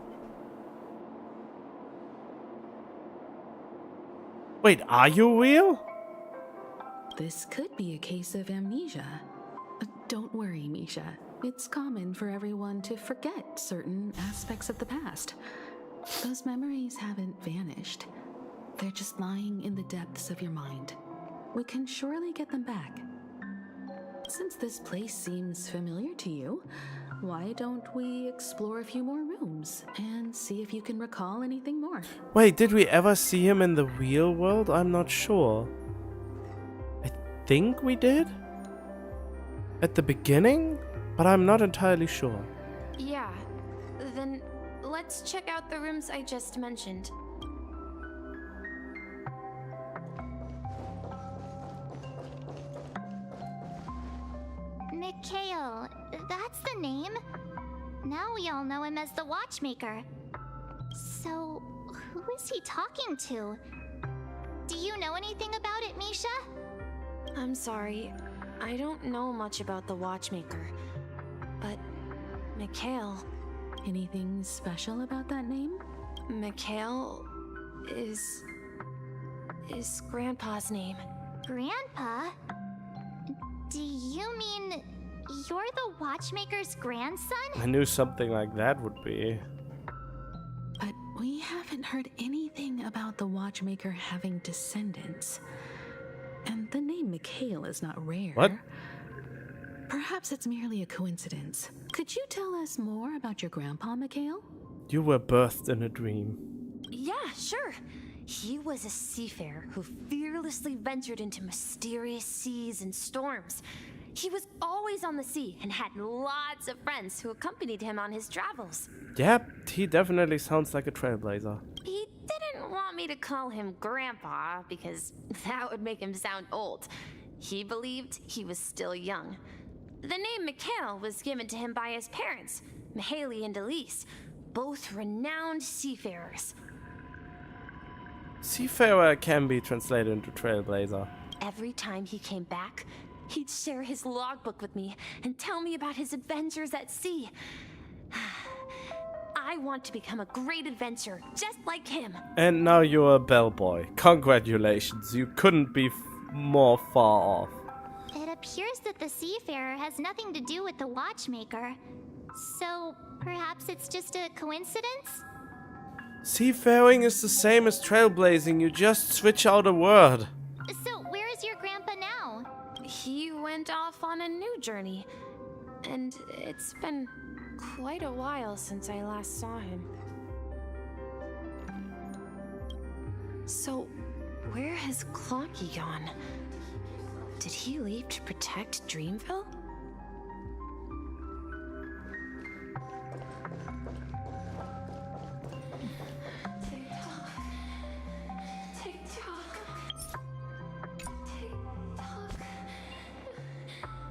Wait, are you real? This could be a case of amnesia. Don't worry, Misha. It's common for everyone to forget certain aspects of the past. Those memories haven't vanished. They're just lying in the depths of your mind. We can surely get them back. Since this place seems familiar to you, why don't we explore a few more rooms and see if you can recall anything more? Wait, did we ever see him in the real world? I'm not sure. I think we did? At the beginning? But I'm not entirely sure. Yeah, then let's check out the rooms I just mentioned. Mikhail, that's the name. Now we all know him as the Watchmaker. So, who is he talking to? Do you know anything about it, Misha? I'm sorry, I don't know much about the Watchmaker. But, Mikhail... Anything special about that name? Mikhail is Grandpa's name. Grandpa? Do you mean you're the Watchmaker's grandson? I knew something like that would be. But we haven't heard anything about the Watchmaker having descendants. And the name Mikhail is not rare. What? Perhaps it's merely a coincidence. Could you tell us more about your grandpa, Mikhail? You were birthed in a dream. Yeah, sure. He was a seafarer who fearlessly ventured into mysterious seas and storms. He was always on the sea and had lots of friends who accompanied him on his travels. Yep, he definitely sounds like a trailblazer. He didn't want me to call him Grandpa because that would make him sound old. He believed he was still young. The name Mikhail was given to him by his parents, Mihaly and Elise, both renowned seafarers. Seafarer can be translated into trailblazer. Every time he came back, he'd share his logbook with me and tell me about his adventures at sea. I want to become a great adventurer, just like him. And now you're a bellboy. Congratulations, you couldn't be more far off. It appears that the seafarer has nothing to do with the watchmaker. So, perhaps it's just a coincidence? Seafaring is the same as trailblazing, you just switch out a word. So, where is your grandpa now? He went off on a new journey, and it's been quite a while since I last saw him. So, where has Clocky gone? Did he leave to protect Dreamville?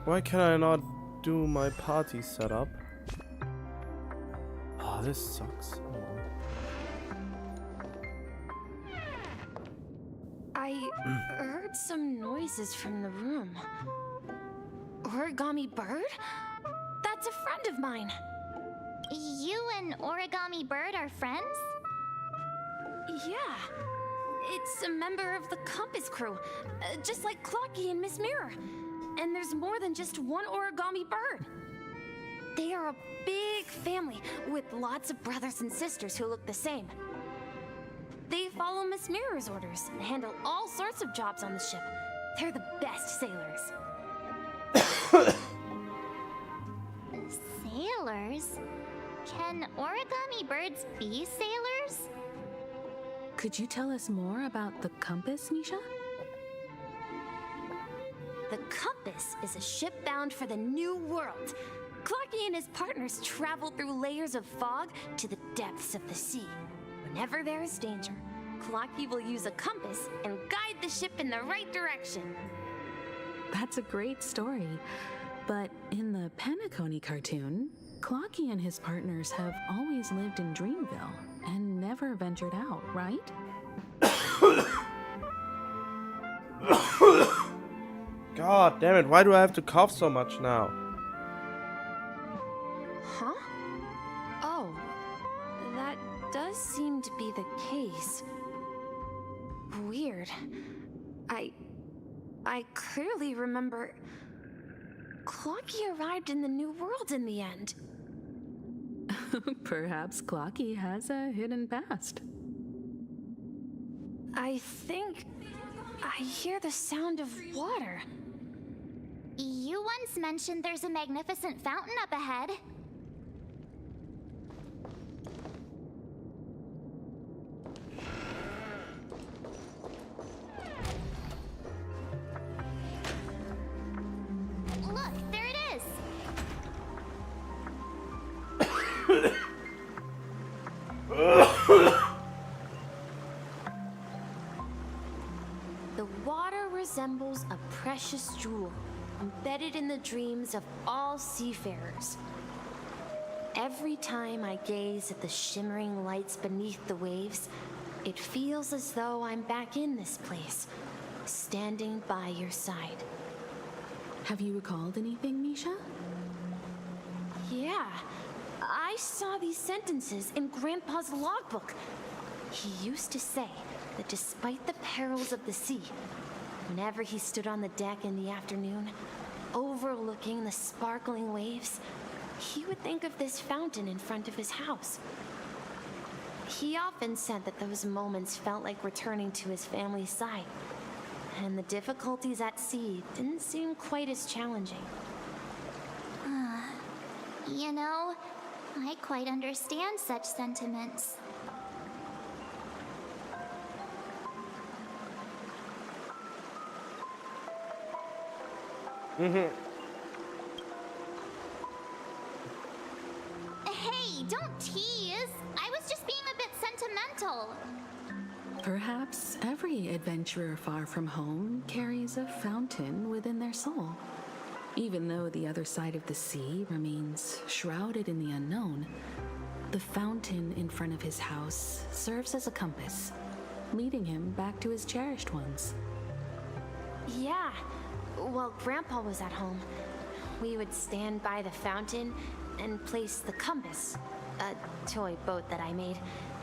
Why can I not do my party setup? Oh, this sucks. I heard some noises from the room. Origami Bird? That's a friend of mine. You and Origami Bird are friends? Yeah. It's a member of the Compass crew, just like Clocky and Miss Mirror. And there's more than just one Origami Bird. They are a big family with lots of brothers and sisters who look the same. They follow Miss Mirror's orders and handle all sorts of jobs on the ship. They're the best sailors. Sailors? Can Origami Birds be sailors? Could you tell us more about the compass, Misha? The Compass is a ship bound for the New World. Clocky and his partners travel through layers of fog to the depths of the sea. Whenever there is danger, Clocky will use a compass and guide the ship in the right direction. That's a great story. But in the Penacony cartoon, Clocky and his partners have always lived in Dreamville and never ventured out, right? God damn it, why do I have to cough so much now? Huh? Oh, that does seem to be the case. Weird. I clearly remember Clocky arrived in the New World in the end. Perhaps Clocky has a hidden past. I think I hear the sound of water. You once mentioned there's a magnificent fountain up ahead. Look, there it is! The water resembles a precious jewel, embedded in the dreams of all seafarers. Every time I gaze at the shimmering lights beneath the waves, it feels as though I'm back in this place, standing by your side. Have you recalled anything, Misha? Yeah, I saw these sentences in Grandpa's logbook. He used to say that despite the perils of the sea, whenever he stood on the deck in the afternoon, overlooking the sparkling waves, he would think of this fountain in front of his house. He often said that those moments felt like returning to his family's side, and the difficulties at sea didn't seem quite as challenging. You know, I quite understand such sentiments. Hey, don't tease. I was just being a bit sentimental. Perhaps every adventurer far from home carries a fountain within their soul. Even though the other side of the sea remains shrouded in the unknown, the fountain in front of his house serves as a compass, leading him back to his cherished ones. Yeah, while Grandpa was at home, we would stand by the fountain and place the compass, a toy boat that I made,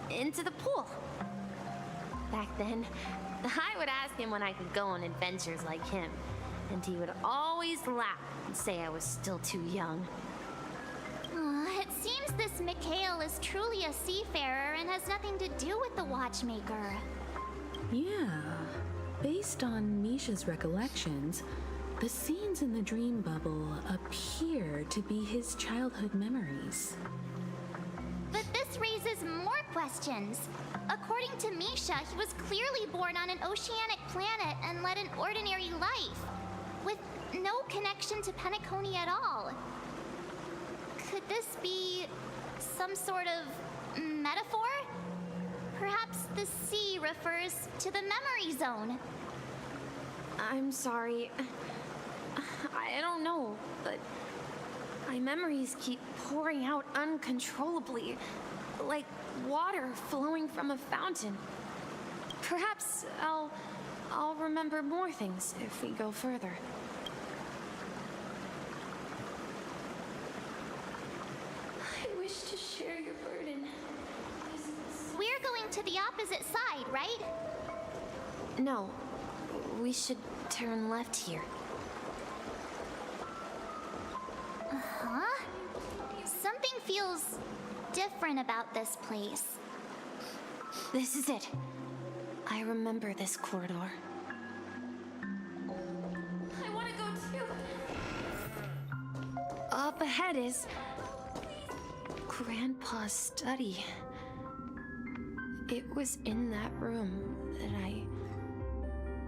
into the pool. Back then, I would ask him when I could go on adventures like him, and he would always laugh and say I was still too young. It seems this Mikhail is truly a seafarer and has nothing to do with the watchmaker. Yeah, based on Misha's recollections, the scenes in the dream bubble appear to be his childhood memories. But this raises more questions. According to Misha, he was clearly born on an oceanic planet and led an ordinary life, with no connection to Penacony at all. Could this be some sort of metaphor? Perhaps the sea refers to the memory zone. I'm sorry. I don't know, but my memories keep pouring out uncontrollably, like water flowing from a fountain. Perhaps I'll remember more things if we go further. I wish to share your burden. We're going to the opposite side, right? No, we should turn left here. Huh? Something feels different about this place. This is it. I remember this corridor. I want to go too. Up ahead is Grandpa's study. It was in that room that I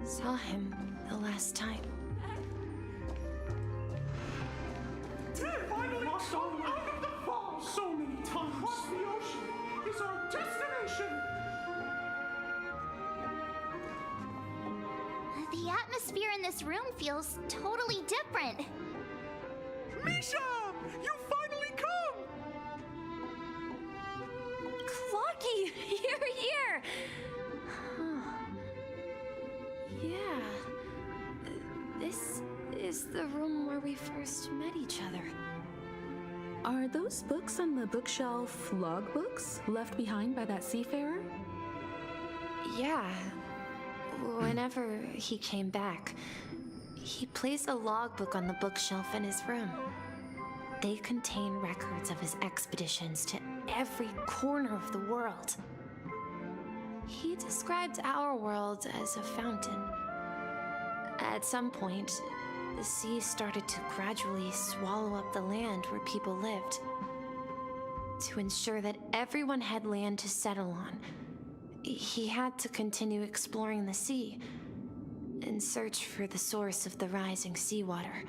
saw him the last time. Finally come out of the fog so many times. Across the ocean is our destination. The atmosphere in this room feels totally different. Misha! You finally come! Clocky, you're here! Yeah. This is the room where we first met each other. Are those books on the bookshelf logbooks left behind by that seafarer? Yeah. Whenever he came back, he placed a logbook on the bookshelf in his room. They contain records of his expeditions to every corner of the world. He described our world as a fountain. At some point, the sea started to gradually swallow up the land where people lived. To ensure that everyone had land to settle on, he had to continue exploring the sea and search for the source of the rising seawater.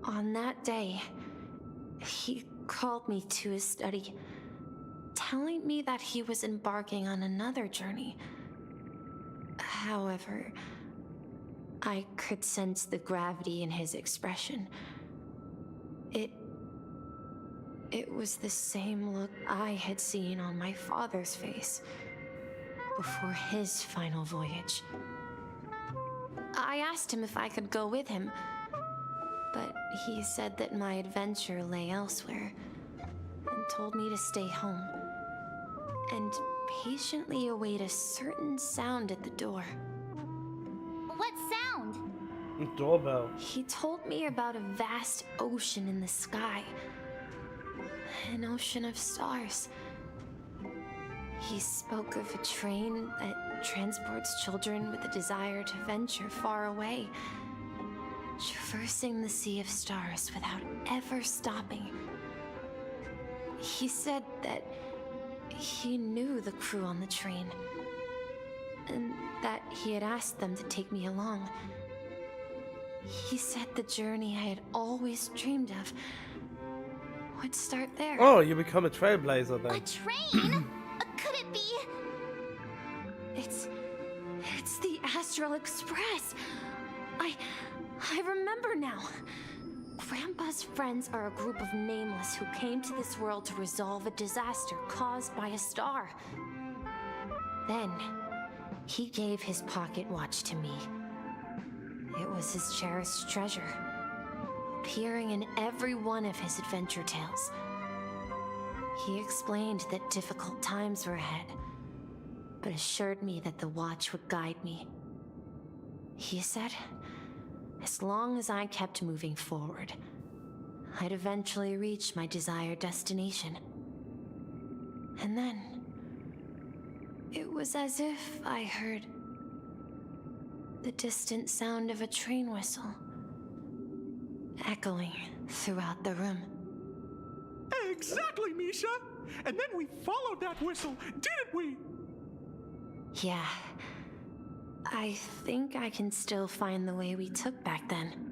On that day, he called me to his study, telling me that he was embarking on another journey. However, I could sense the gravity in his expression. It was the same look I had seen on my father's face before his final voyage. I asked him if I could go with him, but he said that my adventure lay elsewhere and told me to stay home and patiently await a certain sound at the door. What sound? Doorbell. He told me about a vast ocean in the sky. An ocean of stars. He spoke of a train that transports children with a desire to venture far away, traversing the sea of stars without ever stopping. He said that he knew the crew on the train, and that he had asked them to take me along. He said the journey I had always dreamed of would start there. Oh, you become a trailblazer then. A train? Could it be? It's the Astral Express. I remember now. Grandpa's friends are a group of nameless who came to this world to resolve a disaster caused by a star. Then, he gave his pocket watch to me. It was his cherished treasure, appearing in every one of his adventure tales. He explained that difficult times were ahead, but assured me that the watch would guide me. He said, as long as I kept moving forward, I'd eventually reach my desired destination. And then, it was as if I heard the distant sound of a train whistle echoing throughout the room. Exactly, Misha! And then we followed that whistle, didn't we? Yeah. I think I can still find the way we took back then.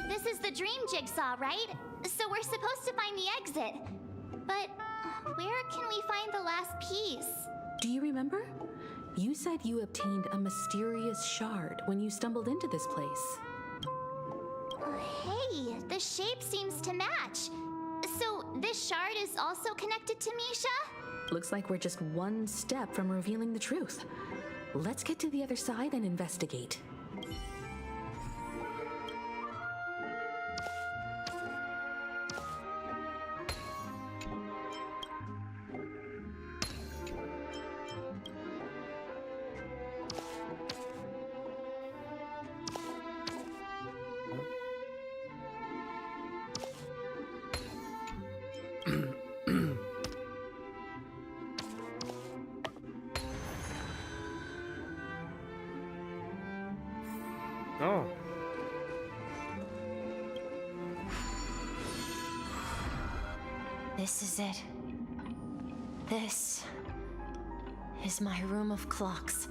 This is the dream jigsaw, right? So we're supposed to find the exit. But where can we find the last piece? Do you remember? You said you obtained a mysterious shard when you stumbled into this place. Hey, the shape seems to match. So this shard is also connected to Misha? Looks like we're just one step from revealing the truth. Let's get to the other side and investigate. Oh. This is it. This is my room of clocks.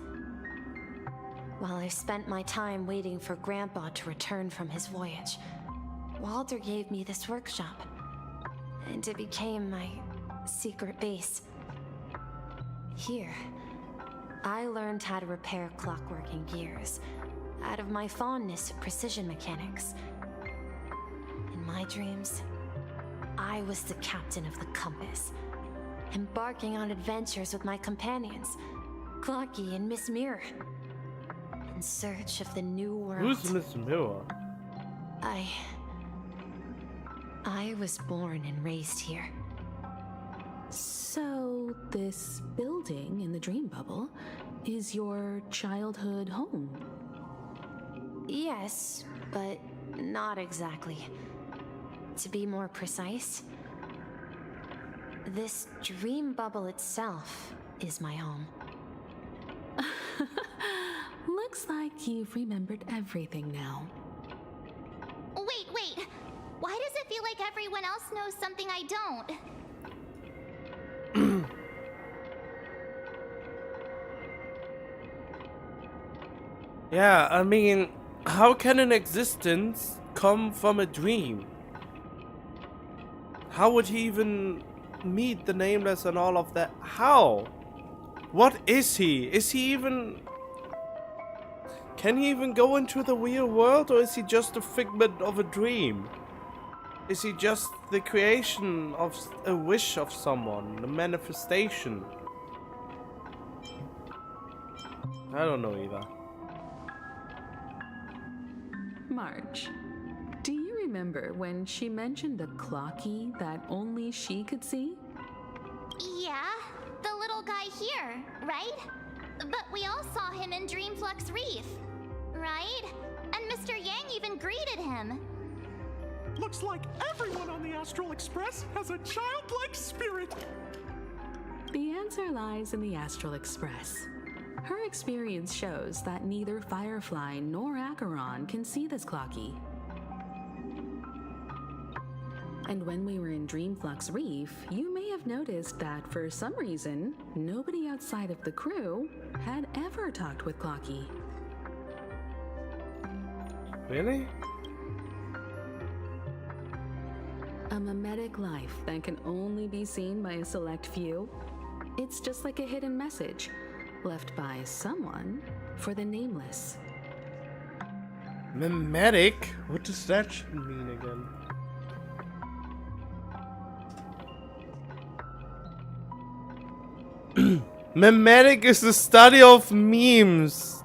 While I spent my time waiting for Grandpa to return from his voyage, Walter gave me this workshop, and it became my secret base. Here, I learned how to repair clockwork and gears out of my fondness of precision mechanics. In my dreams, I was the captain of the compass, embarking on adventures with my companions, Clocky and Miss Mirror, in search of the new world. Who's Miss Mirror? I was born and raised here. So, this building in the dream bubble is your childhood home? Yes, but not exactly. To be more precise, this dream bubble itself is my home. Looks like you've remembered everything now. Wait. Why does it feel like everyone else knows something I don't? Yeah, I mean, how can an existence come from a dream? How would he even meet the Nameless and all of that? How? What is he? Is he even... Can he even go into the real world, or is he just a figment of a dream? Is he just the creation of a wish of someone, the manifestation? I don't know either. Marge, do you remember when she mentioned the clocky that only she could see? Yeah, the little guy here, right? But we all saw him in Dreamflux Reef, right? And Mr. Yang even greeted him. Looks like everyone on the Astral Express has a childlike spirit. The answer lies in the Astral Express. Her experience shows that neither Firefly nor Acheron can see this Clocky. And when we were in Dreamflux Reef, you may have noticed that for some reason, nobody outside of the crew had ever talked with Clocky. Really? A mimetic life that can only be seen by a select few? It's just like a hidden message left by someone for the nameless. Mimetic? What does that mean again? Mimetic is the study of memes.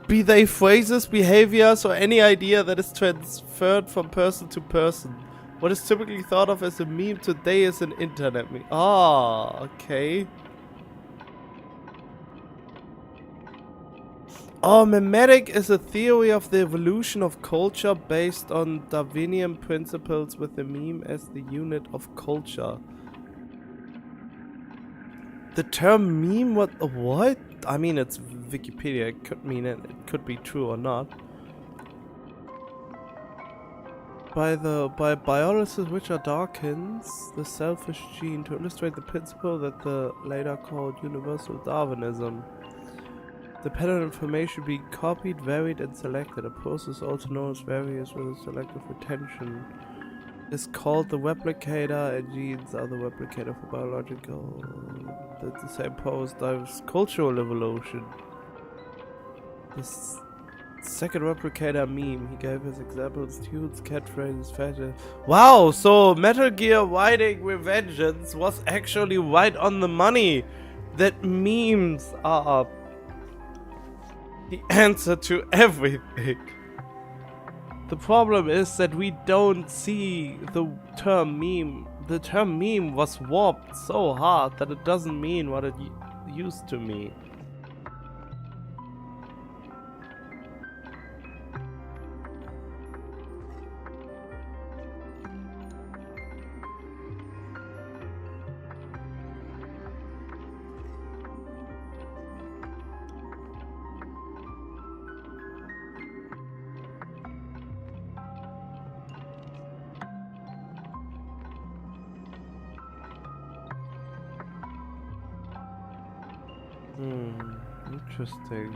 Be they phrases, behaviors, or any idea that is transferred from person to person. What is typically thought of as a meme today is an internet meme. Ah, okay. Oh, mimetic is a theory of the evolution of culture based on Darwinian principles with the meme as the unit of culture. The term meme, what? I mean, it's Wikipedia, it could mean it could be true or not. By biologist Richard Dawkins, the selfish gene, to illustrate the principle that the later called universal Darwinism. Dependent information being copied, varied, and selected, a process also known as various with selective retention, is called the replicator, and genes are the replicator for biological. That's the same pose drives cultural evolution. This second replicator meme, he gave his examples, tunes, catchphrases, fashion. Wow, so Metal Gear Riding Revengeance was actually right on the money. That memes are the answer to everything. The problem is that we don't see the term meme. The term meme was warped so hard that it doesn't mean what it used to mean. Interesting.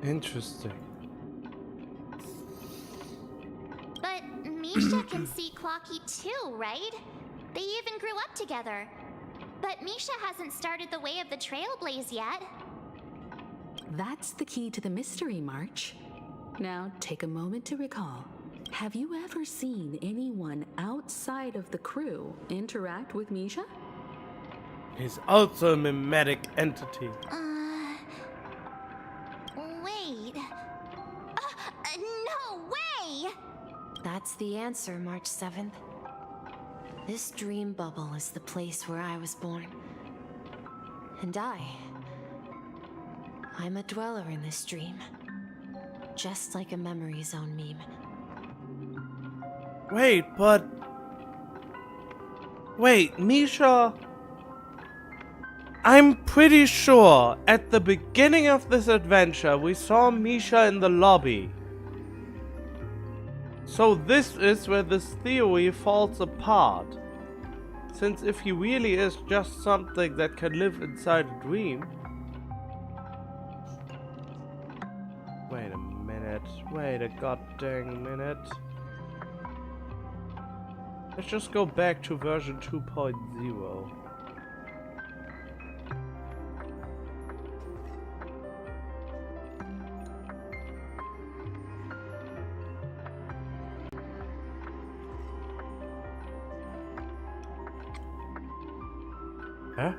Interesting. But Misha can see Clocky too, right? They even grew up together. But Misha hasn't started the way of the Trailblaze yet. That's the key to the mystery, March. Now, take a moment to recall. Have you ever seen anyone outside of the crew interact with Misha? He's also a mimetic entity. Wait. No way! That's the answer, March 7th. This dream bubble is the place where I was born. And I'm a dweller in this dream. Just like a memory zone meme. Wait, Misha... I'm pretty sure at the beginning of this adventure we saw Misha in the lobby. So this is where this theory falls apart. Since if he really is just something that can live inside a dream... Wait a minute. Wait a goddamn minute. Let's just go back to version 2.0. Huh?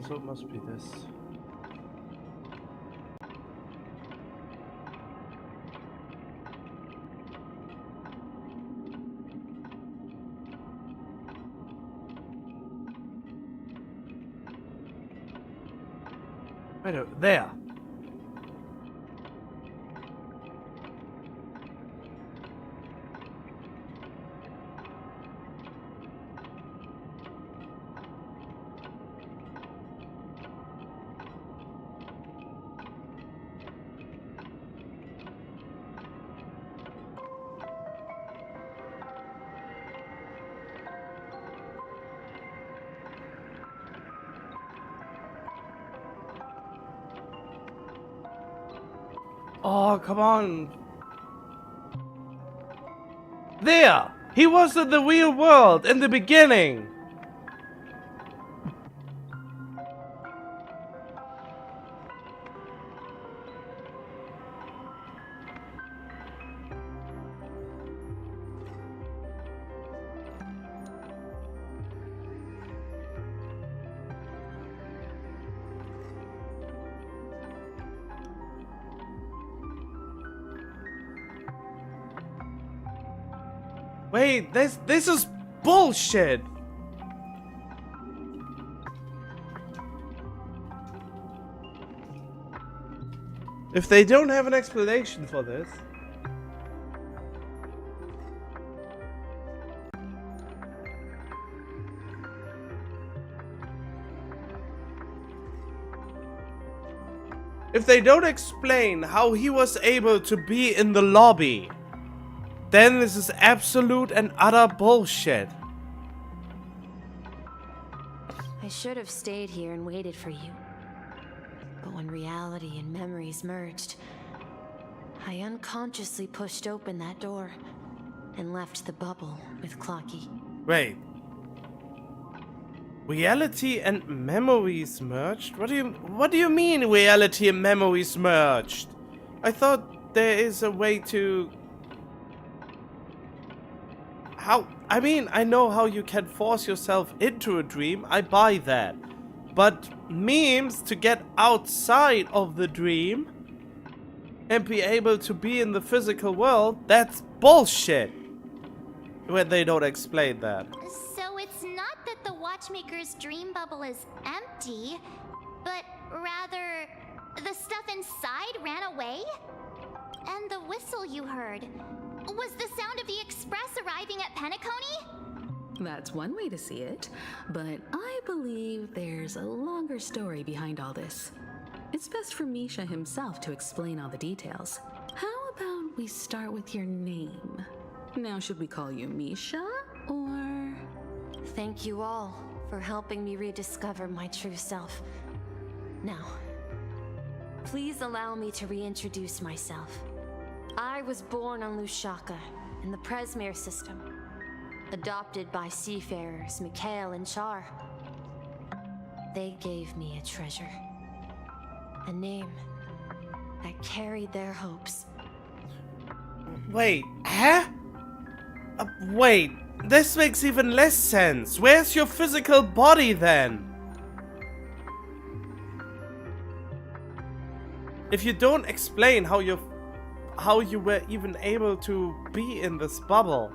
So it must be this. Right over there. Oh, come on. There! He was in the real world in the beginning! Wait, this is bullshit! If they don't have an explanation for this... If they don't explain how he was able to be in the lobby, then this is absolute and utter bullshit. I should have stayed here and waited for you. But when reality and memories merged, I unconsciously pushed open that door and left the bubble with Clocky. Wait. Reality and memories merged? What do you mean reality and memories merged? I thought there is a way to... How? I mean, I know how you can force yourself into a dream, I buy that. But memes to get outside of the dream and be able to be in the physical world, that's bullshit. When they don't explain that. So it's not that the Watchmaker's dream bubble is empty, but rather the stuff inside ran away? And the whistle you heard was the sound of the express arriving at Penacony? That's one way to see it, but I believe there's a longer story behind all this. It's best for Misha himself to explain all the details. How about we start with your name? Now, should we call you Misha, or... Thank you all for helping me rediscover my true self. Now, please allow me to reintroduce myself. I was born on Lushaka, in the Presmere system, adopted by seafarers Mikhail and Char. They gave me a treasure, a name that carried their hopes. Wait, huh? Wait, this makes even less sense. Where's your physical body then? If you don't explain how you were even able to be in this bubble.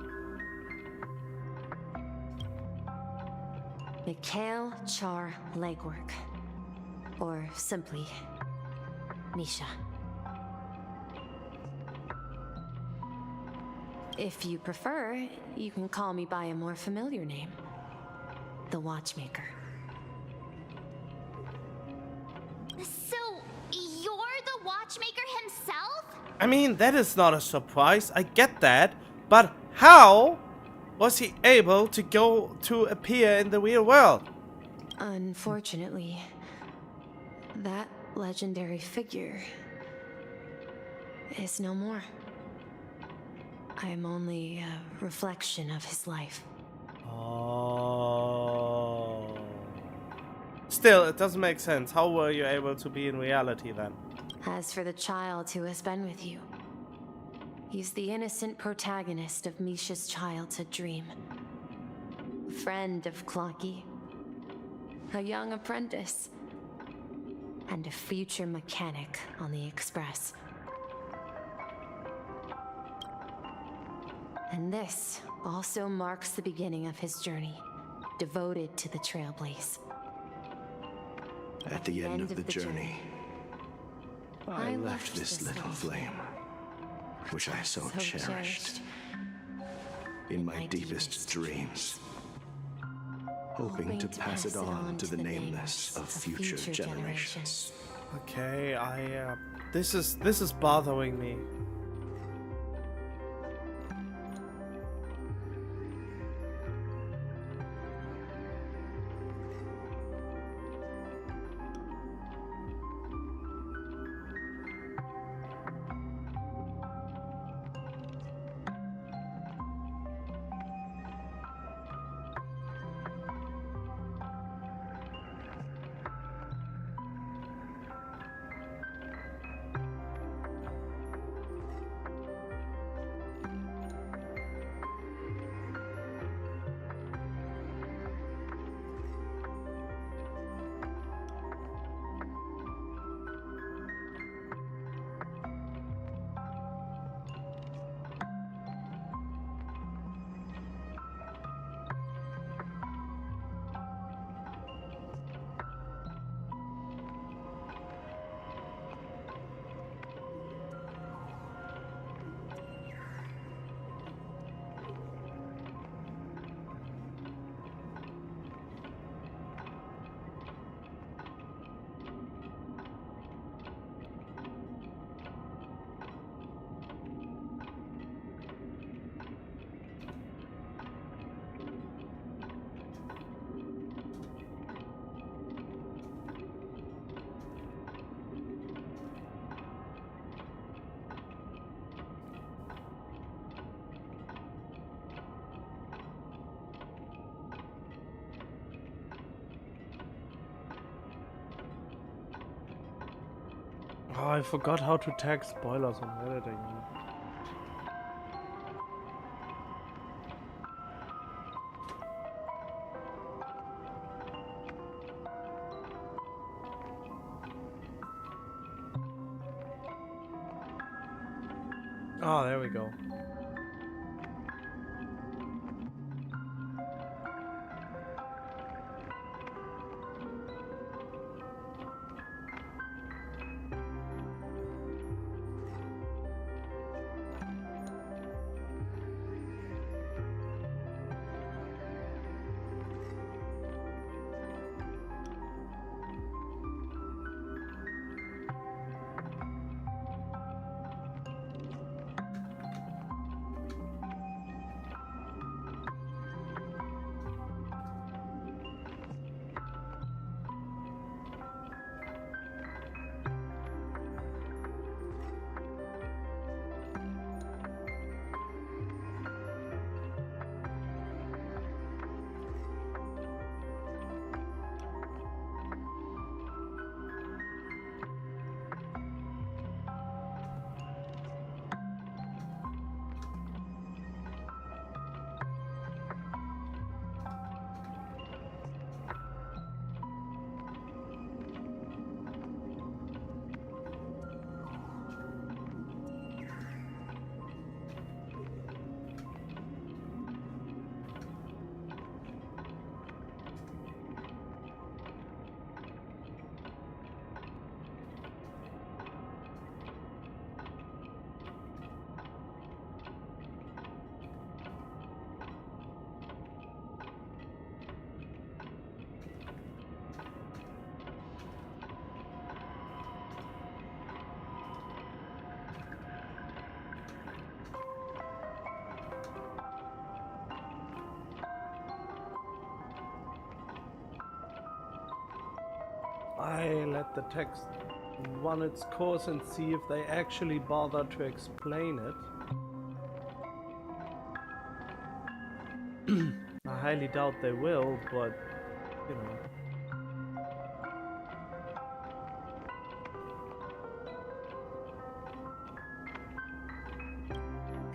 Mikhail Char Legwork, or simply Misha. If you prefer, you can call me by a more familiar name, the Watchmaker. So, you're the Watchmaker himself? I mean, that is not a surprise, I get that, but how was he able to appear in the real world? Unfortunately, that legendary figure is no more. I'm only a reflection of his life. Oh. Still, it doesn't make sense. How were you able to be in reality then? As for the child who has been with you, he's the innocent protagonist of Misha's childhood dream. A friend of Clocky, a young apprentice, and a future mechanic on the Express. And this also marks the beginning of his journey, devoted to the Trailblaze. At the end of the journey, I left this little flame, which I so cherished, in my deepest dreams, hoping to pass it on to the nameless of future generations. Okay, this is bothering me. Oh, I forgot how to tag spoilers on editing. Oh, there we go. I let the text run its course and see if they actually bother to explain it. I highly doubt they will, but you know.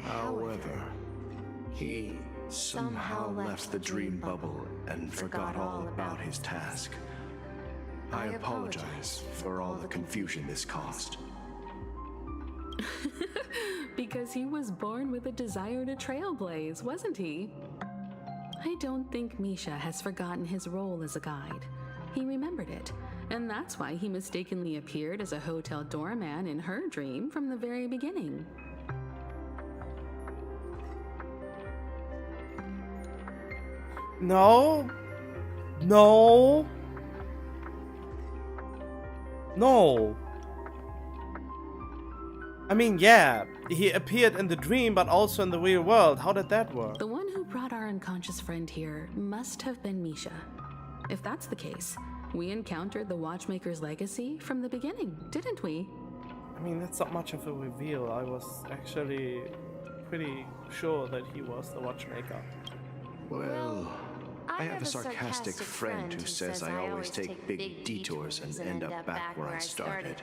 However, he somehow left the dream bubble and forgot all about his task. I apologize for all the confusion this caused. Because he was born with a desire to trailblaze, wasn't he? I don't think Misha has forgotten his role as a guide. He remembered it, and that's why he mistakenly appeared as a hotel doorman in her dream from the very beginning. No. No. No. I mean, yeah, he appeared in the dream, but also in the real world. How did that work? The one who brought our unconscious friend here must have been Misha. If that's the case, we encountered the Watchmaker's legacy from the beginning, didn't we? I mean, that's not much of a reveal. I was actually pretty sure that he was the Watchmaker. Well, I have a sarcastic friend who says I always take big detours and end up back where I started.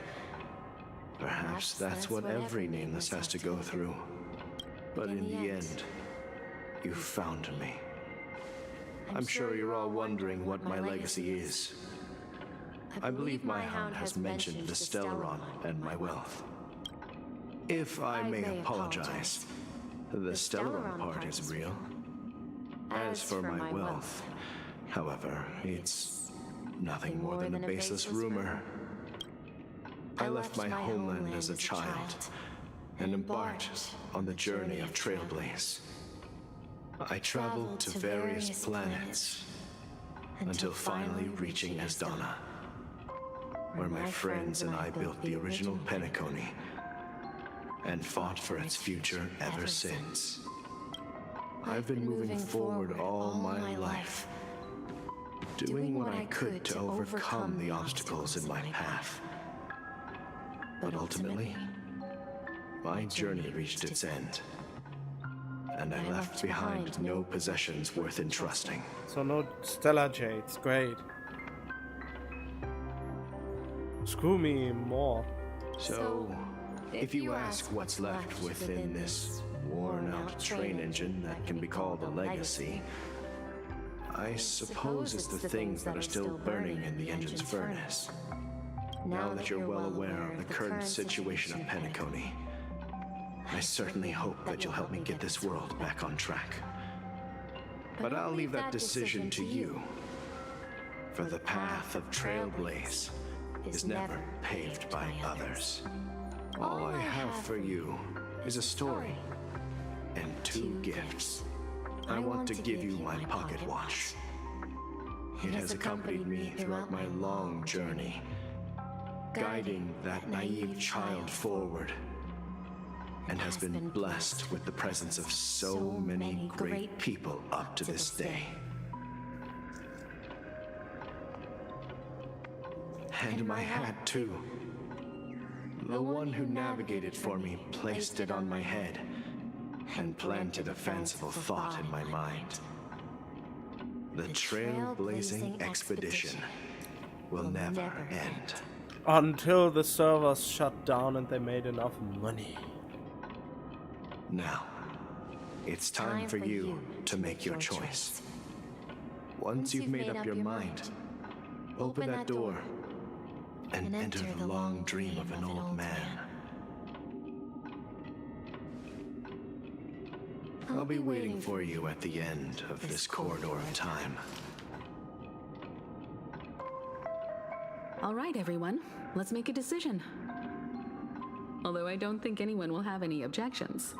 Perhaps that's what every nameless has to go through. But in the end, you found me. I'm sure you're all wondering what my legacy is. I believe my hound has mentioned the Stellaron and my wealth. If I may apologize, the Stellaron part is real. As for my wealth, however, it's nothing more than a baseless rumor. I left my homeland as a child and embarked on the journey of Trailblaze. I traveled to various planets until finally reaching Asdana, where my friends and I built the original Penacony and fought for its future ever since. I've been moving forward all my life, doing what I could to overcome the obstacles in my path. But ultimately, my journey reached its end, and I left behind no possessions worth entrusting. So no Stellar Jades, great. Screw me more. So, if you ask what's left within this worn-out train engine that can be called a legacy, I suppose it's the things that are still burning in the engine's furnace. Now that you're well aware of the current situation of Penacony, I certainly hope that you'll help me get this world back on track. But I'll leave that decision to you, for the path of Trailblaze is never paved by others. All I have for you is a story and 2 gifts. I want to give you my pocket watch. It has accompanied me throughout my long journey, guiding that naive child forward, and has been blessed with the presence of so many great people up to this day. And my hat, too. The one who navigated for me placed it on my head and planted a fanciful thought in my mind. The trailblazing expedition will never end. Until the servers shut down and they made enough money. Now, it's time for you to make your choice. Once you've made up your mind, open that door and enter the long dream of an old man. I'll be waiting for you at the end of this corridor of time. All right, everyone, let's make a decision. Although I don't think anyone will have any objections.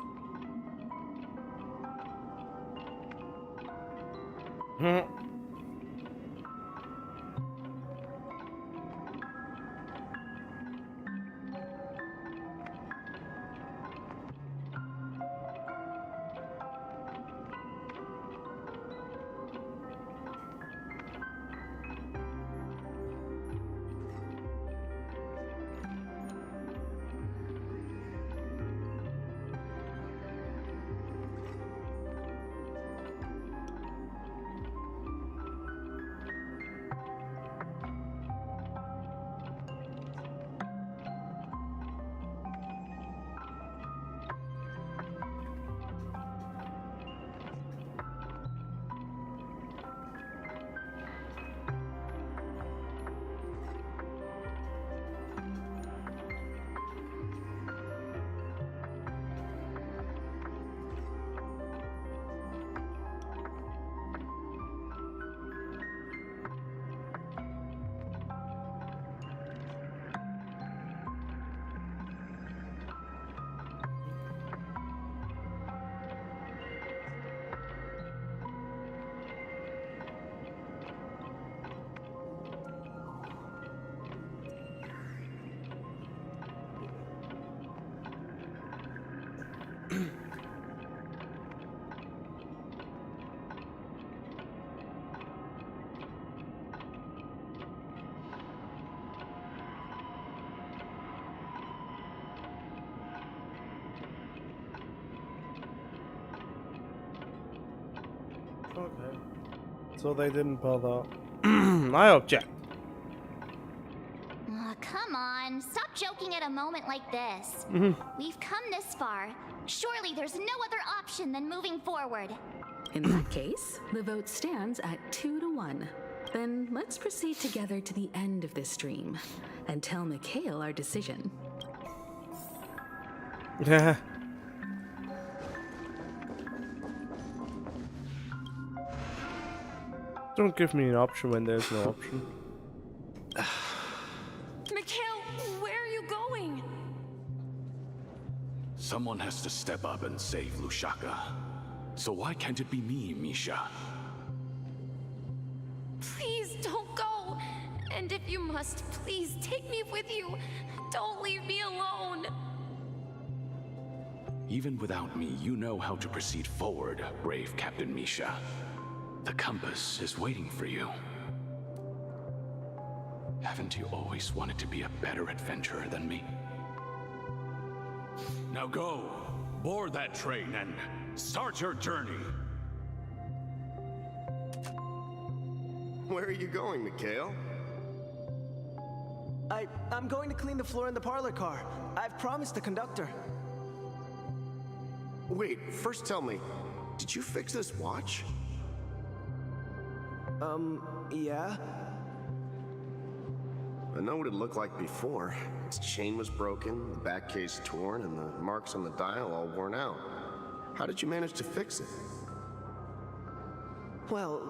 Okay. So they didn't bother. I object. Oh, come on. Stop joking at a moment like this. We've come this far. Surely there's no other option than moving forward. In that case, the vote stands at 2-1. Then let's proceed together to the end of this stream and tell Mikhail our decision. Yeah. Don't give me an option when there's no option. Mikhail, where are you going? Someone has to step up and save Lushaka. So why can't it be me, Misha? Please don't go. And if you must, please take me with you. Don't leave me alone. Even without me, you know how to proceed forward, brave Captain Misha. The compass is waiting for you. Haven't you always wanted to be a better adventurer than me? Now go, board that train and start your journey. Where are you going, Mikhail? I'm going to clean the floor in the parlor car. I've promised the conductor. Wait, first tell me, did you fix this watch? Yeah? I know what it looked like before. Its chain was broken, the back case torn, and the marks on the dial all worn out. How did you manage to fix it? Well,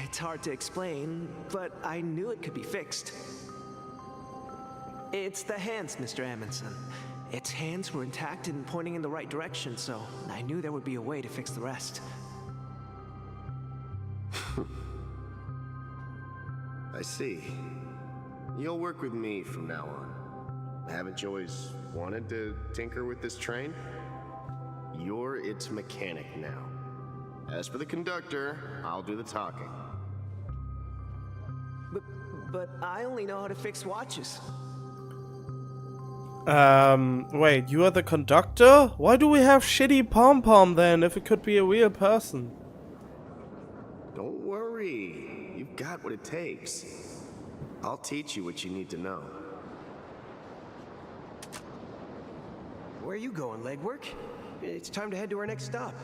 it's hard to explain, but I knew it could be fixed. It's the hands, Mr. Amundsen. Its hands were intact and pointing in the right direction, so I knew there would be a way to fix the rest. I see. You'll work with me from now on. Haven't you always wanted to tinker with this train? You're its mechanic now. As for the conductor, I'll do the talking. But I only know how to fix watches. Wait, you are the conductor? Why do we have shitty pom-pom then, if it could be a real person? Don't worry. You've got what it takes. I'll teach you what you need to know. Where are you going, legwork? It's time to head to our next stop.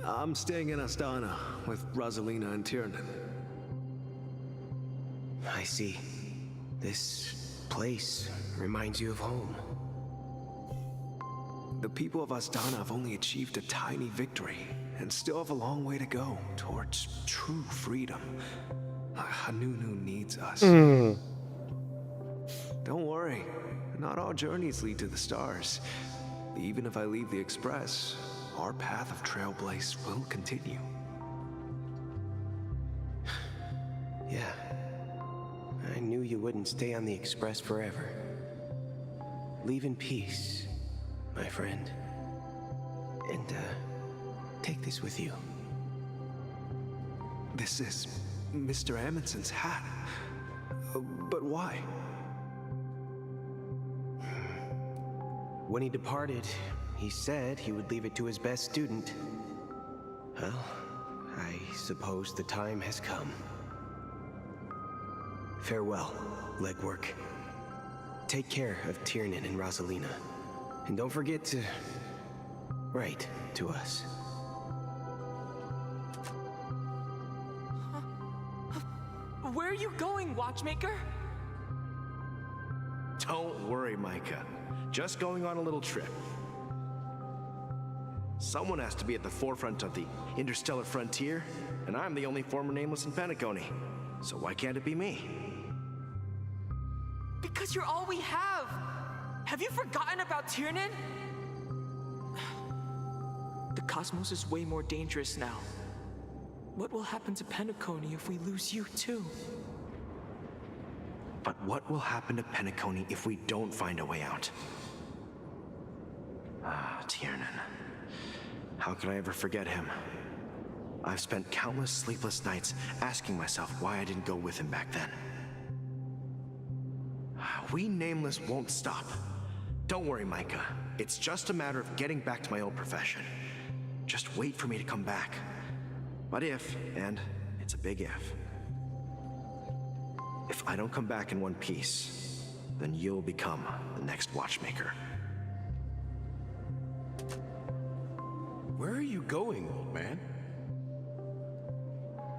I'm staying in Astana with Rosalina and Tiernan. I see. This place reminds you of home. The people of Astana have only achieved a tiny victory and still have a long way to go towards true freedom. Hanunu needs us. Don't worry, not all journeys lead to the stars. Even if I leave the Express, our path of Trailblaze will continue. Yeah, I knew you wouldn't stay on the Express forever. Leave in peace, my friend. And, take this with you. This is Mr. Amundsen's hat. But why? When he departed, he said he would leave it to his best student. Well, I suppose the time has come. Farewell, legwork. Take care of Tiernan and Rosalina. And don't forget to write to us. Where are you going, Watchmaker? Don't worry, Micah. Just going on a little trip. Someone has to be at the forefront of the interstellar frontier, and I'm the only former nameless in Penacony. So why can't it be me? Because you're all we have. Have you forgotten about Tiernan? The cosmos is way more dangerous now. What will happen to Penacony if we lose you too? But what will happen to Penacony if we don't find a way out? Ah, Tiernan. How could I ever forget him? I've spent countless sleepless nights asking myself why I didn't go with him back then. We Nameless won't stop. Don't worry, Micah. It's just a matter of getting back to my old profession. Just wait for me to come back. But if, and it's a big if I don't come back in one piece, then you'll become the next watchmaker. Where are you going, old man?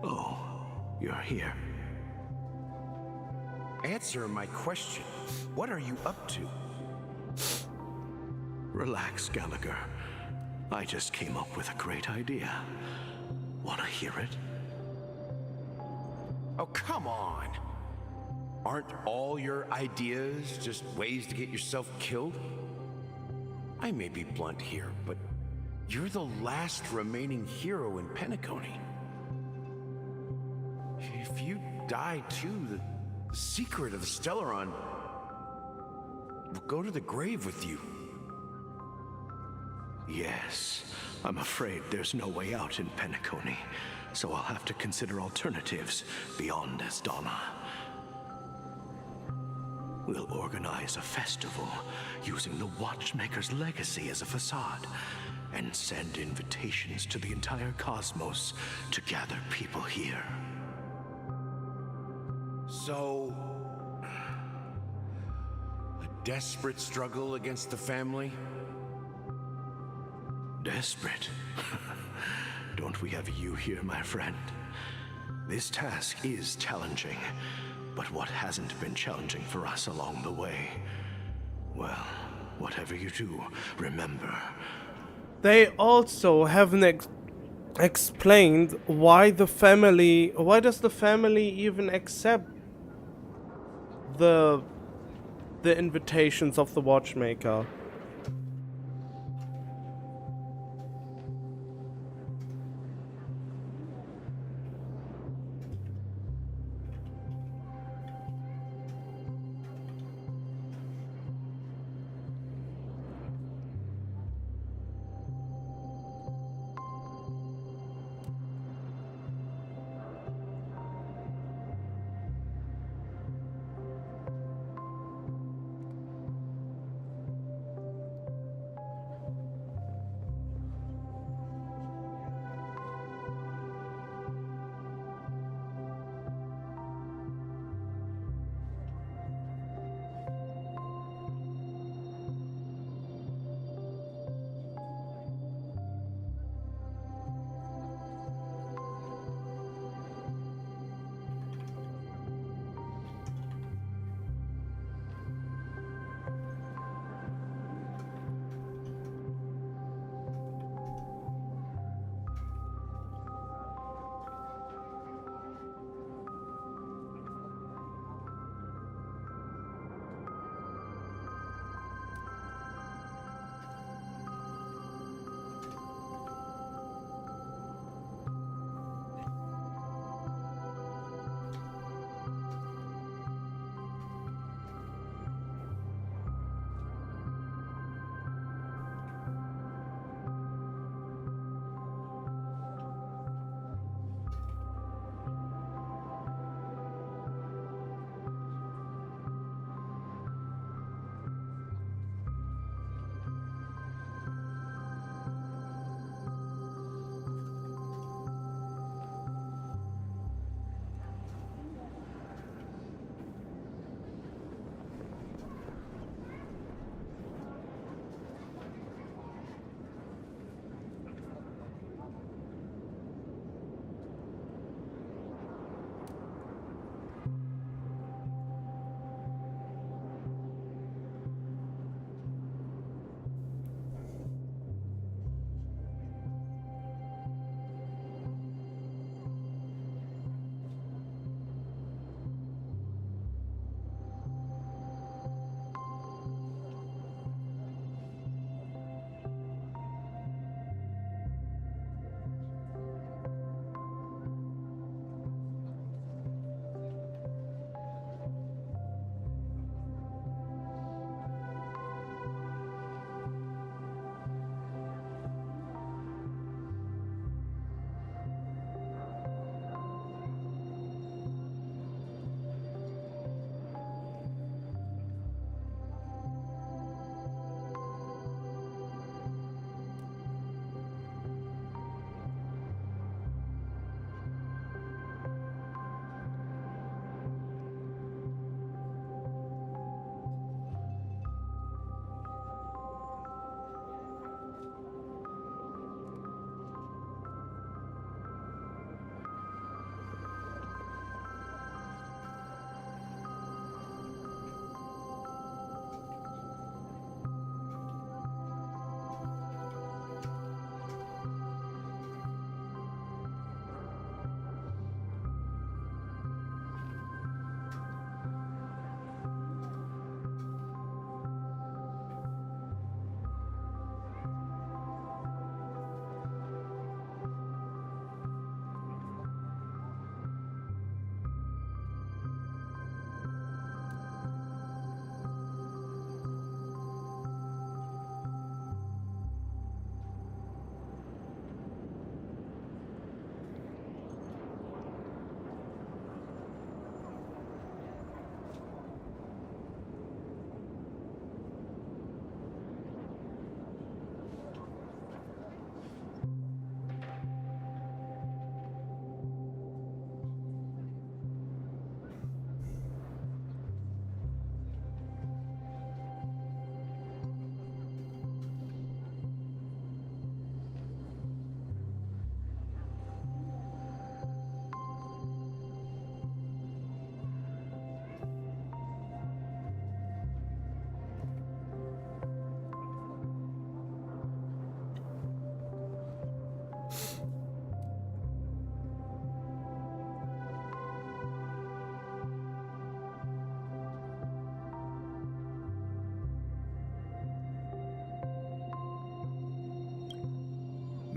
Oh, you're here. Answer my question. What are you up to? Relax, Gallagher. I just came up with a great idea. Wanna hear it? Oh, come on! Aren't all your ideas just ways to get yourself killed? I may be blunt here, but you're the last remaining hero in Penacony. If you die too, the secret of the Stellaron will go to the grave with you. Yes, I'm afraid there's no way out in Penacony, so I'll have to consider alternatives beyond Asdana. We'll organize a festival using the Watchmaker's legacy as a facade and send invitations to the entire cosmos to gather people here. So, a desperate struggle against the family? Desperate? Don't we have you here, my friend? This task is challenging, but what hasn't been challenging for us along the way? Well, whatever you do, remember. They also haven't explained why does the family even accept the invitations of the Watchmaker?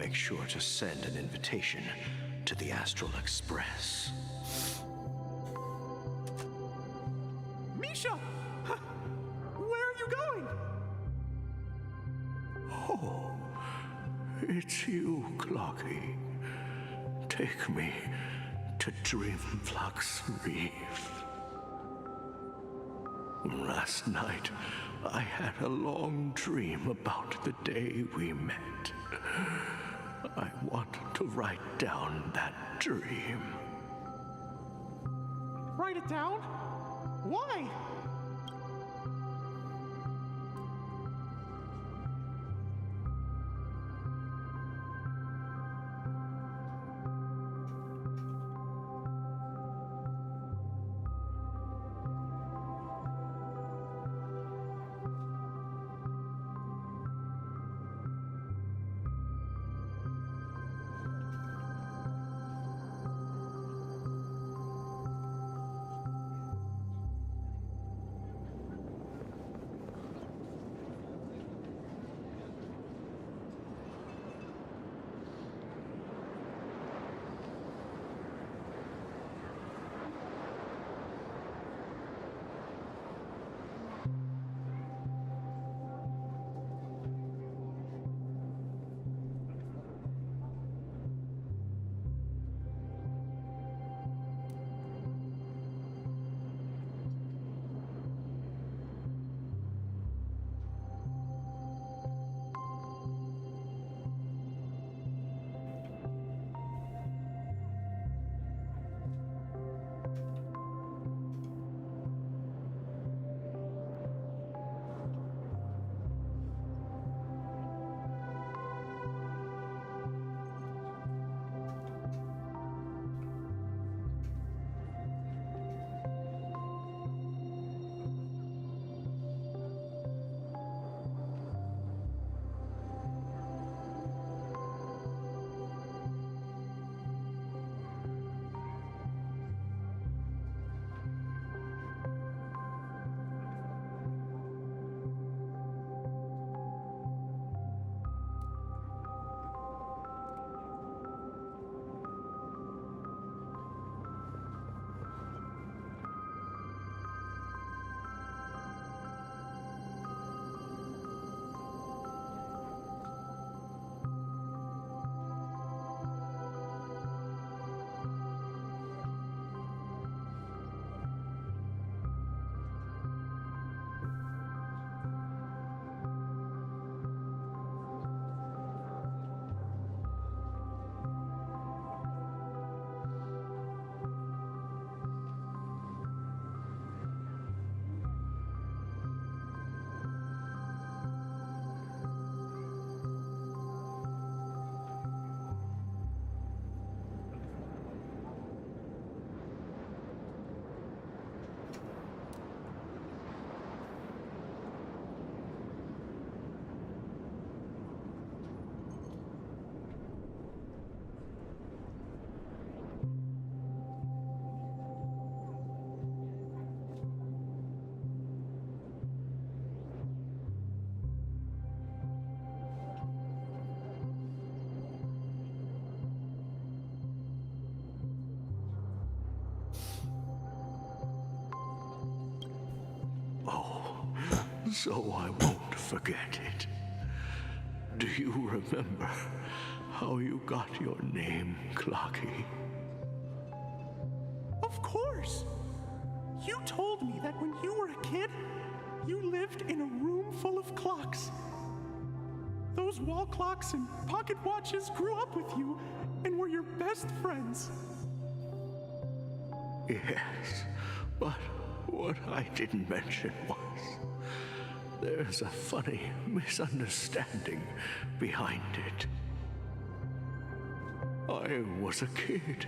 make sure to send an invitation to the Astral Express. Misha! Where are you going? Oh, it's you, Clocky. Take me to Dreamflux Reef. Last night, I had a long dream about the day we met. I want to write down that dream. Write it down? Why? So I won't forget it. Do you remember how you got your name, Clocky? Of course! You told me that when you were a kid, you lived in a room full of clocks. Those wall clocks and pocket watches grew up with you and were your best friends. Yes, but what I didn't mention was there's a funny misunderstanding behind it. I was a kid,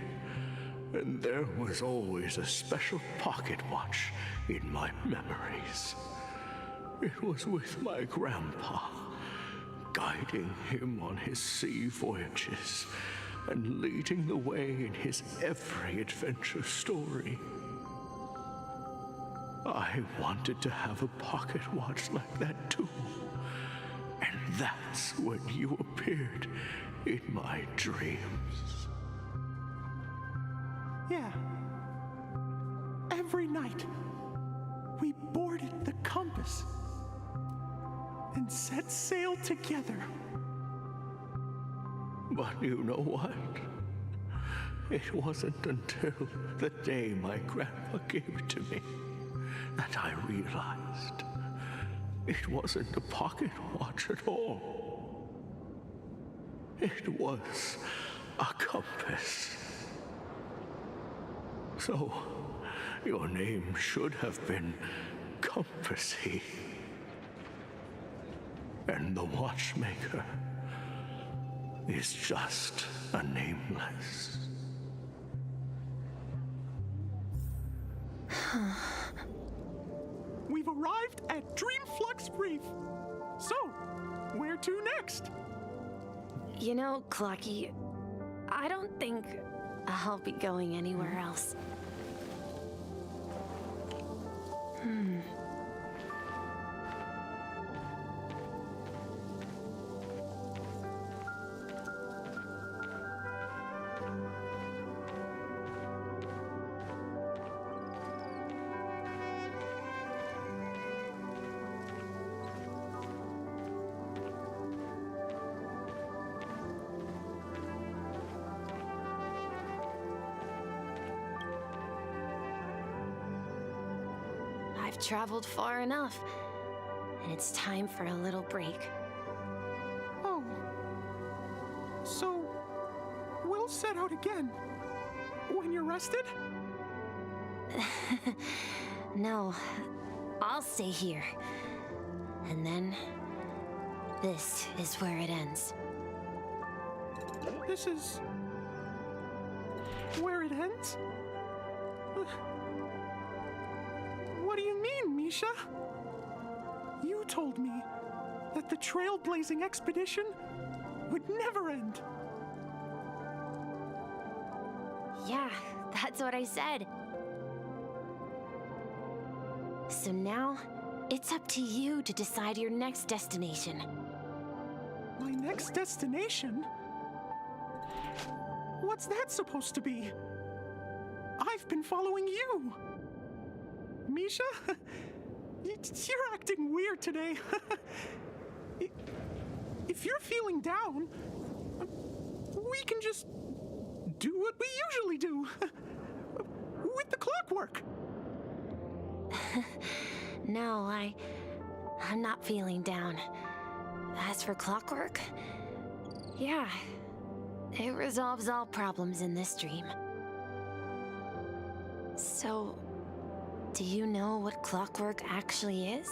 and there was always a special pocket watch in my memories. It was with my grandpa, guiding him on his sea voyages and leading the way in his every adventure story. I wanted to have a pocket watch like that too. And that's when you appeared in my dreams. Yeah. Every night, we boarded the compass and set sail together. But you know what? It wasn't until the day my grandpa gave it to me that I realized it wasn't a pocket watch at all. It was a compass. So, your name should have been Compassy. And the watchmaker is just a nameless. We've arrived at Dreamflux Reef. So, where to next? You know, Clocky, I don't think I'll be going anywhere else. I've traveled far enough, and it's time for a little break. Oh. So, we'll set out again. When you're rested? No, I'll stay here. And then, this is where it ends. This is... where it ends? What do you mean, Misha? You told me that the trailblazing expedition would never end. Yeah, that's what I said. So now, it's up to you to decide your next destination. My next destination? What's that supposed to be? I've been following you. Misha? You're acting weird today. If you're feeling down, we can just do what we usually do. With the clockwork. No, I'm not feeling down. As for clockwork, yeah, it resolves all problems in this dream. So, do you know what clockwork actually is?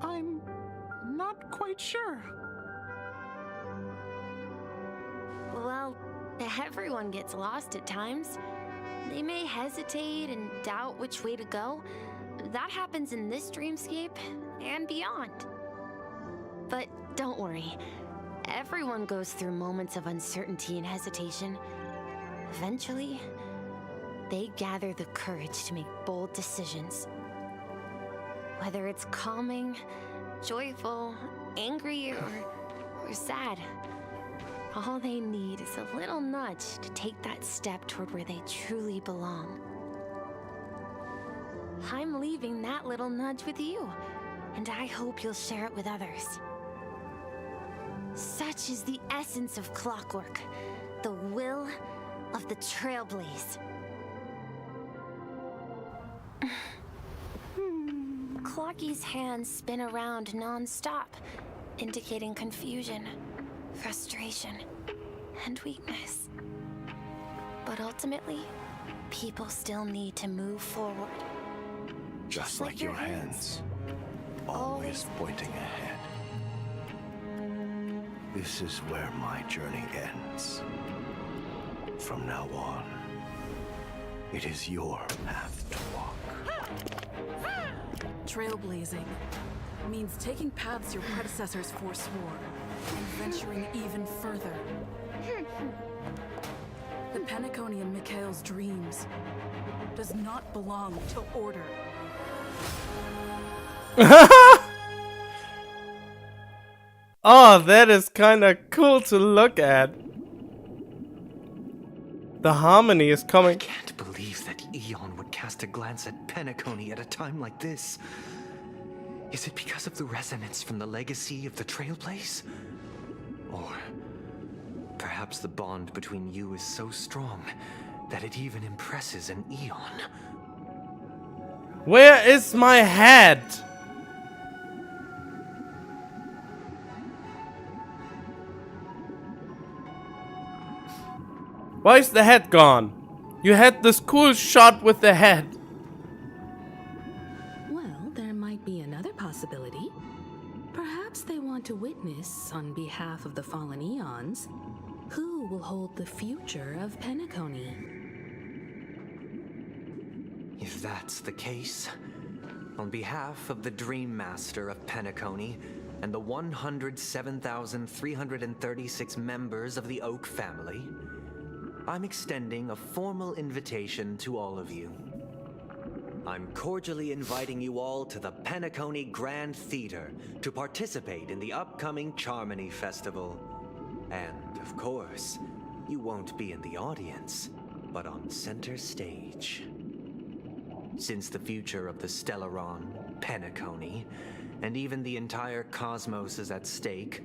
I'm not quite sure. Well, everyone gets lost at times. They may hesitate and doubt which way to go. That happens in this dreamscape and beyond. But don't worry. Everyone goes through moments of uncertainty and hesitation. Eventually, they gather the courage to make bold decisions. Whether it's calming, joyful, angry, or sad, all they need is a little nudge to take that step toward where they truly belong. I'm leaving that little nudge with you, and I hope you'll share it with others. Such is the essence of clockwork, the will of the Trailblaze. Clocky's hands spin around non-stop, indicating confusion, frustration, and weakness. But ultimately, people still need to move forward. Just like your hands, always pointing ahead. This is where my journey ends. From now on, it is your path to walk. Trailblazing means taking paths your predecessors forswore and venturing even further. The Penacony in Mikhail's dreams does not belong to order. Oh, that is kind of cool to look at. The harmony is coming. I can't believe that Eon would cast a glance at Penacony at a time like this. Is it because of the resonance from the legacy of the Trailblaze? Or perhaps the bond between you is so strong that it even impresses an Eon? Where is my head? Why is the head gone? You had this cool shot with the head. Well, there might be another possibility. Perhaps they want to witness, on behalf of the fallen Eons, who will hold the future of Penacony. If that's the case, on behalf of the Dream Master of Penacony and the 107,336 members of the Oak family, I'm extending a formal invitation to all of you. I'm cordially inviting you all to the Penacony Grand Theater to participate in the upcoming Charmony Festival. And, of course, you won't be in the audience, but on center stage. Since the future of the Stellaron, Penacony, and even the entire cosmos is at stake,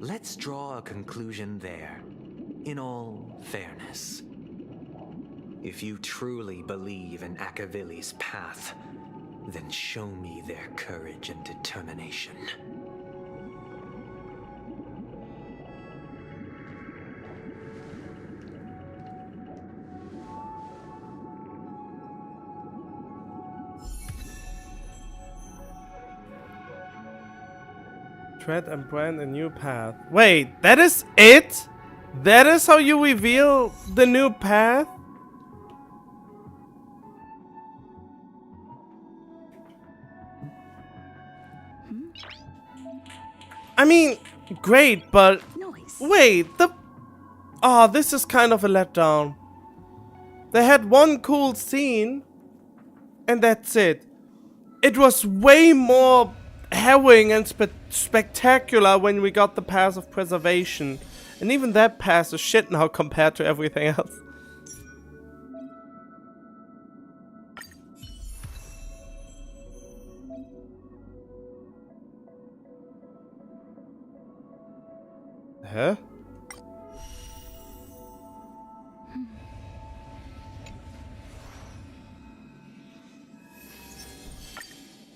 let's draw a conclusion there, in all fairness. If you truly believe in Akavili's path, then show me their courage and determination. Tread and brand a new path. Wait, that is it? That is how you reveal the new path? I mean, great, but wait, oh, this is kind of a letdown. They had one cool scene, and that's it. It was way more harrowing and spectacular when we got the Path of Preservation. And even that path is shit now compared to everything else. Huh?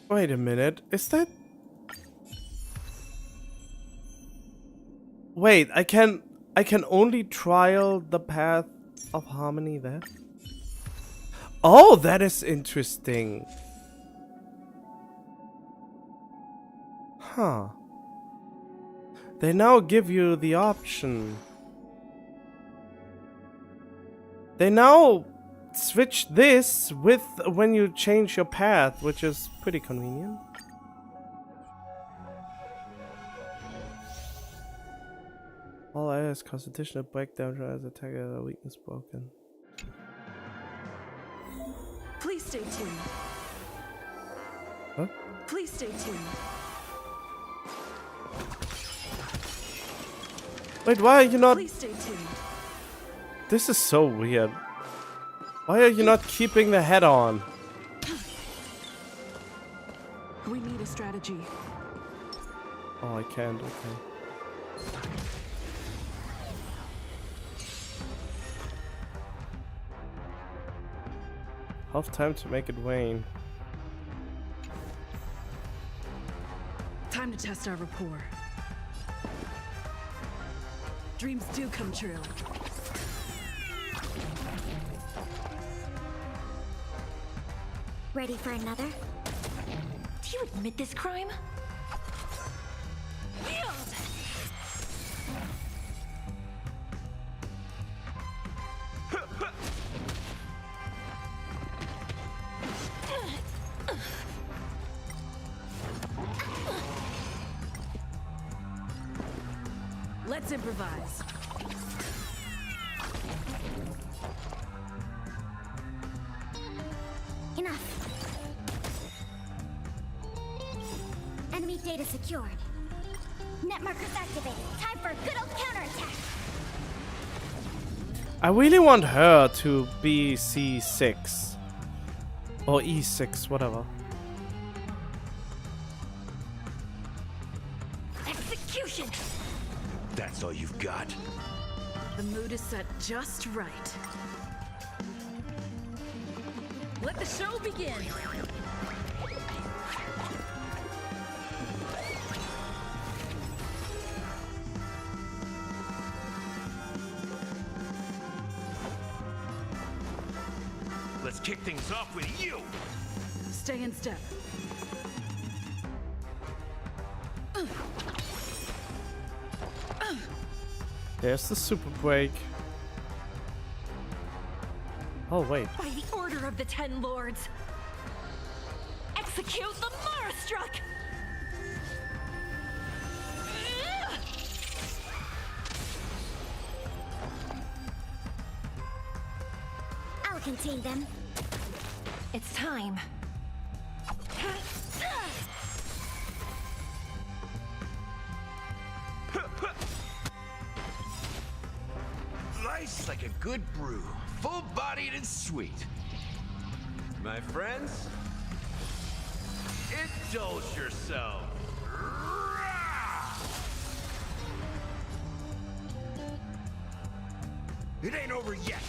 Wait a minute, is that... Wait, I can only trial the Path of Harmony there? Oh, that is interesting. Huh. They now give you the option. They now switch this with when you change your path, which is pretty convenient. All areas constitutional breakdown as attack a weakness broken. Please stay tuned. Huh? Please stay tuned. Wait, why are you not... Please stay tuned. This is so weird. Why are you not keeping the head on? We need a strategy. Oh, I can't, okay. Half time to make it wane. Time to test our rapport. Dreams do come true. Ready for another? Do you admit this crime? Yield! Let's improvise. Enough. Enemy data secured. Net markers activated. Time for a good old counterattack. I really want her to be C6 or E6, whatever. Execution. That's all you've got? The mood is set just right. Let the show begin. Let's kick things off with you! Stay in step. There's the super break. Oh, wait. By the order of the Ten Lords, execute the Marastruck! I'll contain them. It's time. Nice like a good brew, full-bodied and sweet. My friends, indulge yourself. It ain't over yet.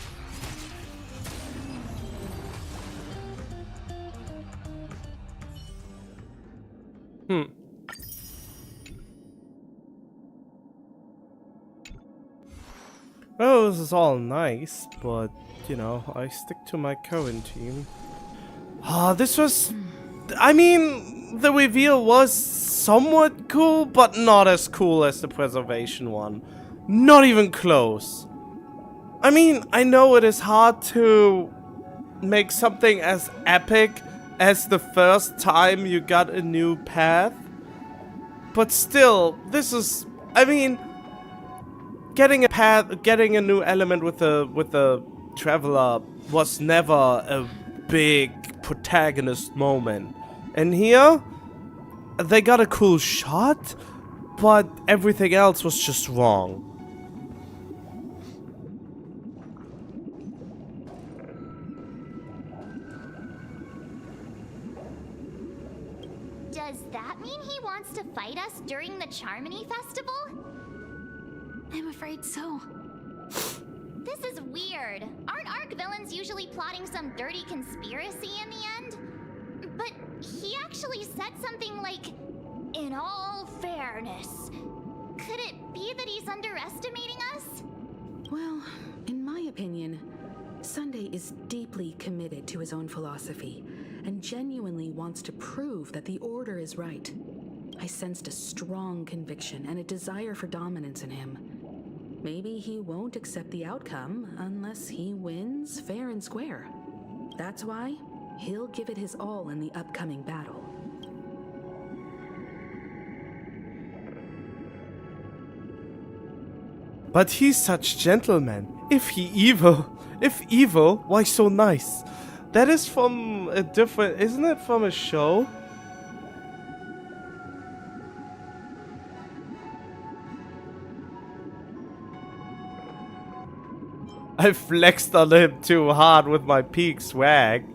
Well, this is all nice, but, you know, I stick to my current team. This was... I mean, the reveal was somewhat cool, but not as cool as the preservation one. Not even close. I mean, I know it is hard to make something as epic as the first time you got a new path. But still, this is... I mean... Getting a new element with the Traveler was never a big protagonist moment. And here, they got a cool shot, but everything else was just wrong. Does that mean he wants to fight us during the Charmony Festival? I'm afraid so. This is weird. Aren't Arc villains usually plotting some dirty conspiracy in the end? But he actually said something like, "In all fairness." Could it be that he's underestimating us? Well, in my opinion, Sunday is deeply committed to his own philosophy and genuinely wants to prove that the Order is right. I sensed a strong conviction and a desire for dominance in him. Maybe he won't accept the outcome unless he wins fair and square. That's why he'll give it his all in the upcoming battle. But he's such gentleman. If evil, why so nice? That is from a different... Isn't it from a show? I flexed on him too hard with my peak swag.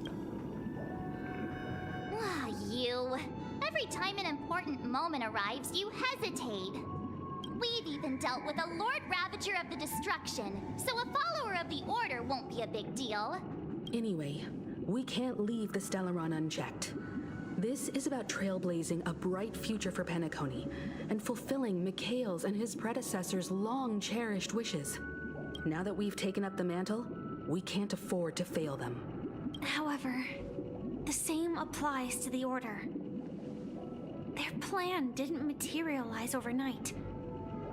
Ah, you. Every time an important moment arrives, you hesitate. We've even dealt with a Lord Ravager of the Destruction, so a follower of the Order won't be a big deal. Anyway, we can't leave the Stellaron unchecked. This is about trailblazing a bright future for Penacony and fulfilling Mikhail's and his predecessors' long-cherished wishes. Now that we've taken up the mantle, we can't afford to fail them. However, the same applies to the Order. Their plan didn't materialize overnight,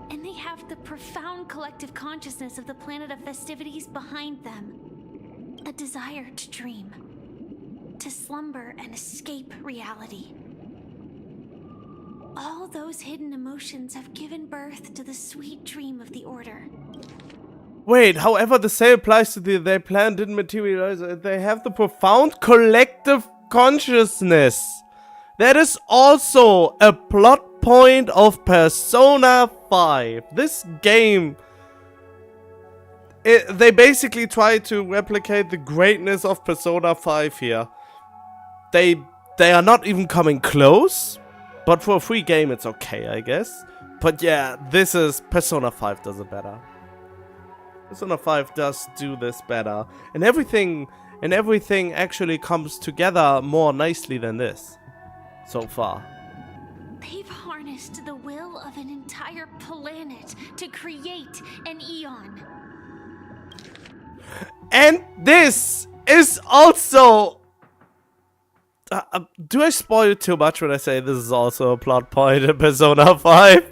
and they have the profound collective consciousness of the planet of festivities behind them. A desire to dream, to slumber and escape reality. All those hidden emotions have given birth to the sweet dream of the Order. Wait, however, the same applies to their plan didn't materialize. They have the profound collective consciousness. That is also a plot point of Persona 5. This game, they basically try to replicate the greatness of Persona 5 here. They are not even coming close, but for a free game it's okay, I guess. But yeah, Persona 5 does it better. Persona 5 does do this better, and everything actually comes together more nicely than this so far. They've harnessed the will of an entire planet to create an Eon. And this is also... do I spoil too much when I say this is also a plot point in Persona 5?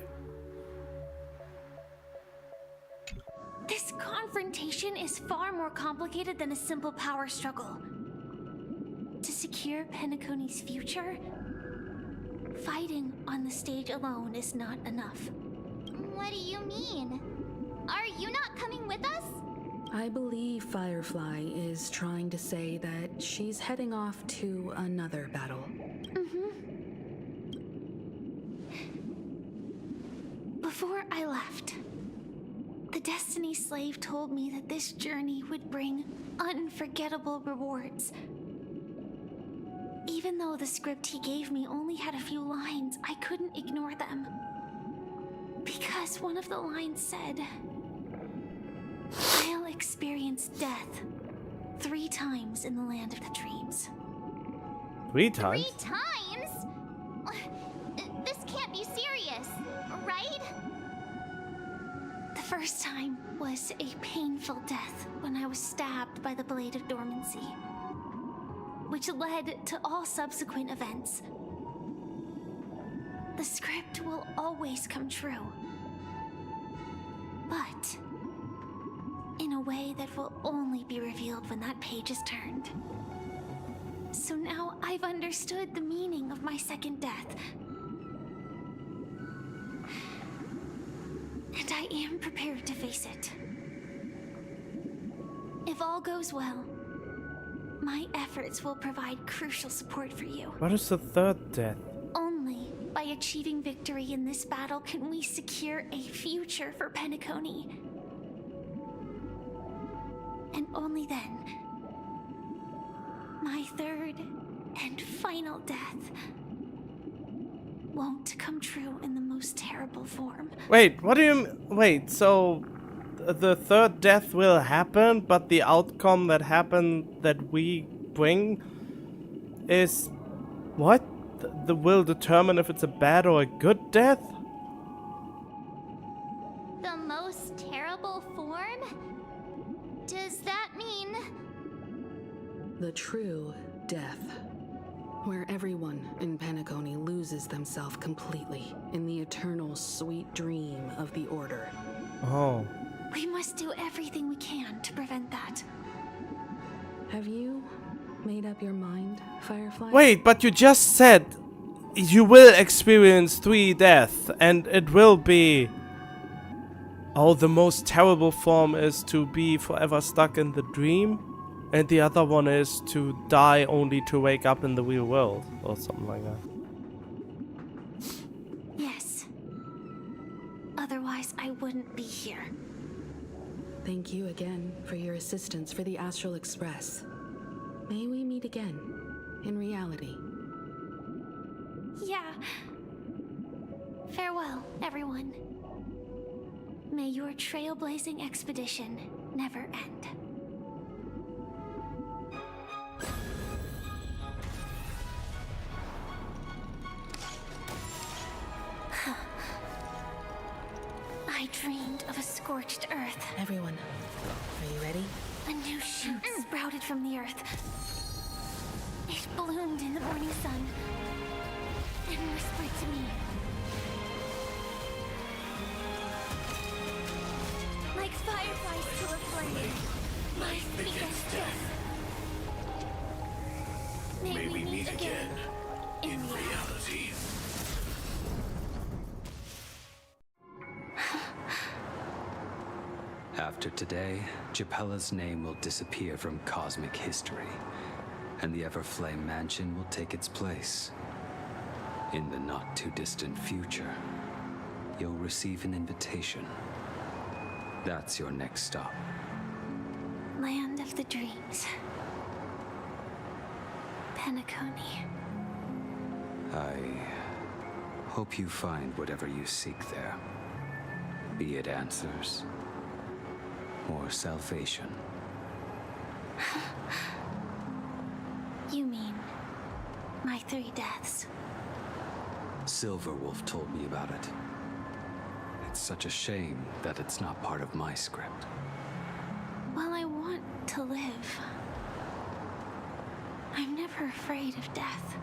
This confrontation is far more complicated than a simple power struggle. To secure Penacony's future, fighting on the stage alone is not enough. What do you mean? Are you not coming with us? I believe Firefly is trying to say that she's heading off to another battle. Before I left, the Destiny Slave told me that this journey would bring unforgettable rewards. Even though the script he gave me only had a few lines, I couldn't ignore them. Because one of the lines said, I'll experience death 3 times in the land of the dreams. 3 times? 3 times? This can't be serious, right? The first time was a painful death when I was stabbed by the Blade of Dormancy, which led to all subsequent events. The script will always come true, but in a way that will only be revealed when that page is turned. So now I've understood the meaning of my second death. And I am prepared to face it. If all goes well, my efforts will provide crucial support for you. What is the third death? Only by achieving victory in this battle can we secure a future for Penacony. And only then, my third and final death won't come true in the most terrible form. Wait, what do you... Wait, so... the third death will happen, but the outcome that we bring is... What? The will determine if it's a bad or a good death? The most terrible form? Does that mean... The true death. Where everyone in Penacony loses themselves completely in the eternal sweet dream of the Order. Oh. We must do everything we can to prevent that. Have you made up your mind, Firefly? Wait, but you just said you will experience 3 deaths, and it will be... Oh, the most terrible form is to be forever stuck in the dream, and the other one is to die only to wake up in the real world, or something like that. Yes. Otherwise, I wouldn't be here. Thank you again for your assistance for the Astral Express. May we meet again, in reality. Yeah. Farewell, everyone. May your trailblazing expedition never end. I dreamed of a scorched earth. Everyone, are you ready? A new shoot sprouted from the earth. It bloomed in the morning sun and whispered to me. Like fireflies to a flame, life begins death. May we meet again in reality. After today, Japella's name will disappear from cosmic history, and the Everflame Mansion will take its place. In the not-too-distant future, you'll receive an invitation. That's your next stop. Land of the Dreams. Penacony. I hope you find whatever you seek there. Be it answers or salvation. You mean my 3 deaths? Silverwolf told me about it. It's such a shame that it's not part of my script. Well, I want to live. I'm never afraid of death.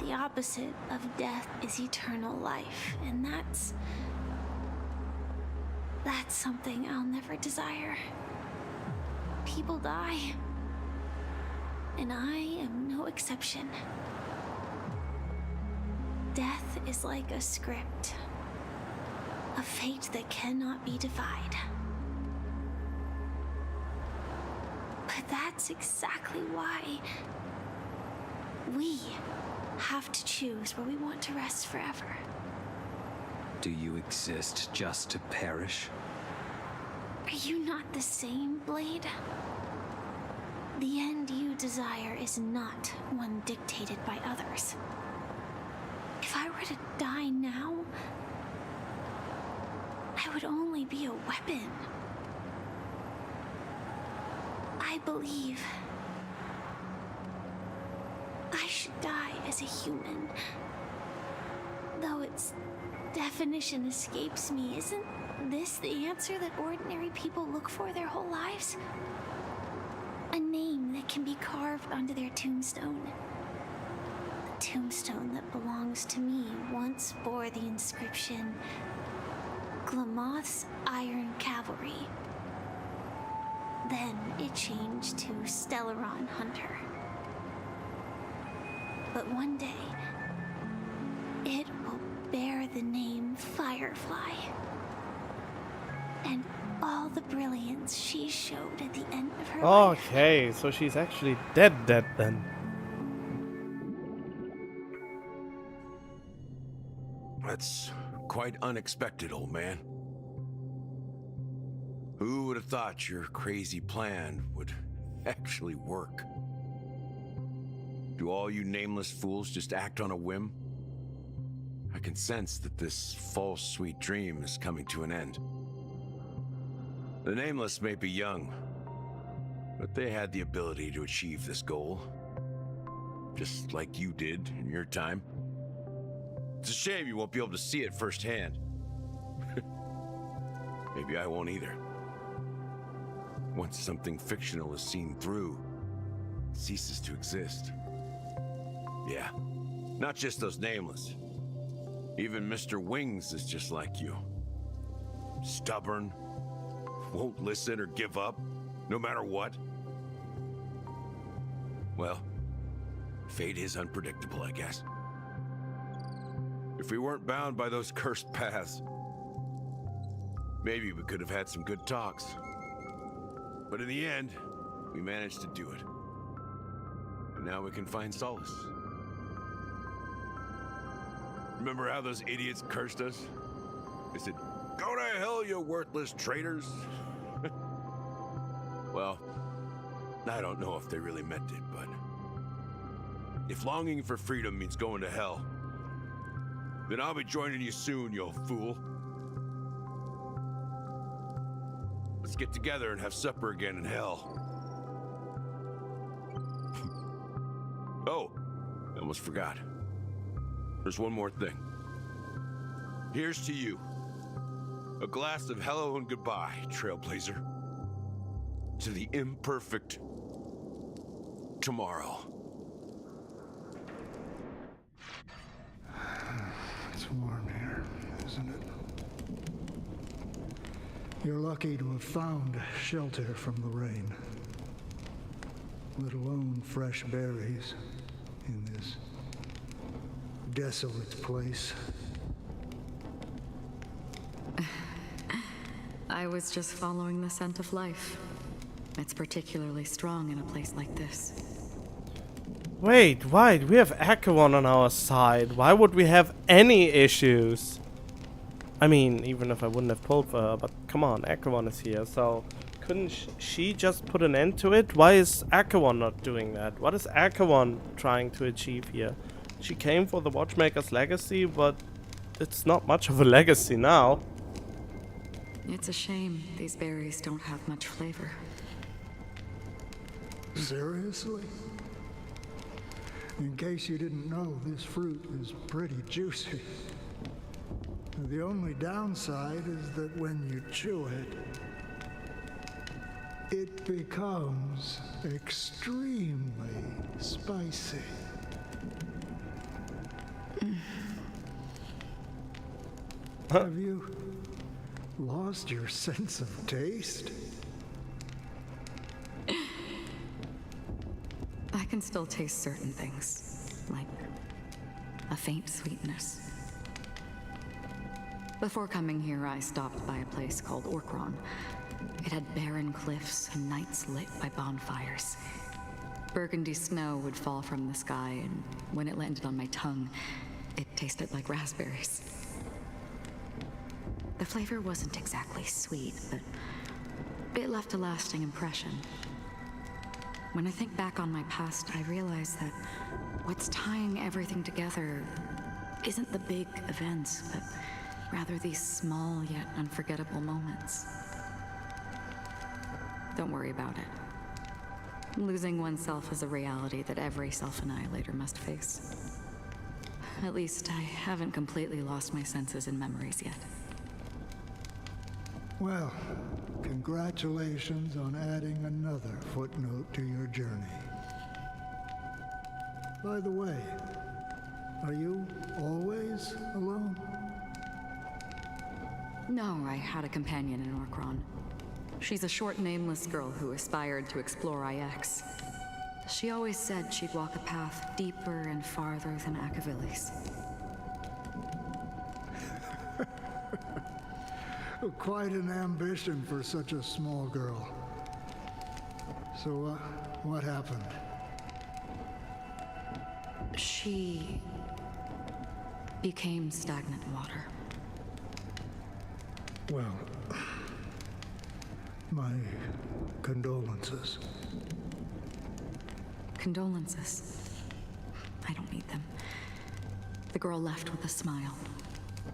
The opposite of death is eternal life, and that's something I'll never desire. People die, and I am no exception. Death is like a script, a fate that cannot be defied. But that's exactly why we have to choose where we want to rest forever. Do you exist just to perish? Are you not the same, Blade? The end you desire is not one dictated by others. If I were to die now, I would only be a weapon. I believe I should die as a human. Though its definition escapes me, isn't this the answer that ordinary people look for their whole lives? A name that can be carved onto their tombstone. The tombstone that belongs to me once bore the inscription, Glamoth's Iron Cavalry. Then it changed to Stellaron Hunter. But one day, it will bear the name Firefly. And all the brilliance she showed at the end of her life. Okay, so she's actually dead then. That's quite unexpected, old man. Who would have thought your crazy plan would actually work? Do all you nameless fools just act on a whim? I can sense that this false sweet dream is coming to an end. The nameless may be young, but they had the ability to achieve this goal. Just like you did in your time. It's a shame you won't be able to see it firsthand. Maybe I won't either. Once something fictional is seen through, it ceases to exist. Yeah, not just those nameless. Even Mr. Wings is just like you. Stubborn, won't listen or give up, no matter what. Well, fate is unpredictable, I guess. If we weren't bound by those cursed paths, maybe we could have had some good talks. But in the end, we managed to do it. And now we can find solace. Remember how those idiots cursed us? They said, "Go to hell, you worthless traitors." Well, I don't know if they really meant it, but if longing for freedom means going to hell, then I'll be joining you soon, you old fool. Let's get together and have supper again in hell. Oh, I almost forgot. There's one more thing. Here's to you. A glass of hello and goodbye, Trailblazer. To the imperfect tomorrow. It's warm here, isn't it? You're lucky to have found shelter from the rain, let alone fresh berries in this desolate place. I was just following the scent of life. It's particularly strong in a place like this. Wait, we have Acheron on our side. Why would we have any issues? I mean, even if I wouldn't have pulled for her, but come on, Acheron is here, so couldn't she just put an end to it? Why is Acheron not doing that? What is Acheron trying to achieve here? She came for the Watchmaker's legacy, but it's not much of a legacy now. It's a shame these berries don't have much flavor. Seriously? In case you didn't know, this fruit is pretty juicy. The only downside is that when you chew it, it becomes extremely spicy. Have you lost your sense of taste? I can still taste certain things, like a faint sweetness. Before coming here, I stopped by a place called Orkron. It had barren cliffs and nights lit by bonfires. Burgundy snow would fall from the sky, and when it landed on my tongue, it tasted like raspberries. The flavor wasn't exactly sweet, but it left a lasting impression. When I think back on my past, I realize that what's tying everything together isn't the big events, but rather these small yet unforgettable moments. Don't worry about it. Losing oneself is a reality that every self-annihilator must face. At least I haven't completely lost my senses and memories yet. Well, congratulations on adding another footnote to your journey. By the way, are you always alone? No, I had a companion in Orkron. She's a short, nameless girl who aspired to explore IX. She always said she'd walk a path deeper and farther than Akavili's. Quite an ambition for such a small girl. So, what happened? She became stagnant water. Well, my condolences. Condolences. I don't need them. The girl left with a smile.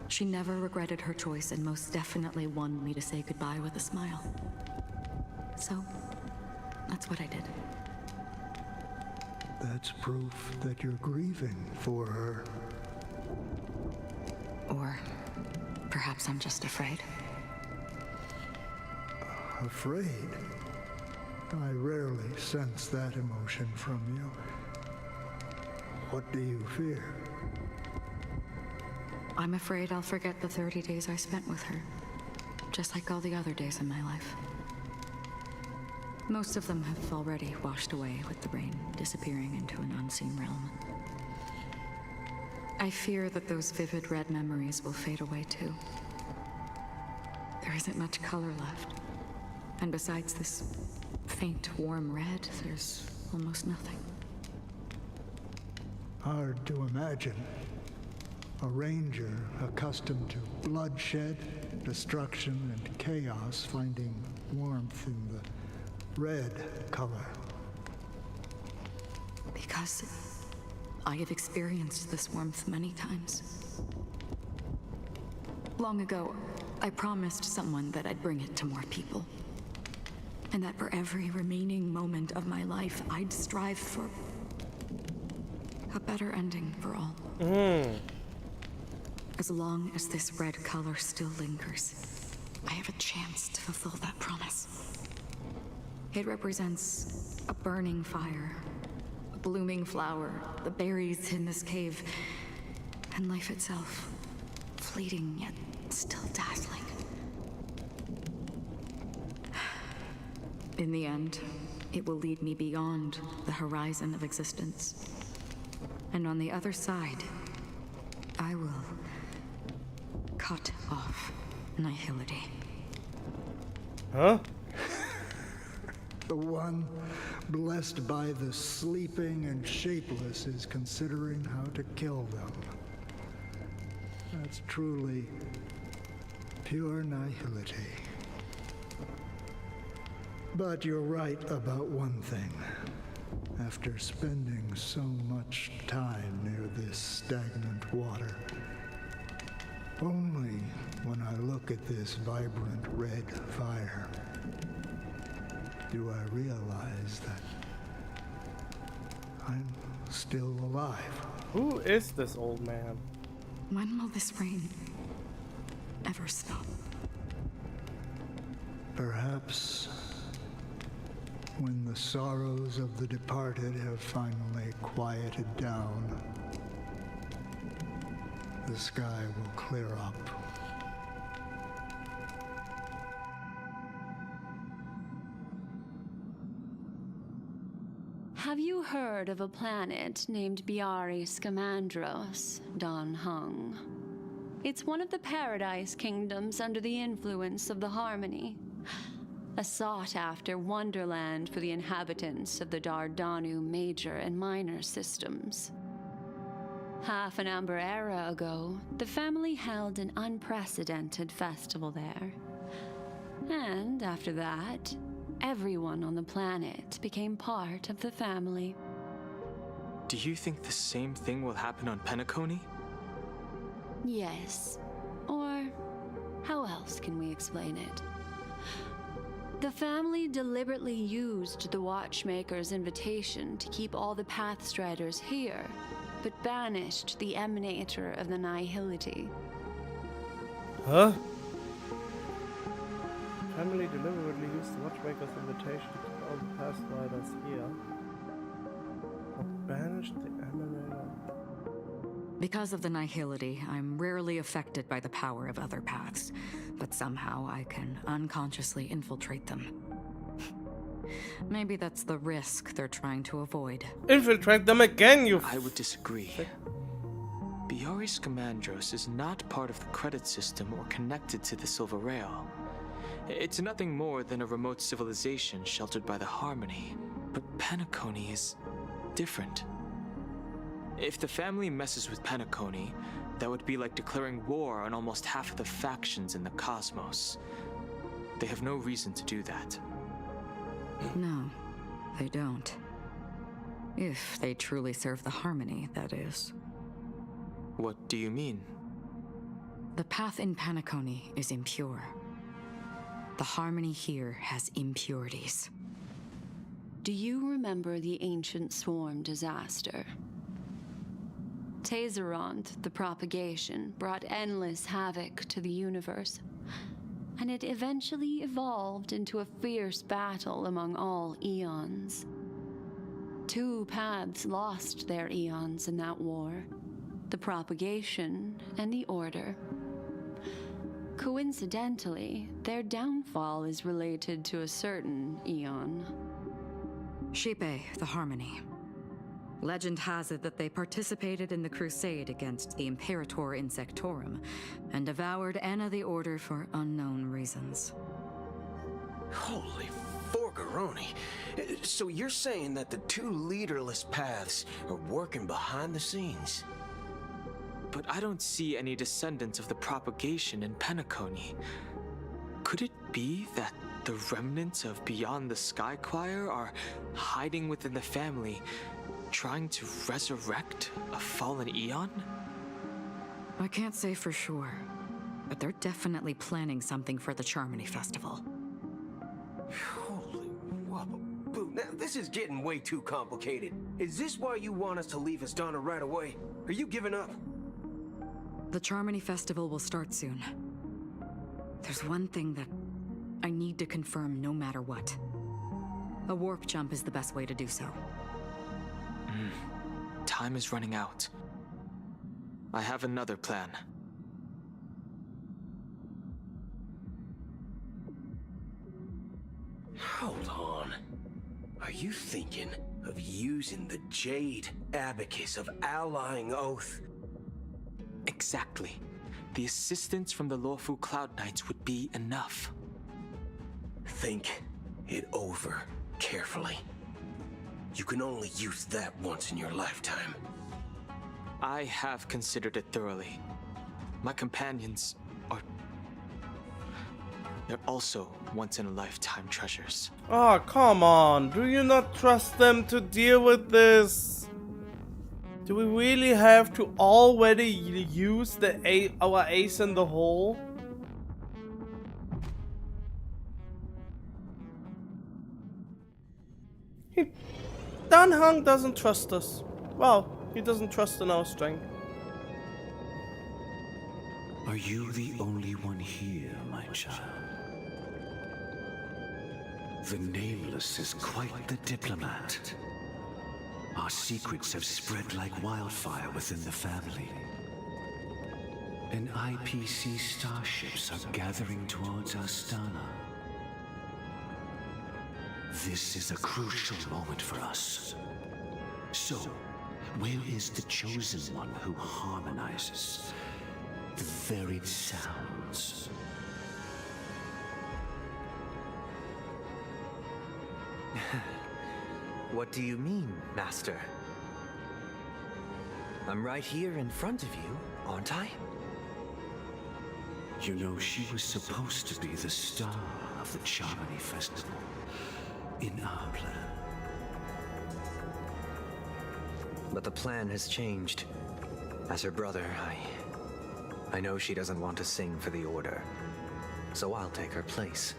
She never regretted her choice and most definitely wanted me to say goodbye with a smile. So, that's what I did. That's proof that you're grieving for her. Or perhaps I'm just afraid. Afraid? I rarely sense that emotion from you. What do you fear? I'm afraid I'll forget the 30 days I spent with her, just like all the other days in my life. Most of them have already washed away with the rain, disappearing into an unseen realm. I fear that those vivid red memories will fade away too. There isn't much color left, and besides this faint, warm red, there's almost nothing. Hard to imagine. A ranger accustomed to bloodshed, destruction, and chaos finding warmth in the red color. Because I have experienced this warmth many times. Long ago, I promised someone that I'd bring it to more people. And that for every remaining moment of my life, I'd strive for a better ending for all. As long as this red color still lingers, I have a chance to fulfill that promise. It represents a burning fire, a blooming flower, the berries in this cave, and life itself, fleeting yet still dazzling. In the end, it will lead me beyond the horizon of existence. And on the other side, I will cut off nihility. Huh? The one blessed by the sleeping and shapeless is considering how to kill them. That's truly pure nihility. But you're right about one thing. After spending so much time near this stagnant water, only when I look at this vibrant red fire do I realize that I'm still alive. Who is this old man? When will this rain ever stop? Perhaps when the sorrows of the departed have finally quieted down, the sky will clear up. Have you heard of a planet named Biari Scamandros, Don Hung? It's one of the Paradise Kingdoms under the influence of the Harmony. A sought-after wonderland for the inhabitants of the Dardanu major and minor systems. Half an Amber era ago, the family held an unprecedented festival there. And after that, everyone on the planet became part of the family. Do you think the same thing will happen on Penacony? Yes. Or how else can we explain it? The family deliberately used the Watchmaker's invitation to keep all the Pathstriders here, but banished the Emanator of the Nihility. Huh? Family deliberately used the Watchmaker's invitation to keep all the Pathstriders here, but banished the Emanator. Because of the nihility, I'm rarely affected by the power of other paths, but somehow I can unconsciously infiltrate them. Maybe that's the risk they're trying to avoid. Infiltrate them again, you I would disagree. Biari Scamandros is not part of the credit system or connected to the Silver Rail. It's nothing more than a remote civilization sheltered by the Harmony. But Penacony is different. If the family messes with Penacony, that would be like declaring war on almost half of the factions in the cosmos. They have no reason to do that. No, they don't. If they truly serve the Harmony, that is. What do you mean? The path in Penacony is impure. The Harmony here has impurities. Do you remember the ancient swarm disaster? Tazeront, the propagation, brought endless havoc to the universe, and it eventually evolved into a fierce battle among all eons. 2 paths lost their eons in that war, the propagation and the order. Coincidentally, their downfall is related to a certain eon. Shipe, the Harmony. Legend has it that they participated in the crusade against the Imperator Insectorum and devoured Anna the Order for unknown reasons. Holy forgaroni. So you're saying that the 2 leaderless paths are working behind the scenes? But I don't see any descendants of the propagation in Penacony. Could it be that the remnants of Beyond the Sky Choir are hiding within the family, trying to resurrect a fallen eon? I can't say for sure, but they're definitely planning something for the Charmony Festival. Holy wabba-boo. Now, this is getting way too complicated. Is this why you want us to leave Astana right away? Are you giving up? The Charmony Festival will start soon. There's one thing that I need to confirm no matter what. A warp jump is the best way to do so. Time is running out. I have another plan. Hold on. Are you thinking of using the Jade Abacus of Allying Oath? Exactly. The assistance from the lawful Cloud Knights would be enough. Think it over. carefully. You can only use that once in your lifetime. I have considered it thoroughly. My companions are... they're also once-in-a-lifetime treasures. Oh, come on. Do you not trust them to deal with this? Do we really have to already use our ace in the hole? Dan Heng doesn't trust us. Well, he doesn't trust in our strength. Are you the only one here, my child? The Nameless is quite the diplomat. Our secrets have spread like wildfire within the family. And IPC starships are gathering towards Astana. This is a crucial moment for us. So, where is the Chosen One who harmonizes the varied sounds? What do you mean, Master? I'm right here in front of you, aren't I? You know, she was supposed to be the star of the Charmony Festival in our plan. But the plan has changed. As her brother, I know she doesn't want to sing for the Order, so I'll take her place.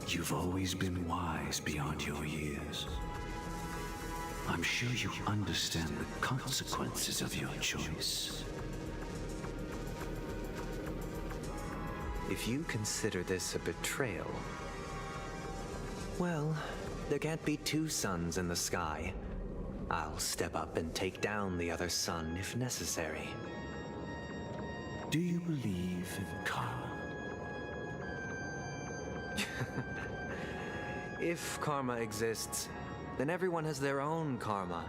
You've always been wise beyond your years. I'm sure you understand the consequences of your choice. If you consider this a betrayal, well, there can't be two suns in the sky. I'll step up and take down the other sun if necessary. Do you believe in karma? If karma exists, then everyone has their own karma.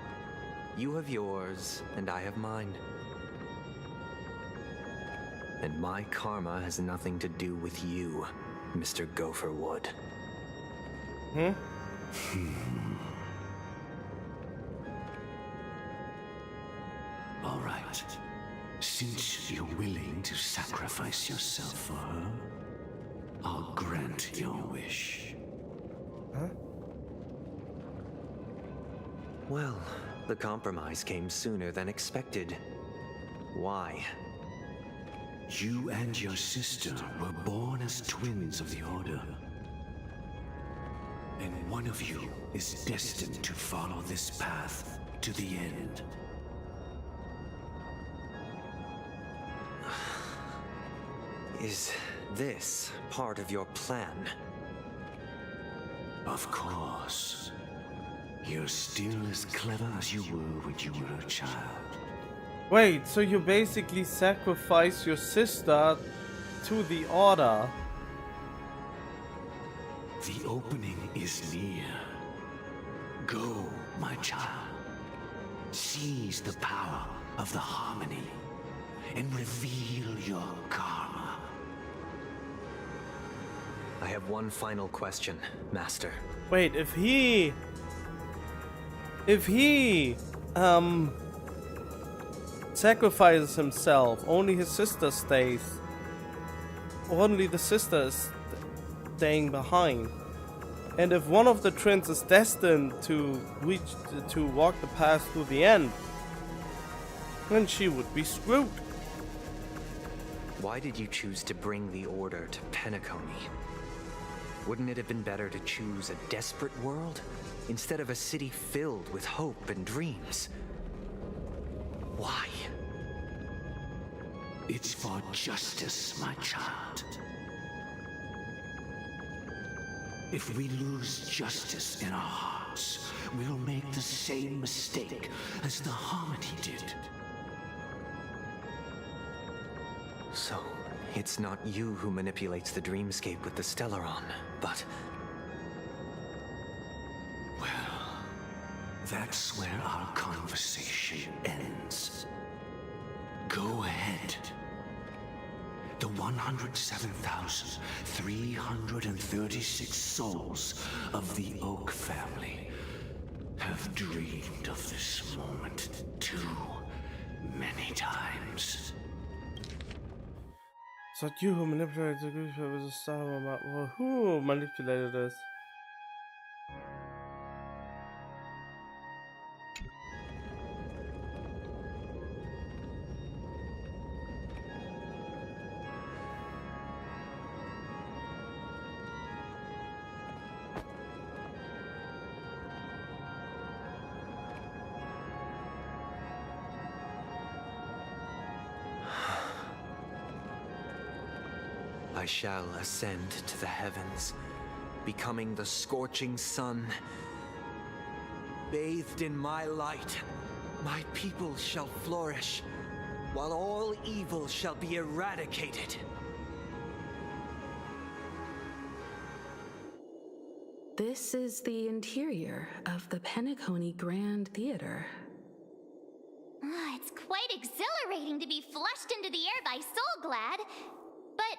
You have yours, and I have mine. And my karma has nothing to do with you, Mr. Gopherwood. All right. Since you're willing to sacrifice yourself for her, I'll grant your wish. Well, the compromise came sooner than expected. Why? You and your sister were born as twins of the Order. And one of you is destined to follow this path to the end. Is this part of your plan? Of course. You're still as clever as you were when you were a child. Wait, so you basically sacrifice your sister to the Order? The opening is near. Go, my child. Seize the power of the harmony and reveal your karma. I have one final question, Master. Wait, if he sacrifices himself, only his sister stays. Only the sister is staying behind. And if one of the twins is destined to walk the path to the end, then she would be screwed. Why did you choose to bring the Order to Penacony? Wouldn't it have been better to choose a desperate world instead of a city filled with hope and dreams? Why? It's for justice, my child. If we lose justice in our hearts, we'll make the same mistake as the Harmony did. So, it's not you who manipulates the dreamscape with the Stellaron, but... Well, that's where our conversation ends. Go ahead. The 107,336 souls of the Oak family have dreamed of this moment too many times. So you who manipulated the group with a star map. Well, who manipulated this? I shall ascend to the heavens, becoming the scorching sun. Bathed in my light, my people shall flourish, while all evil shall be eradicated. This is the interior of the Penacony Grand Theater. It's quite exhilarating to be flushed into the air by Soulglad. But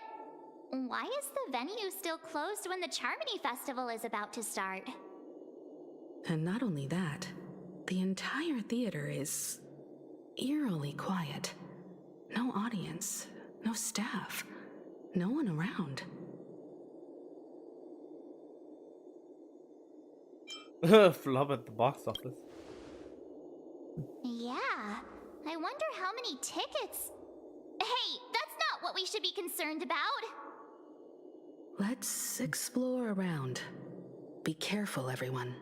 why is the venue still closed when the Charmony Festival is about to start? And not only that, the entire theater is eerily quiet. No audience, no staff, no one around. Flop at the box office. Yeah, I wonder how many tickets. Hey, that's not what we should be concerned about. Let's explore around. Be careful, everyone.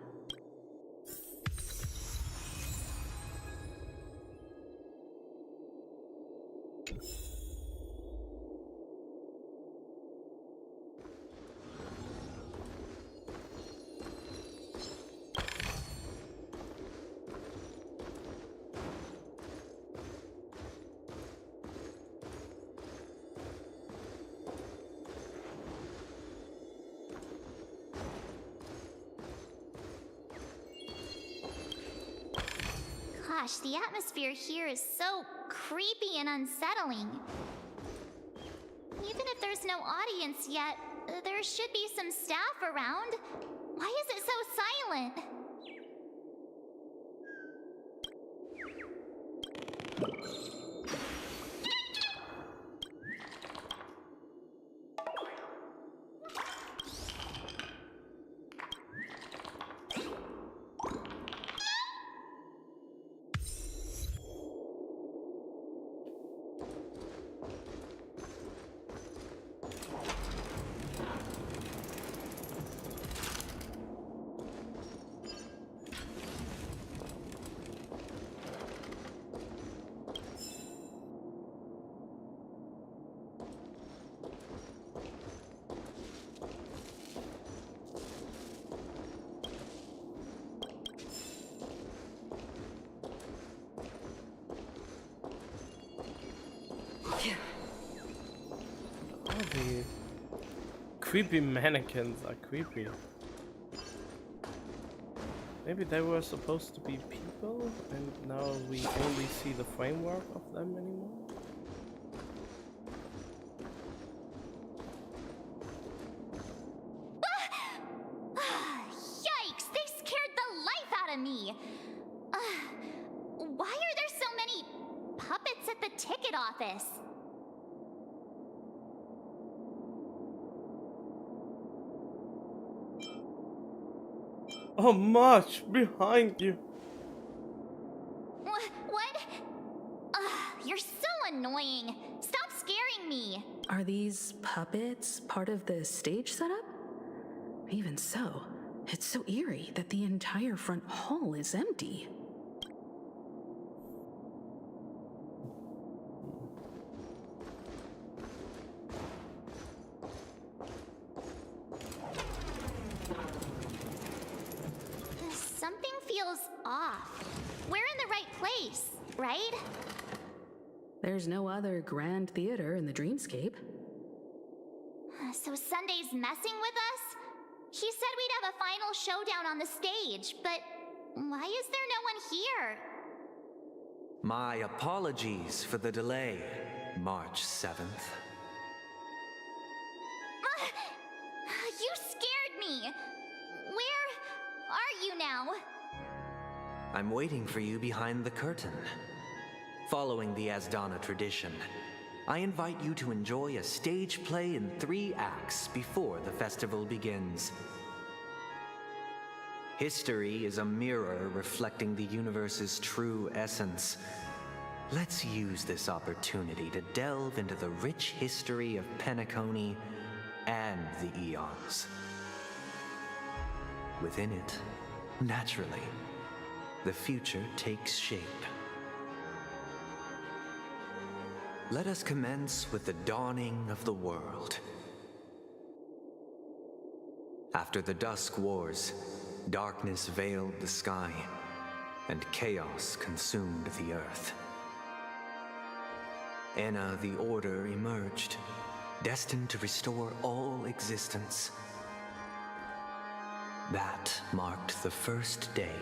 Gosh, the atmosphere here is so creepy and unsettling. Even if there's no audience yet, there should be some staff around. Why is it so silent? Oh, the creepy mannequins are creepy. Maybe they were supposed to be people, and now we only see the framework of them anymore? Yikes! They scared the life out of me! Why are there so many puppets at the ticket office? Oh, March, behind you! What? You're so annoying. Stop scaring me. Are these puppets part of the stage setup? Even so, it's so eerie that the entire front hall is empty. Something feels off. We're in the right place, right? There's no other grand theater in the dreamscape. So Sunday's messing with us? He said we'd have a final showdown on the stage, but why is there no one here? My apologies for the delay, March 7th. I'm waiting for you behind the curtain. Following the Asdana tradition, I invite you to enjoy a stage play in 3 acts before the festival begins. History is a mirror reflecting the universe's true essence. Let's use this opportunity to delve into the rich history of Penacony and the eons. Within it, naturally, the future takes shape. Let us commence with the dawning of the world. After the Dusk Wars, darkness veiled the sky, and chaos consumed the earth. Enna the Order emerged, destined to restore all existence. That marked the first day.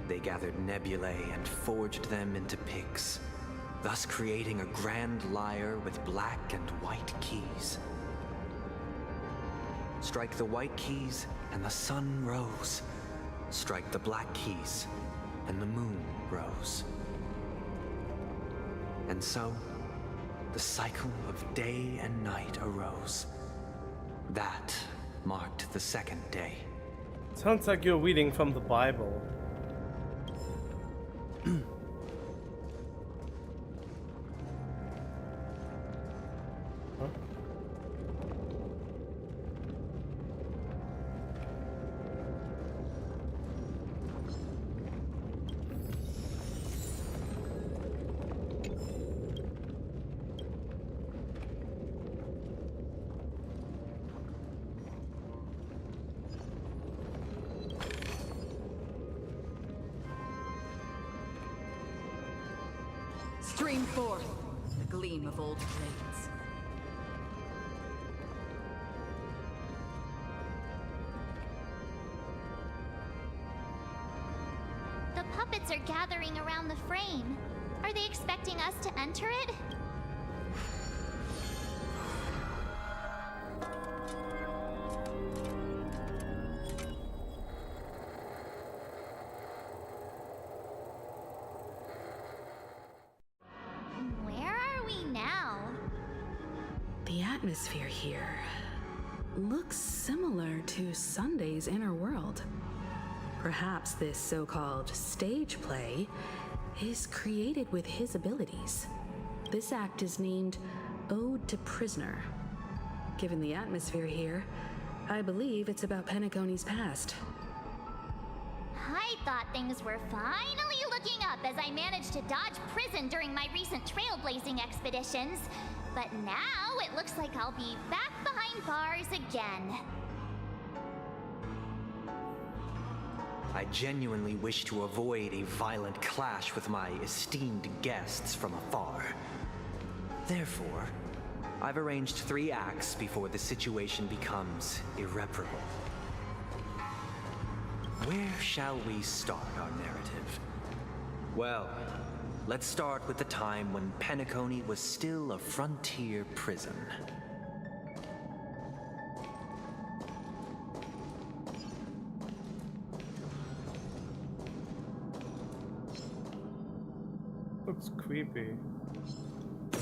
They gathered nebulae and forged them into picks, thus creating a grand lyre with black and white keys. Strike the white keys and the sun rose. Strike the black keys and the moon rose. And so, the cycle of day and night arose. That marked the second day. Sounds like you're reading from the Bible. Stream forth the gleam of old blades. The puppets are gathering around the frame. Are they expecting us to enter it? The atmosphere here looks similar to Sunday's inner world. Perhaps this so-called stage play is created with his abilities. This act is named Ode to Prisoner. Given the atmosphere here, I believe it's about Penacony's past. I thought things were finally looking up as I managed to dodge prison during my recent trailblazing expeditions. But now it looks like I'll be back behind bars again. I genuinely wish to avoid a violent clash with my esteemed guests from afar. Therefore, I've arranged 3 acts before the situation becomes irreparable. Where shall we start our narrative? Well, let's start with the time when Penacony was still a frontier prison. Looks creepy.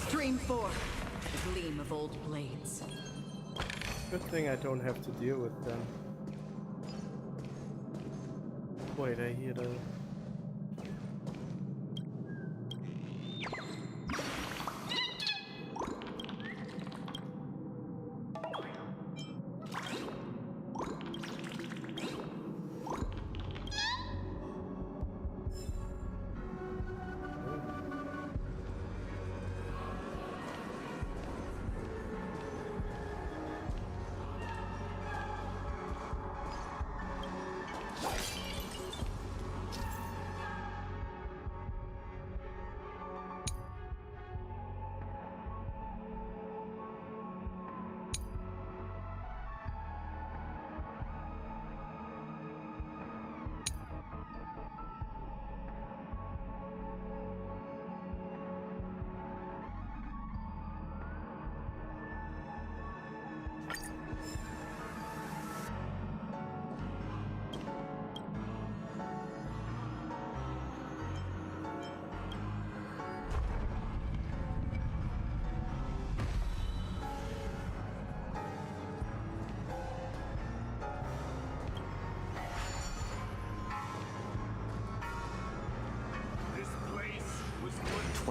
Stream forth the gleam of old blades. Good thing I don't have to deal with them. Wait, I hear the...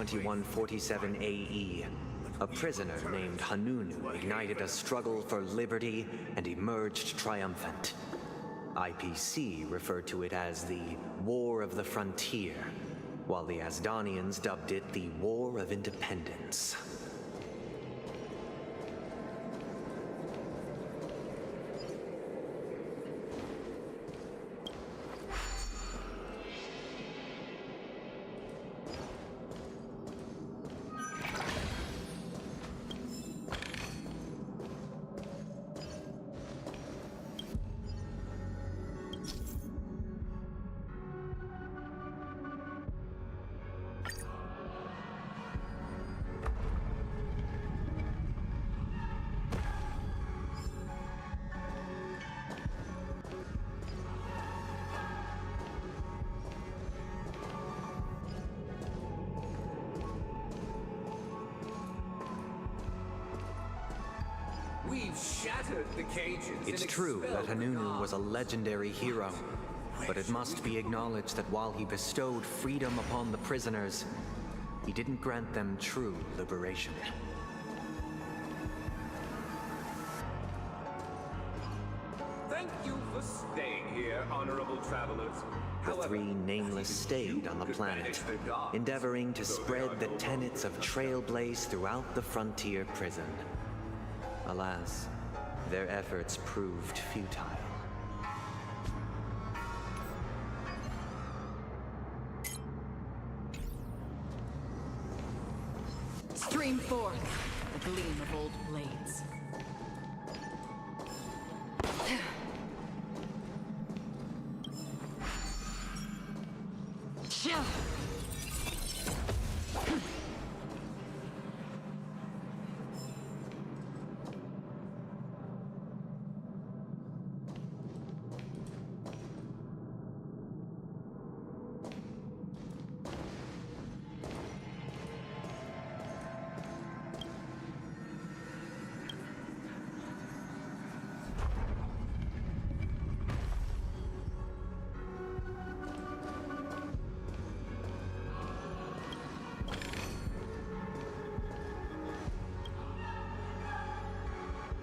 2147 AE, a prisoner named Hanunu ignited a struggle for liberty and emerged triumphant. IPC referred to it as the War of the Frontier, while the Asdanians dubbed it the War of Independence. We've shattered the cages. It's true that Hanunu was a legendary hero, but it must be acknowledged that while he bestowed freedom upon the prisoners, he didn't grant them true liberation. Thank you for staying here, honorable travelers. The three nameless stayed on the planet, endeavoring to spread the tenets of Trailblaze throughout the frontier prison. Alas, their efforts proved futile. Stream forth, the gleam of old blades.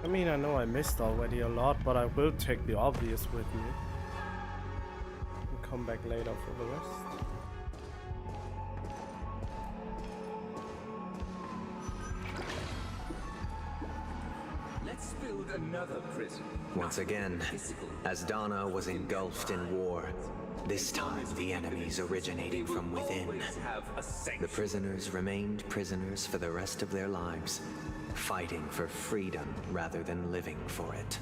I mean, I know I missed already a lot, but I will take the obvious with me. And come back later for the rest. Let's build another prison. Once again, Asdana was engulfed in war. This time, the enemies originated from within. The prisoners remained prisoners for the rest of their lives, fighting for freedom rather than living for it.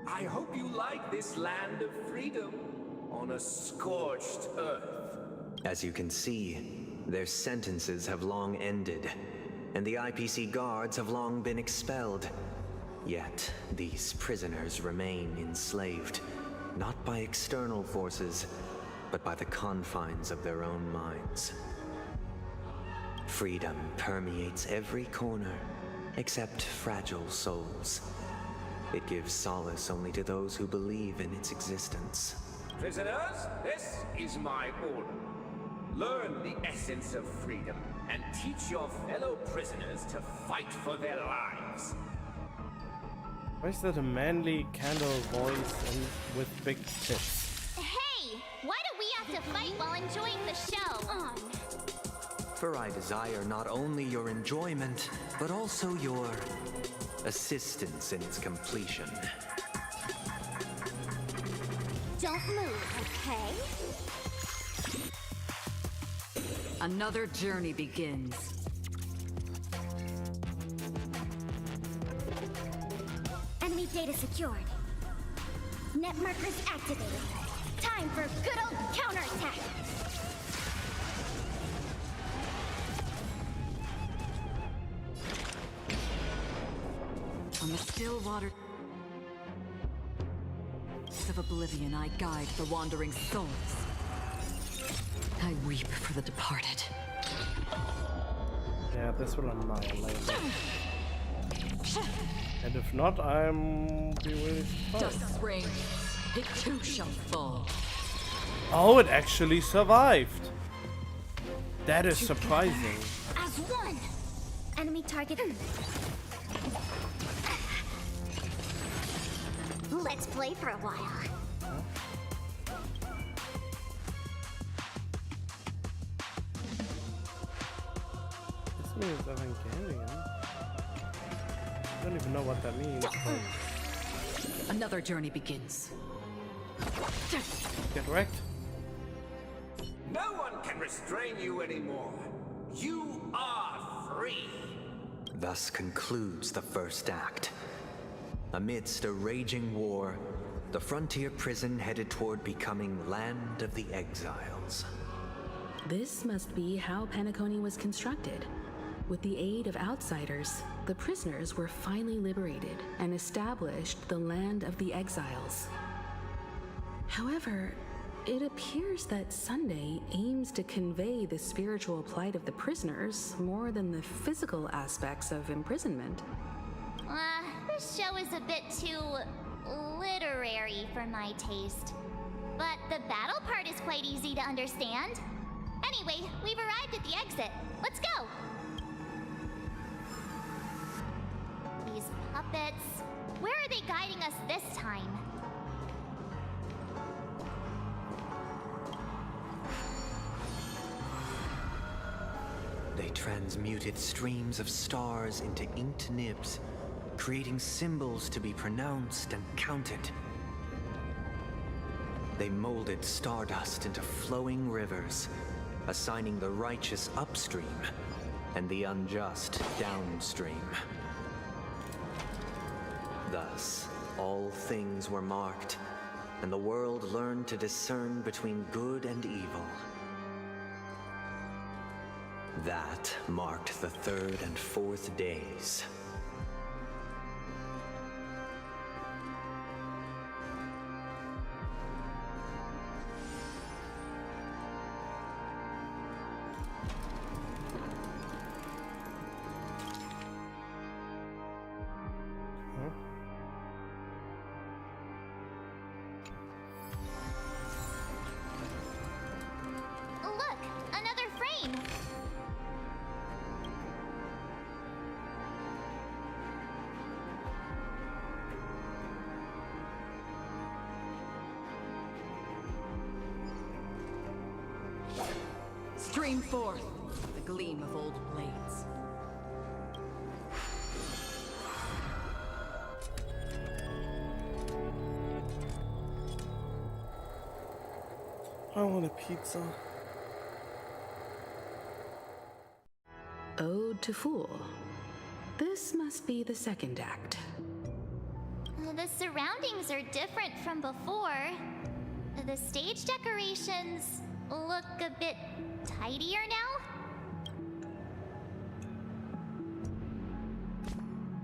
I hope you like this land of freedom on a scorched earth. As you can see, their sentences have long ended, and the IPC guards have long been expelled. Yet, these prisoners remain enslaved, not by external forces, but by the confines of their own minds. Freedom permeates every corner, except fragile souls. It gives solace only to those who believe in its existence. Prisoners, this is my order. Learn the essence of freedom and teach your fellow prisoners to fight for their lives. Why is that a manly candle voice and with big tits? Hey! Why do we have to fight while enjoying the show? For I desire not only your enjoyment, but also your assistance in its completion. Don't move, okay? Another journey begins. Enemy data secured. Net markers activated. Time for good old counterattack. the still water of oblivion, I guide the wandering souls. I weep for the departed. Yeah, this will annihilate it. And if not, I'm be really surprised. Dust rain, it too shall fall. Oh, it actually survived. That is surprising. As one! Enemy target. Let's play for a while. This means Evangelion. I don't even know what that means. Another journey begins. Get wrecked. No one can restrain you anymore. You are free. Thus concludes the first act. Amidst a raging war, the frontier prison headed toward becoming Land of the Exiles. This must be how Penacony was constructed. With the aid of outsiders, the prisoners were finally liberated and established the Land of the Exiles. However, it appears that Sunday aims to convey the spiritual plight of the prisoners more than the physical aspects of imprisonment. This show is a bit too literary for my taste. But the battle part is quite easy to understand. Anyway, we've arrived at the exit. Let's go! These puppets... Where are they guiding us this time? They transmuted streams of stars into inked nibs, creating symbols to be pronounced and counted. They molded stardust into flowing rivers, assigning the righteous upstream and the unjust downstream. Thus, all things were marked, and the world learned to discern between good and evil. That marked the third and fourth days. Look! Another frame! Stream forth the gleam of old blades. I want a pizza. Ode to Fool. This must be the second act. The surroundings are different from before. The stage decorations look a bit tidier now.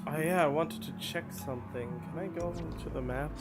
Oh yeah, I wanted to check something. Can I go to the map?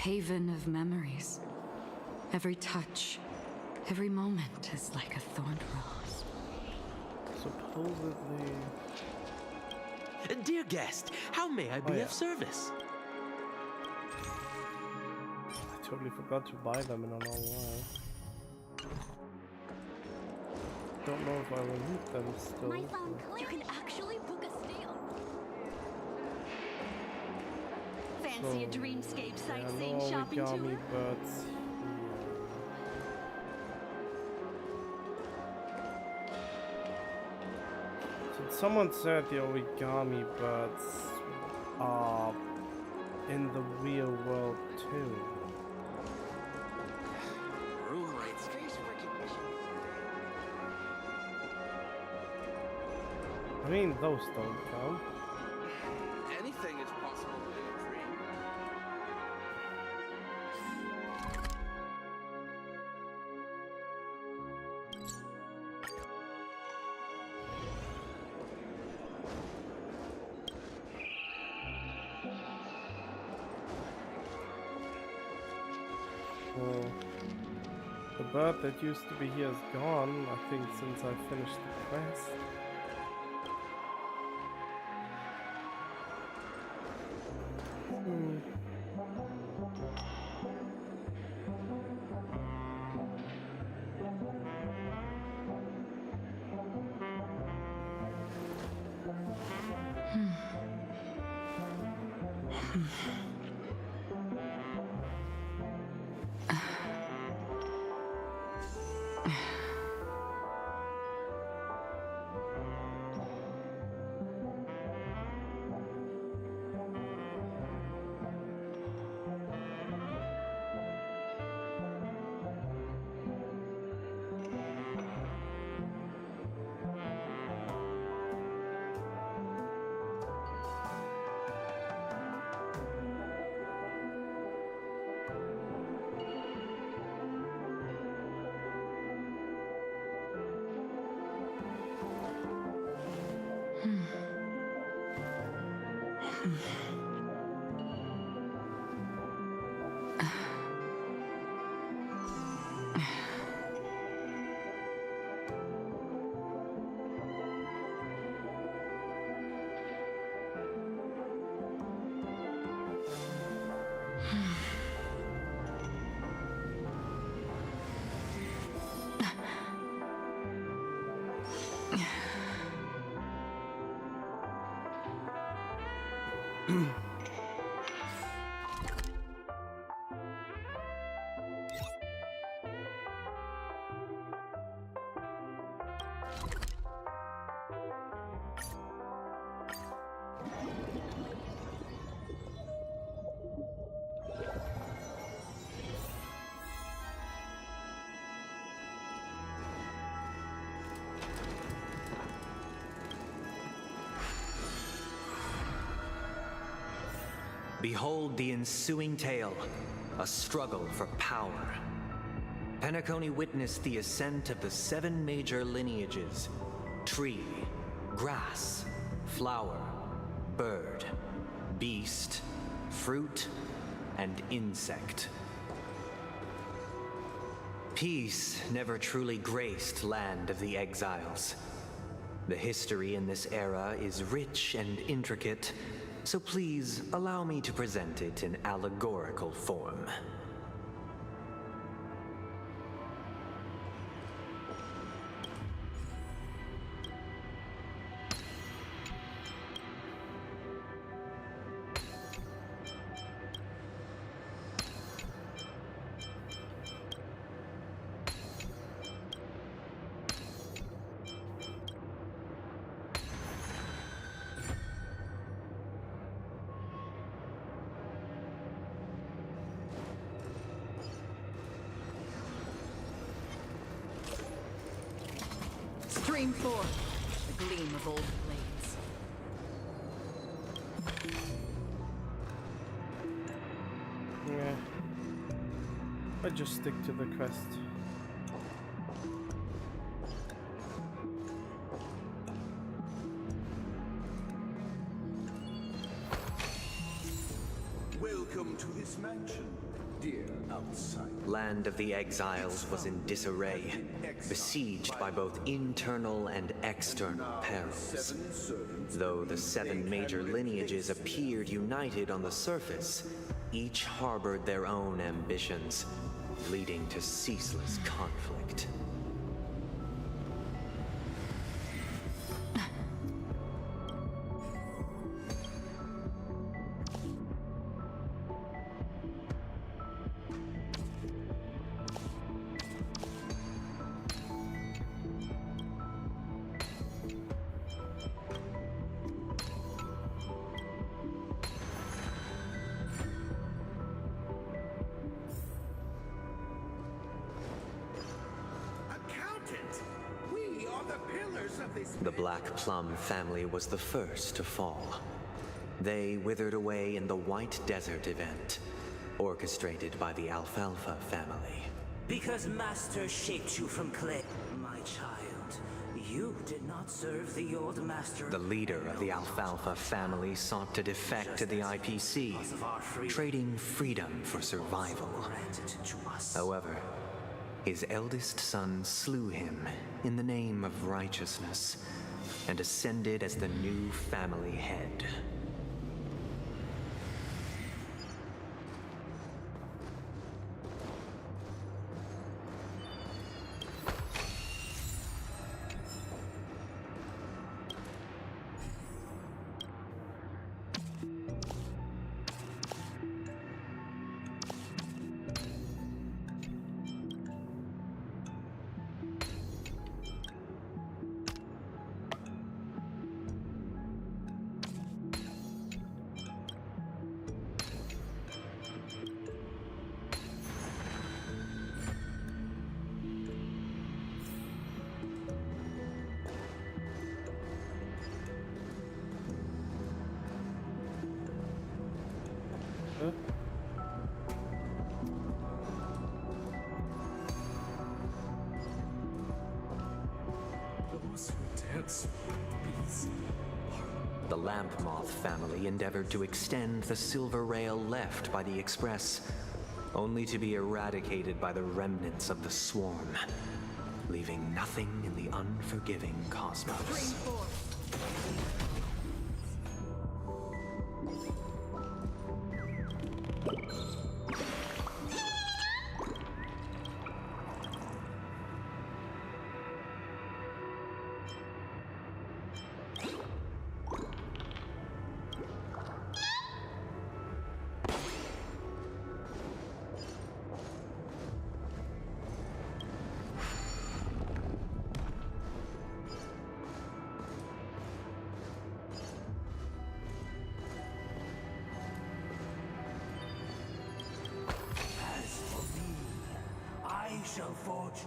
Haven of memories. Every touch, every moment is like a thorned rose. Supposedly... Dear guest, how may I be of service? I totally forgot to buy them in a long while. Don't know if I will need them still. My phone, you can actually book a stay. Fancy a dreamscape sightseeing no shopping origami, tour? but someone said the origami birds are in the real world too. Room rates. Face recognition. I mean, those don't count. Anything is possible within a dream. The bird that used to be here is gone, I think, since I finished the quest. Behold the ensuing tale, a struggle for power. Penacony witnessed the ascent of the 7 major lineages: tree, grass, flower, bird, beast, fruit, and insect. Peace never truly graced Land of the Exiles. The history in this era is rich and intricate, so please allow me to present it in allegorical form. Stream forth the gleam of old blades. Yeah. I just stick to the quest. Welcome to this mansion, dear outsider. Land of the Exiles was in disarray, besieged by both internal and external perils. Though the 7 major lineages appeared united on the surface, each harbored their own ambitions, leading to ceaseless conflict. pillars of this The Black Plum family was the first to fall. They withered away in the White Desert event, orchestrated by the Alfalfa family. Because Master shaped you from clay, my child. You did not serve the old Master. The leader of the Alfalfa family sought to defect to the IPC, trading freedom for survival. However, his eldest son slew him in the name of righteousness and ascended as the new family head. The Lamp Moth family endeavored to extend the silver rail left by the Express, only to be eradicated by the remnants of the swarm, leaving nothing in the unforgiving cosmos.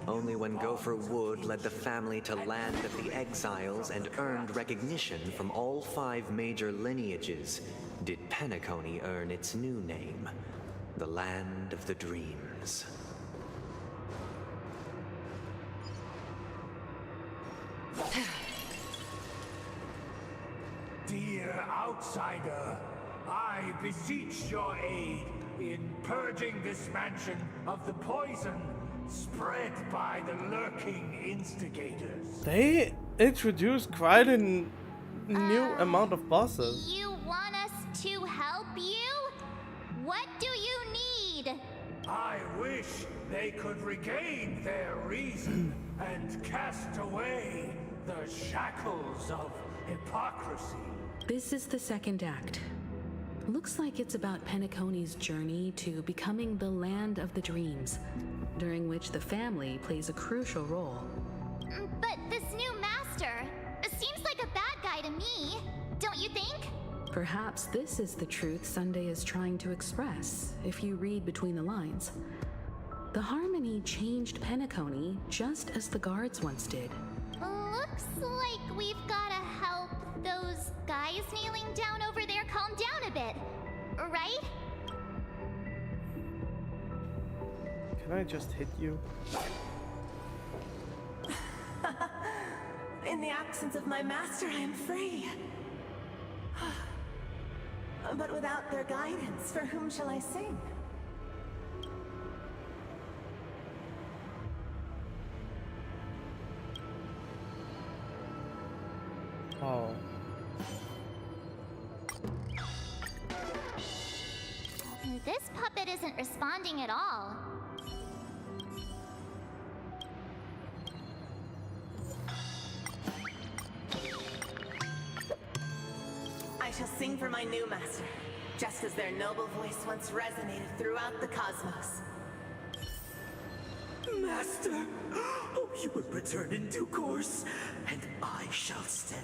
Only when Gopher Wood led the family to Land of the Exiles and earned recognition from all 5 major lineages did Penacony earn its new name, the Land of the Dreams. Dear outsider, I beseech your aid in purging this mansion of the poison spread by the lurking instigators. They introduced quite a new amount of bosses. You want us to help you? What do you need? I wish they could regain their reason and cast away the shackles of hypocrisy. This is the second act. Looks like it's about Penacony's journey to becoming the Land of the Dreams, during which the family plays a crucial role. But this new master seems like a bad guy to me, don't you think? Perhaps this is the truth Sunday is trying to express, if you read between the lines. The Harmony changed Penacony just as the guards once did. Looks like we've gotta help those guys kneeling down over there calm down a bit, right? Can I just hit you? In the absence of my master, I am free. But without their guidance, for whom shall I sing? Oh. This puppet isn't responding at all. I shall sing for my new master, just as their noble voice once resonated throughout the cosmos. Master! Oh, you will return in due course, and I shall stand.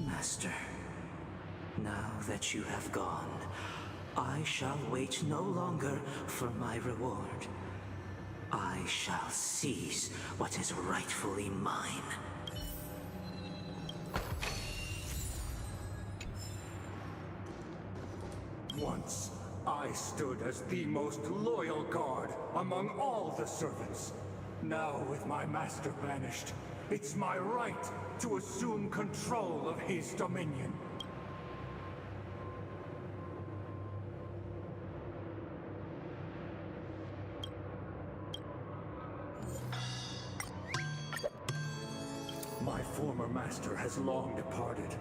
Master. Now that you have gone, I shall wait no longer for my reward. I shall seize what is rightfully mine. Once, I stood as the most loyal guard among all the servants. Now, with my master banished, it's my right to assume control of his dominion. My former master has long departed.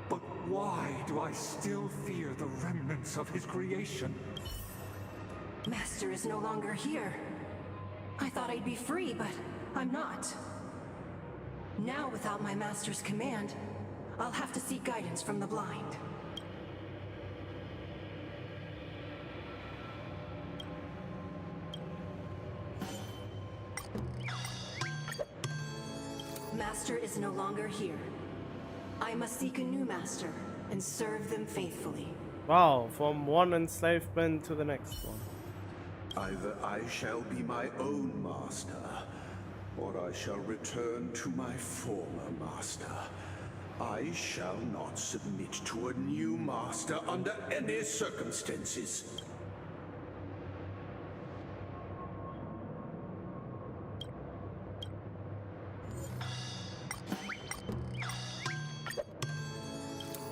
But why do I still fear the remnants of his creation? Master is no longer here. I thought I'd be free, but I'm not. Now, without my master's command, I'll have to seek guidance from the blind. Master is no longer here. I must seek a new master and serve them faithfully. Wow, from one enslavement to the next one. Either I shall be my own master, or I shall return to my former master. I shall not submit to a new master under any circumstances.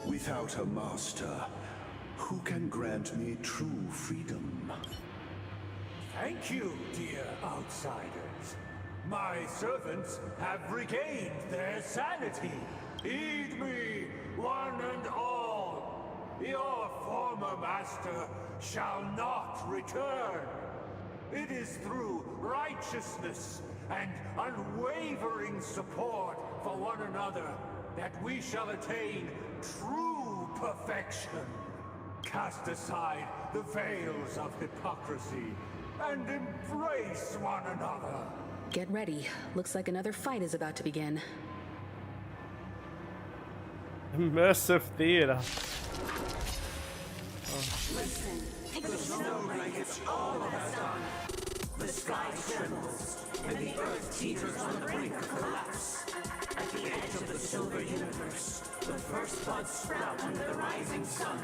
Without a master, who can grant me true freedom? Thank you, dear outsiders. My servants have regained their sanity. Heed me, one and all. Your former master shall not return. It is through righteousness and unwavering support for one another that we shall attain true perfection. Cast aside the veils of hypocrisy and embrace one another. Get ready. Looks like another fight is about to begin. Immersive theater. Listen, the snow blankets all of us done. The sky trembles, and the earth teeters on the brink of collapse. At the edge of the silver universe, the first buds sprout under the rising sun.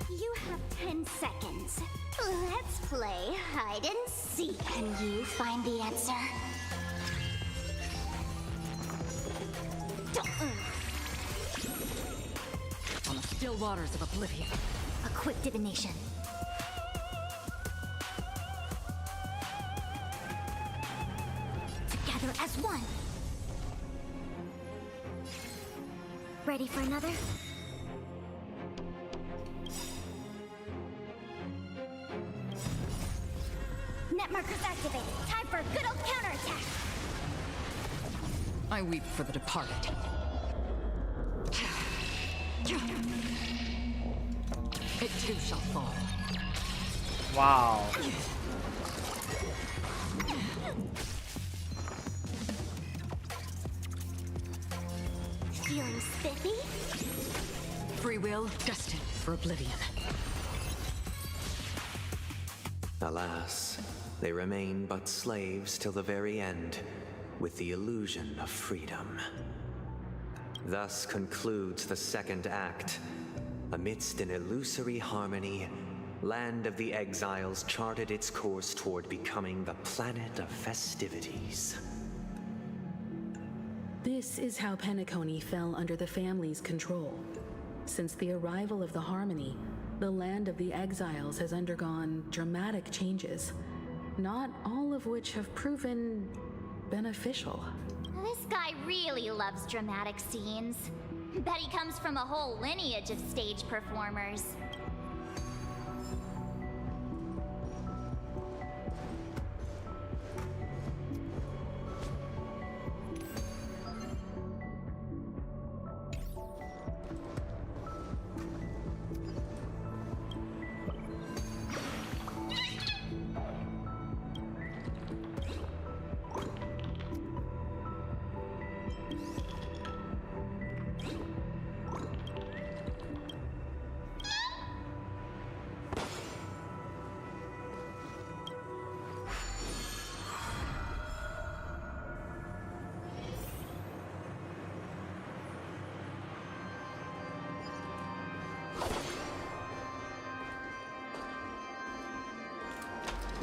You have 10 seconds. Let's play hide and seek. Can you find the answer? On the still waters of oblivion. A quick divination. Together as one. Ready for another? Net markers activated. Time for a good old counterattack. I weep for the departed. It too shall fall. Wow. Feeling spiffy? Free will, destined for oblivion. Alas, they remain but slaves till the very end, with the illusion of freedom. Thus concludes the second act. Amidst an illusory harmony, Land of the Exiles charted its course toward becoming the planet of festivities. This is how Penacony fell under the family's control. Since the arrival of the Harmony, the Land of the Exiles has undergone dramatic changes, not all of which have proven beneficial. This guy really loves dramatic scenes. Bet he comes from a whole lineage of stage performers.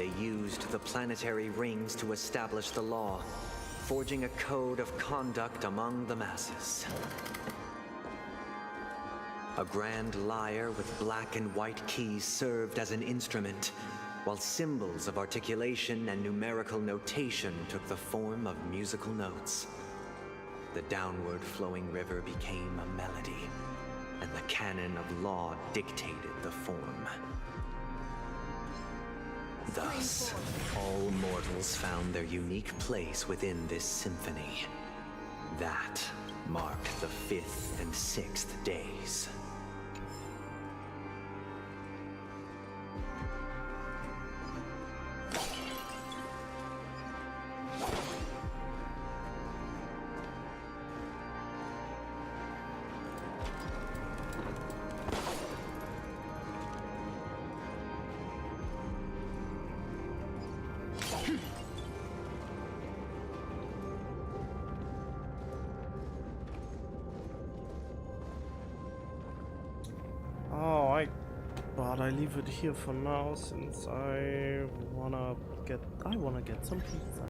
they used the planetary rings to establish the law, forging a code of conduct among the masses. A grand lyre with black and white keys served as an instrument, while symbols of articulation and numerical notation took the form of musical notes. The downward flowing river became a melody, and the canon of law dictated the form. Thus, all mortals found their unique place within this symphony. That marked the 5th and 6th days. But I leave it here for now since I wanna get some pizza.